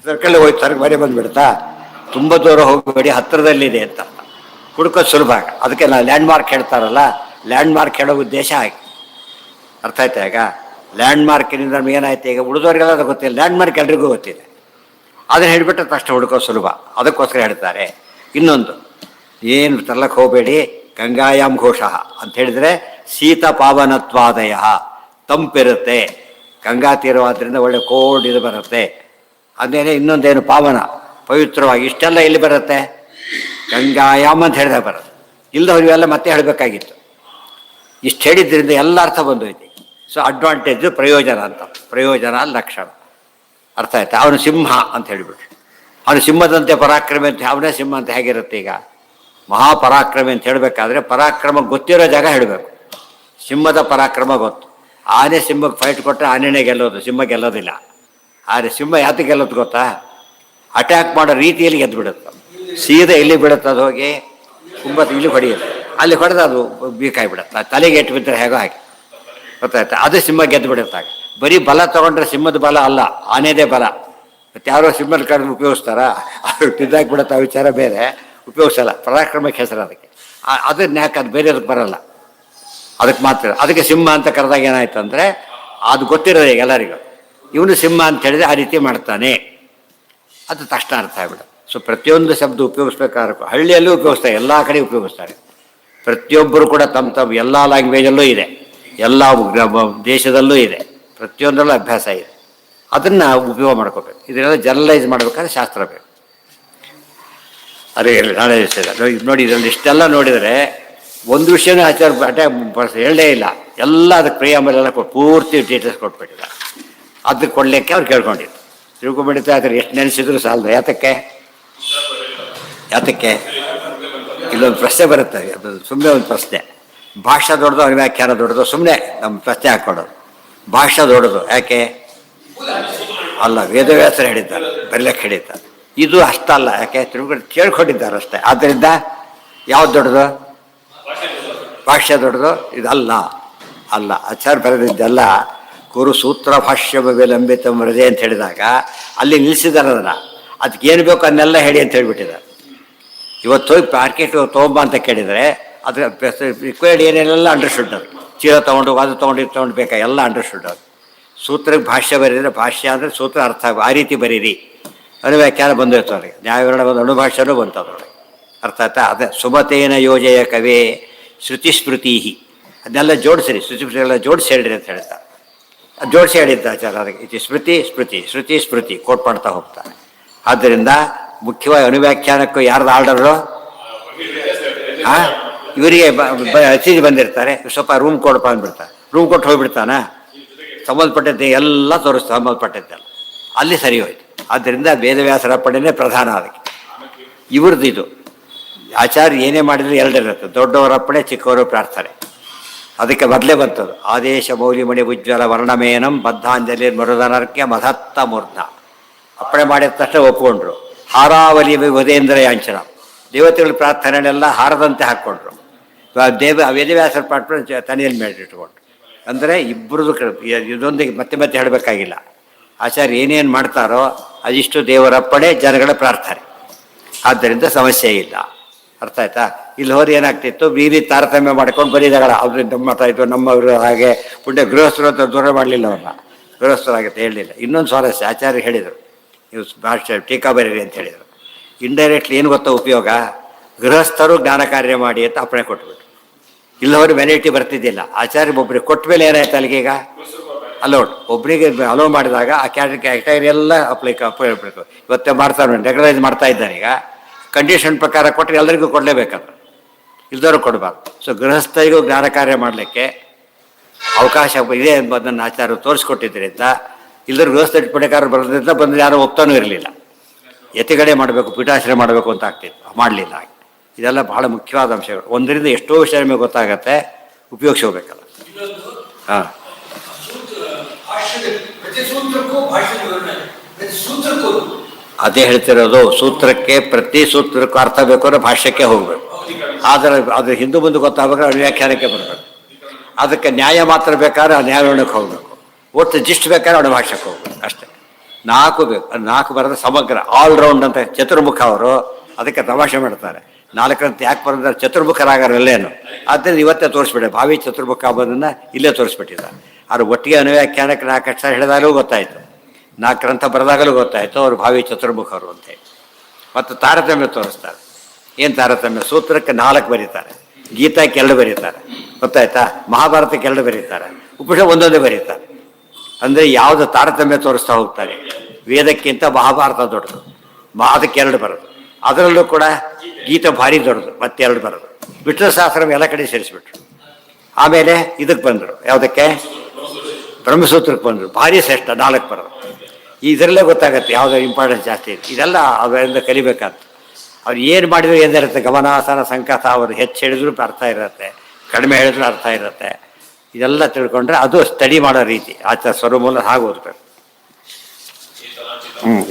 ಸರ್ಕಲ್ಲೇ ಹೋಯ್ತು ಮನೆ ಬಂದುಬಿಡ್ತಾ? ತುಂಬ ದೂರ ಹೋಗಬೇಡಿ, ಹತ್ತಿರದಲ್ಲಿದೆ ಅಂತ ಹುಡ್ಕೋದು ಸುಲಭ. ಅದಕ್ಕೆ ನಾವು ಲ್ಯಾಂಡ್ ಮಾರ್ಕ್ ಹೇಳ್ತಾರಲ್ಲ, ಲ್ಯಾಂಡ್ ಮಾರ್ಕ್ ಹೇಳೋ ಉದ್ದೇಶ ಆಗಿ ಅರ್ಥ ಆಯ್ತಾ? ಈಗ ಲ್ಯಾಂಡ್ ಮಾರ್ಕಿನಿಂದ ನಮ್ಗೆ ಏನಾಯ್ತು? ಈಗ ಉಳಿದವ್ರಿಗೆಲ್ಲ ಅದು ಗೊತ್ತಿಲ್ಲ, ಲ್ಯಾಂಡ್ ಮಾರ್ಕ್ ಎಲ್ರಿಗೂ ಗೊತ್ತಿದೆ. ಅದನ್ನು ಹೇಳಿಬಿಟ್ರೆ ತಕ್ಷಣ ಹುಡ್ಕೋ ಸುಲಭ. ಅದಕ್ಕೋಸ್ಕರ ಹೇಳ್ತಾರೆ. ಇನ್ನೊಂದು ಏನು ತರ್ಲಕ್ಕೆ ಹೋಗಬೇಡಿ, ಗಂಗಾಯಾಮ್ ಘೋಷ ಅಂತ ಹೇಳಿದರೆ ಶೀತ ಪಾವನತ್ವಾದಯ, ತಂಪಿರುತ್ತೆ. ಗಂಗಾ ತೀರವಾದ್ರಿಂದ ಒಳ್ಳೆ ಕೋಲ್ಡ್ ಇದು ಬರುತ್ತೆ. ಅದೇನೇ ಇನ್ನೊಂದೇನು ಪಾವನ, ಪವಿತ್ರವಾಗಿ. ಇಷ್ಟೆಲ್ಲ ಇಲ್ಲಿ ಬರುತ್ತೆ? ಗಂಗಾಯಾಮ್ ಅಂತ ಹೇಳಿದಾಗ ಬರುತ್ತೆ. ಇಲ್ಲದವ್ರಿಗೆಲ್ಲ ಮತ್ತೆ ಹೇಳಬೇಕಾಗಿತ್ತು. ಇಷ್ಟು ಹೇಳಿದ್ರಿಂದ ಎಲ್ಲ ಅರ್ಥ ಬಂದೋಯ್ತು. ಸೊ ಅಡ್ವಾಂಟೇಜು ಪ್ರಯೋಜನ ಅಂತ, ಪ್ರಯೋಜನ ಲಕ್ಷಣ. ಅರ್ಥ ಆಯ್ತಾ? ಅವನು ಸಿಂಹ ಅಂತ ಹೇಳಿಬಿಟ್ರು. ಅವನು ಸಿಂಹದಂತೆ ಪರಾಕ್ರಮಿ ಅಂತ, ಅವನೇ ಸಿಂಹ ಅಂತ ಹೇಗಿರುತ್ತೆ? ಈಗ ಮಹಾಪರಾಕ್ರಮಿ ಅಂತ ಹೇಳಬೇಕಾದ್ರೆ ಪರಾಕ್ರಮ ಗೊತ್ತಿರೋ ಜಾಗ ಹೇಳಬೇಕು. ಸಿಂಹದ ಪರಾಕ್ರಮ ಗೊತ್ತು. ಆನೆ ಸಿಂಹಕ್ಕೆ ಫೈಟ್ ಕೊಟ್ಟರೆ ಆನೆನೇ ಗೆಲ್ಲೋದು, ಸಿಂಹ ಗೆಲ್ಲೋದಿಲ್ಲ. ಆದರೆ ಸಿಂಹ ಯಾತಕ್ಕೆ ಗೆಲ್ಲೋದು ಗೊತ್ತಾ? ಅಟ್ಯಾಕ್ ಮಾಡೋ ರೀತಿಯಲ್ಲಿ ಗೆದ್ದು ಬಿಡುತ್ತೆ. ಸೀದಾ ಎಲ್ಲಿ ಬಿಡುತ್ತೆ ಅದು ಹೋಗಿ? ತುಂಬ ಇಲ್ಲಿ ಹೊಡೆಯುತ್ತೆ. ಅಲ್ಲಿ ಹೊಡೆದು ಅದು ಬೀಕಾಗಿಬಿಡುತ್ತೆ. ತಲೆಗೆ ಎಟ್ಟು ಬಿದ್ದರೆ ಹೇಗೋ ಹಾಗೆ. ಗೊತ್ತಾಯ್ತಾ? ಅದು ಸಿಂಹ ಗೆದ್ದು ಬಿಡುತ್ತಾಗ. ಬರೀ ಬಲ ತೊಗೊಂಡ್ರೆ ಸಿಂಹದ ಬಲ ಅಲ್ಲ, ಆನೆದೇ ಬಲ. ಮತ್ತು ಯಾರೋ ಸಿಂಹದ ಕಡೆ ಉಪಯೋಗಿಸ್ತಾರ? ಅವ್ರು ಬಿದ್ದಾಗಿ ಬಿಡುತ್ತೆ, ಆ ವಿಚಾರ ಬೇರೆ. ಉಪಯೋಗಿಸಲ್ಲ, ಪರಾಕ್ರಮಕ್ಕೆ ಹೆಸರು ಅದಕ್ಕೆ. ಅದನ್ನ ಯಾಕೆ? ಅದು ಬೇರೆಯದಕ್ಕೆ ಬರಲ್ಲ, ಅದಕ್ಕೆ ಮಾತ್ರ. ಅದಕ್ಕೆ ಸಿಂಹ ಅಂತ ಕರೆದಾಗ ಏನಾಯ್ತು ಅಂದರೆ, ಅದು ಗೊತ್ತಿರೋದು ಈಗ ಎಲ್ಲರಿಗೂ. ಇವನು ಸಿಂಹ ಅಂತ ಹೇಳಿದ್ರೆ ಆ ರೀತಿ ಮಾಡ್ತಾನೆ, ಅದು ತಕ್ಷಣ ಅರ್ಥ ಆಗ್ಬಿಡು. ಸೊ ಪ್ರತಿಯೊಂದು ಶಬ್ದ ಉಪಯೋಗಿಸ್ಬೇಕಾದ್ರೆ ಹಳ್ಳಿಯಲ್ಲೂ ಉಪಯೋಗಿಸ್ತಾರೆ, ಎಲ್ಲ ಕಡೆ ಉಪಯೋಗಿಸ್ತಾರೆ. ಪ್ರತಿಯೊಬ್ಬರು ಕೂಡ ತಮ್ಮ ತಮ್ಮ ಎಲ್ಲ ಲ್ಯಾಂಗ್ವೇಜಲ್ಲೂ ಇದೆ, ಎಲ್ಲ ದೇಶದಲ್ಲೂ ಇದೆ, ಪ್ರತಿಯೊಂದರಲ್ಲೂ ಅಭ್ಯಾಸ ಇದೆ. ಅದನ್ನು ಉಪಯೋಗ ಮಾಡ್ಕೋಬೇಕು. ಇದನ್ನೆಲ್ಲ ಜನರಲೈಸ್ ಮಾಡಬೇಕಾದ್ರೆ ಶಾಸ್ತ್ರ ಬೇಕು. ಅದೇ ನಾಳೆ ನೋಡಿ, ಇದರಲ್ಲಿ ಇಷ್ಟೆಲ್ಲ ನೋಡಿದರೆ ಒಂದು ವಿಷಯನೂ ಆಚಾರ ಹೇಳಲೇ ಇಲ್ಲ. ಎಲ್ಲ ಅದಕ್ಕೆ ಪ್ರಿಯಾಮಲೆಲ್ಲ ಪೂರ್ತಿ ಡೀಟೇಲ್ಸ್ ಕೊಟ್ಬಿಟ್ಟಿದ್ದಾರೆ. ಅದಕ್ಕೆ ಕೊಡಲಿಕ್ಕೆ ಅವ್ರು ಕೇಳ್ಕೊಂಡಿದ್ದು ತಿಳ್ಕೊಂಡ್ಬಿಡುತ್ತೆ. ಆದರೆ ಎಷ್ಟು ನೆನೆಸಿದ್ರು ಸಾಲದು. ಯಾತಕ್ಕೆ ಇಲ್ಲೊಂದು ಪ್ರಶ್ನೆ ಬರುತ್ತೆ, ಅದು ಸುಮ್ಮನೆ ಒಂದು ಪ್ರಶ್ನೆ. ಭಾಷೆ ದೊಡ್ಡದು, ವ್ಯಾಖ್ಯಾನ ದೊಡ್ಡದು, ಸುಮ್ಮನೆ ನಮ್ಮ ಪ್ರಶ್ನೆ ಹಾಕ್ಕೊಡೋದು. ಭಾಷೆ ದೊಡ್ಡದು ಯಾಕೆ ಅಲ್ಲ, ವೇದವ್ಯಾಸರು ಹೇಳಿದ್ದಾರೆ, ಬರಲಿಕ್ಕೆ ಹೇಳಿದ್ದಾರೆ. ಇದು ಅಷ್ಟಲ್ಲ, ಯಾಕೆ ತಿಳ್ಕೊಂಡು ಕೇಳ್ಕೊಂಡಿದ್ದಾರೆ ಅಷ್ಟೇ. ಆದ್ದರಿಂದ ಯಾವ್ದು ದೊಡ್ಡದು? ಭಾಷ್ಯ ದೊಡ್ಡದು, ಇದಲ್ಲ. ಅಲ್ಲ, ಆಚಾರ್ಯ ಬರೆದಿದ್ದೆಲ್ಲ ಕುರು ಸೂತ್ರ ಭಾಷ್ಯ ವಿಲಂಬಿತ ಮರದೆ ಅಂತ ಹೇಳಿದಾಗ ಅಲ್ಲಿ ನಿಲ್ಲಿಸಿದ್ದಾರೆ. ಅದಕ್ಕೆ ಏನು ಬೇಕು ಅದನ್ನೆಲ್ಲ ಹೇಳಿ ಅಂತ ಹೇಳ್ಬಿಟ್ಟಿದ್ದಾರೆ. ಇವತ್ತು ಹೋಗಿ ಮಾರ್ಕೆಟ್ ತೊಗೊಂಬ ಅಂತ ಕೇಳಿದರೆ ಅದ್ರ ರಿಕ್ವೈರ್ಡ್ ಏನೇನೆಲ್ಲ ಅಂಡರ್ಸ್ಟುಡ್. ಅದು ಚೀಲ ತೊಗೊಂಡು ಅದು ತೊಗೊಂಡು ಇದು ತೊಗೊಂಡು ಬೇಕಾ ಎಲ್ಲ ಅಂಡರ್ಸ್ಟುಡ್. ಅದು ಸೂತ್ರಕ್ಕೆ ಭಾಷ್ಯ ಬರೀದ್ರೆ, ಭಾಷ್ಯ ಅಂದರೆ ಸೂತ್ರ ಅರ್ಥ ಆ ರೀತಿ ಬರೀರಿ. ಅನುವ್ಯಾಖ್ಯಾನ ಬಂದಿರ್ತದೆ ಅವ್ರಿಗೆ, ನ್ಯಾಯವಿರಣ ಬಂದು ಅಣುಭಾಷ್ಯನೂ ಬಂತು ಅದರೊಳಗೆ. ಅರ್ಥ ಆಯ್ತಾ? ಅದೇ ಸುಮತೇನ ಯೋಜಯ ಕವೇ ಶ್ರುತಿ ಸ್ಮೃತಿ, ಅದನ್ನೆಲ್ಲ ಜೋಡಿಸಿರಿ, ಶ್ರುತಿ ಸ್ಮೃತಿ ಎಲ್ಲ ಜೋಡಿಸಿ ಹೇಳಿರಿ ಅಂತ ಹೇಳ್ತಾರೆ. ಅದು ಜೋಡಿಸಿ ಹೇಳಿದ್ದ ಆಚಾರ. ಅದಕ್ಕೆ ಇದು ಶ್ರುತಿ ಸ್ಮೃತಿ ಕೋಟ್ ಮಾಡ್ತಾ ಹೋಗ್ತಾರೆ. ಆದ್ದರಿಂದ ಮುಖ್ಯವಾಗಿ ಅನುವ್ಯಾಖ್ಯಾನಕ್ಕೂ ಯಾರ್ದು ಆರ್ಡರು? ಇವರಿಗೆ ಅತಿಥಿ ಬಂದಿರ್ತಾರೆ, ಸ್ವಲ್ಪ ರೂಮ್ ಕೊಡಪ್ಪ ಅಂದ್ಬಿಡ್ತಾರೆ. ರೂಮ್ ಕೊಟ್ಟು ಹೋಗ್ಬಿಡ್ತಾನ, ಸಂಬಂಧಪಟ್ಟದ್ದೇ ಎಲ್ಲ ತೋರಿಸ್ತಾ ಸಂಬಂಧಪಟ್ಟದ್ದೆಲ್ಲ ಅಲ್ಲಿ ಸರಿ ಹೋಯ್ತು. ಆದ್ದರಿಂದ ವೇದವ್ಯಾಸರ ಅಪ್ಪಣೆನೇ ಪ್ರಧಾನ. ಅದಕ್ಕೆ ಇವ್ರದ್ದು ಇದು ಆಚಾರ್ಯ ಏನೇ ಮಾಡಿದ್ರು ಎರಡಿರುತ್ತೆ, ದೊಡ್ಡವರ ಅಪ್ಪಣೆ, ಚಿಕ್ಕವರು ಪ್ರಾರ್ಥನೆ. ಅದಕ್ಕೆ ಮೊದಲೇ ಬಂತದ್ದು ಆದೇಶ ಮೌಲಿಮಣಿ ಉಜ್ವಲ ವರ್ಣಮೇನಂ ಬದ್ಧಾಂಜಲಿ ಮರುದನರ್ಕ್ಯ ಮಧತ್ತ ಮೂರ್ಧ. ಅಪ್ಪಣೆ ಮಾಡಿದ ತಕ್ಷಣ ಒಪ್ಕೊಂಡ್ರು. ಹಾರಾವಲಿ ವದೇಂದ್ರ ಯಾಂಚನ, ದೇವತೆಗಳ ಪ್ರಾರ್ಥನೆಯನ್ನೆಲ್ಲ ಹಾರದಂತೆ ಹಾಕ್ಕೊಂಡ್ರು. ವೇದವ್ಯಾಸರ ಪ್ರಾರ್ಥನೆ ತನೆಯಲ್ಲಿ ಮೇಲಿಟ್ಕೊಂಡ್ರು. ಅಂದರೆ ಇಬ್ಬರದು ಇದೊಂದಿಗೆ ಮತ್ತೆ ಮತ್ತೆ ಹೇಳಬೇಕಾಗಿಲ್ಲ. ಆಚಾರ್ಯ ಏನೇನು ಮಾಡ್ತಾರೋ ಅದಿಷ್ಟು ದೇವರಪ್ಪಣೆ, ಜನಗಳ ಪ್ರಾರ್ಥನೆ. ಆದ್ದರಿಂದ ಸಮಸ್ಯೆ ಇಲ್ಲ. ಅರ್ಥ ಆಯ್ತಾ? ಇಲ್ಲಿ ಹೋದ್ರೆ ಏನಾಗ್ತಿತ್ತು, ಬೀದಿ ತಾರತಮ್ಯ ಮಾಡ್ಕೊಂಡು ಬರೀದಾಗಲ್ಲ. ಅವ್ರಿಂದ ಮಾತಾಯಿತು, ನಮ್ಮವರು ಹಾಗೆ ಪುಣ್ಯ ಗೃಹಸ್ಥರು ಅಂತ ದೂರ ಮಾಡಲಿಲ್ಲ, ಅವ್ರನ್ನ ಗೃಹಸ್ಥರಾಗುತ್ತೆ ಹೇಳಲಿಲ್ಲ. ಇನ್ನೊಂದು ಸ್ವಾರಸ್ಯ, ಆಚಾರ್ಯ ಹೇಳಿದರು, ನೀವು ಭಾಷೆ ಟೀಕಾ ಬರೀರಿ ಅಂತ ಹೇಳಿದರು. ಇಂಡೈರೆಕ್ಟ್ಲಿ ಏನು ಗೊತ್ತಾ ಉಪಯೋಗ? ಗೃಹಸ್ಥರು ಜ್ಞಾನ ಕಾರ್ಯ ಮಾಡಿ ಅಂತ ಅಪ್ಪಣೆ ಕೊಟ್ಬಿಟ್ರು. ಇಲ್ಲವರು ವೆರೈಟಿ ಬರ್ತಿದ್ದಿಲ್ಲ. ಆಚಾರ್ಯ ಒಬ್ಬರಿಗೆ ಕೊಟ್ಟ ಮೇಲೆ ಏನಾಯ್ತು ಅಲ್ಲಿಗೀಗ ಅಲೋಡ್, ಒಬ್ಬರಿಗೆ ಅಲೋ ಮಾಡಿದಾಗ ಆ ಕ್ಯಾಟಗರಿ ಎಲ್ಲ ಅಪ್ಲಿಕೇಬೇಕು. ಇವತ್ತೇ ಮಾಡ್ತಾರೆ, ರೆಗ್ಯುಲೈಸ್ ಮಾಡ್ತಾ ಇದ್ದಾರೆ. ಈಗ ಕಂಡೀಷನ್ ಪ್ರಕಾರ ಕೊಟ್ಟರೆ ಎಲ್ಲರಿಗೂ ಕೊಡಲೇಬೇಕಂದ್ರೆ, ಇಲ್ದವ್ರು ಕೊಡಬಾರ್ದು. ಸೊ ಗೃಹಸ್ಥರಿಗೂ ಜ್ಞಾನ ಕಾರ್ಯ ಮಾಡಲಿಕ್ಕೆ ಅವಕಾಶ ಇದೆ ಎಂಬುದನ್ನು ಆಚಾರ್ಯರು ತೋರಿಸ್ಕೊಟ್ಟಿದ್ದರಿಂದ ಇಲ್ಲರೂ ಗೃಹಸ್ಥ ಪಡೆಕಾರ ಬರೋದ್ರಿಂದ ಬಂದರೆ ಯಾರೂ ಒಪ್ತಾನೂ ಇರಲಿಲ್ಲ. ಯತಿಗಳೇ ಮಾಡಬೇಕು, ಪೀಠಾಶ್ರಯ ಮಾಡಬೇಕು ಅಂತ ಆಗ್ತಿತ್ತು, ಮಾಡಲಿಲ್ಲ. ಇದೆಲ್ಲ ಬಹಳ ಮುಖ್ಯವಾದ ಅಂಶಗಳು. ಒಂದರಿಂದ ಎಷ್ಟೋ ವಿಷಯ ನಿಮಗೆ ಗೊತ್ತಾಗತ್ತೆ, ಉಪಯೋಗಿಸ್ಕೋಬೇಕಲ್ಲ. ಹಾಂ, ಅದೇ ಹೇಳ್ತಿರೋದು. ಸೂತ್ರಕ್ಕೆ ಪ್ರತಿ ಸೂತ್ರಕ್ಕೂ ಅರ್ಥ ಬೇಕು ಅಂದರೆ ಭಾಷ್ಯಕ್ಕೆ ಹೋಗಬೇಕು. ಆದರೆ ಅದು ಹಿಂದೂ ಮುಂದೆ ಗೊತ್ತಾಗಬೇಕಾದ್ರೆ ವ್ಯಾಖ್ಯಾನಕ್ಕೆ ಬರಬೇಕು. ಅದಕ್ಕೆ ನ್ಯಾಯ ಮಾತ್ರ ಬೇಕಾದ್ರೆ ಆ ನ್ಯಾಯಕ್ಕೆ ಹೋಗಬೇಕು. ಒಟ್ಟು ಜಿಸ್ಟ್ ಬೇಕಾದ್ರೆ ಅವನ ಭಾಷೆಗೆ ಹೋಗ್ಬೇಕು ಅಷ್ಟೇ. 4 ಬೇಕು. 4 ಬರೋದು ಸಮಗ್ರ, ಆಲ್ರೌಂಡ್ ಅಂತ ಚತುರ್ಮುಖ ಅವರು ಅದಕ್ಕೆ ತಮಾಷೆ ಮಾಡ್ತಾರೆ. 4ರಂತೆ ಯಾಕೆ ಬರೋದ್ರೆ ಚತುರ್ಮುಖರಾಗಾರಲ್ಲೇನು. ಆದ್ದರಿಂದ ಇವತ್ತೇ ತೋರಿಸ್ಬಿಟ್ಟೆ, ಭಾವಿ ಚತುರ್ಮುಖ ಆಗೋದನ್ನು ಇಲ್ಲೇ ತೋರಿಸ್ಬಿಟ್ಟಿದ್ದಾರೆ. ಅವ್ರು ಒಟ್ಟಿಗೆ ಅನುವ್ಯಾಖ್ಯಾನಕ್ಕೆ 4 ಅಕ್ಷರ ಹೇಳಿದಾಗಲೂ ಗೊತ್ತಾಯಿತು, 4 ಗ್ರಂಥ ಬರೆದಾಗಲೂ ಗೊತ್ತಾಯಿತು ಅವರು ಭಾವಿ ಚತುರ್ಮುಖರು ಅಂತೇಳಿ. ಮತ್ತು ತಾರತಮ್ಯ ತೋರಿಸ್ತಾರೆ. ಏನು ತಾರತಮ್ಯ? ಸೂತ್ರಕ್ಕೆ 4 ಬರೀತಾರೆ, ಗೀತಾಕ್ಕೆ 2 ಬರೀತಾರೆ, ಗೊತ್ತಾಯ್ತಾ? ಮಹಾಭಾರತಕ್ಕೆ 2 ಬರೀತಾರೆ, ಉಪನಿಷತ್ ಒಂದೊಂದೇ ಬರೀತಾರೆ. ಅಂದರೆ ಯಾವುದು ತಾರತಮ್ಯ ತೋರಿಸ್ತಾ ಹೋಗ್ತಾರೆ. ವೇದಕ್ಕಿಂತ ಮಹಾಭಾರತ ದೊಡ್ಡದು, ಅದಕ್ಕೆ 2 ಬರೋದು. ಅದರಲ್ಲೂ ಕೂಡ ಗೀತ ಭಾರಿ ದೊಡ್ಡದು, ಮತ್ತೆ 2 ಬರೋದು. ವಿಷ್ಣು ಸಹಸ್ರನಾಮ ಎಲ್ಲ ಕಡೆ ಸೇರಿಸ್ಬಿಟ್ರು. ಆಮೇಲೆ ಇದಕ್ಕೆ ಬಂದರು, ಯಾವುದಕ್ಕೆ? ಬ್ರಹ್ಮಸೂತ್ರಕ್ಕೆ ಬಂದರು, ಭಾರಿ ಶ್ರೇಷ್ಠ 4 ಬರೋದು. ಇದರಲ್ಲೇ ಗೊತ್ತಾಗುತ್ತೆ ಯಾವುದೋ ಇಂಪಾರ್ಟೆನ್ಸ್ ಜಾಸ್ತಿ ಇದೆ. ಇದೆಲ್ಲ ಅವರಿಂದ ಕಲಿಬೇಕಂತ. ಅವ್ರು ಏನು ಮಾಡಿದ್ರು ಏನಿರುತ್ತೆ, ಗಮನಾಸನ ಸಂಕಥ, ಅವರು ಹೆಚ್ಚು ಹೇಳಿದ್ರು ಅರ್ಥ ಇರುತ್ತೆ, ಕಡಿಮೆ ಹೇಳಿದ್ರು ಅರ್ಥ ಇರುತ್ತೆ. ಇದೆಲ್ಲ ತಿಳ್ಕೊಂಡ್ರೆ ಅದು ಸ್ಟಡಿ ಮಾಡೋ ರೀತಿ. ಆಚಾರ ಸ್ವರಮೂಲ ಹಾಗೆ ಓದ್ಬೇಕು.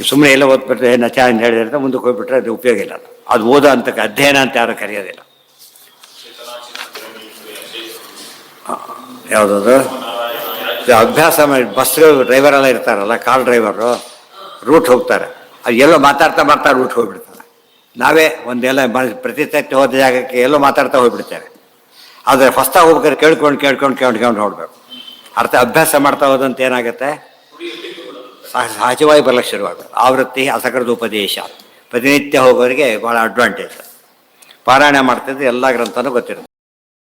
ಸುಮ್ಮನೆ ಎಲ್ಲ ಓದ್ಬಿಟ್ರೆ ನಚ ಅಂತ ಹೇಳಿದ್ರೆ ಮುಂದಕ್ಕೆ ಹೋಗ್ಬಿಟ್ರೆ ಅದು ಉಪಯೋಗ ಇಲ್ಲ. ಅದು ಓದೋ ಅಂತ ಅಧ್ಯಯನ ಅಂತ ಯಾರು ಕರೆಯೋದಿಲ್ಲ. ಯಾವುದದು ಅಭ್ಯಾಸ ಮಾಡಿ ಬಸ್ಗಳು ಡ್ರೈವರೆಲ್ಲ ಇರ್ತಾರಲ್ಲ, ಕಾರ್ ಡ್ರೈವರು ರೂಟ್ ಹೋಗ್ತಾರೆ, ಅದು ಎಲ್ಲೋ ಮಾತಾಡ್ತಾ ರೂಟ್ ಹೋಗ್ಬಿಡ್ತಾರೆ. ನಾವೇ ಒಂದೆಲ್ಲ ಪ್ರತಿ ಸತಿ ಹೋದ ಜಾಗಕ್ಕೆ ಎಲ್ಲೋ ಮಾತಾಡ್ತಾ ಹೋಗ್ಬಿಡ್ತೇವೆ. ಆದರೆ ಫಸ್ಟಾಗಿ ಹೋಗ್ಬೇಕಾದ್ರೆ ಕೇಳ್ಕೊಂಡು ಹೋಗ್ಬೇಕು. ಅಭ್ಯಾಸ ಮಾಡ್ತಾ ಹೋದಂತ ಏನಾಗುತ್ತೆ, ಸಹಜವಾಗಿ ಬರಲಿಕ್ಕೆ ಶುರುವಾಗುತ್ತೆ. ಆವೃತ್ತಿ ಅಸಕೃತ ಉಪದೇಶ, ಪ್ರತಿನಿತ್ಯ ಹೋಗೋರಿಗೆ ಭಾಳ ಅಡ್ವಾಂಟೇಜ್. ಪಾರಾಯಣ ಮಾಡ್ತಿದ್ರೆ ಎಲ್ಲ ಗ್ರಂಥನೂ ಗೊತ್ತಿರುತ್ತೆ.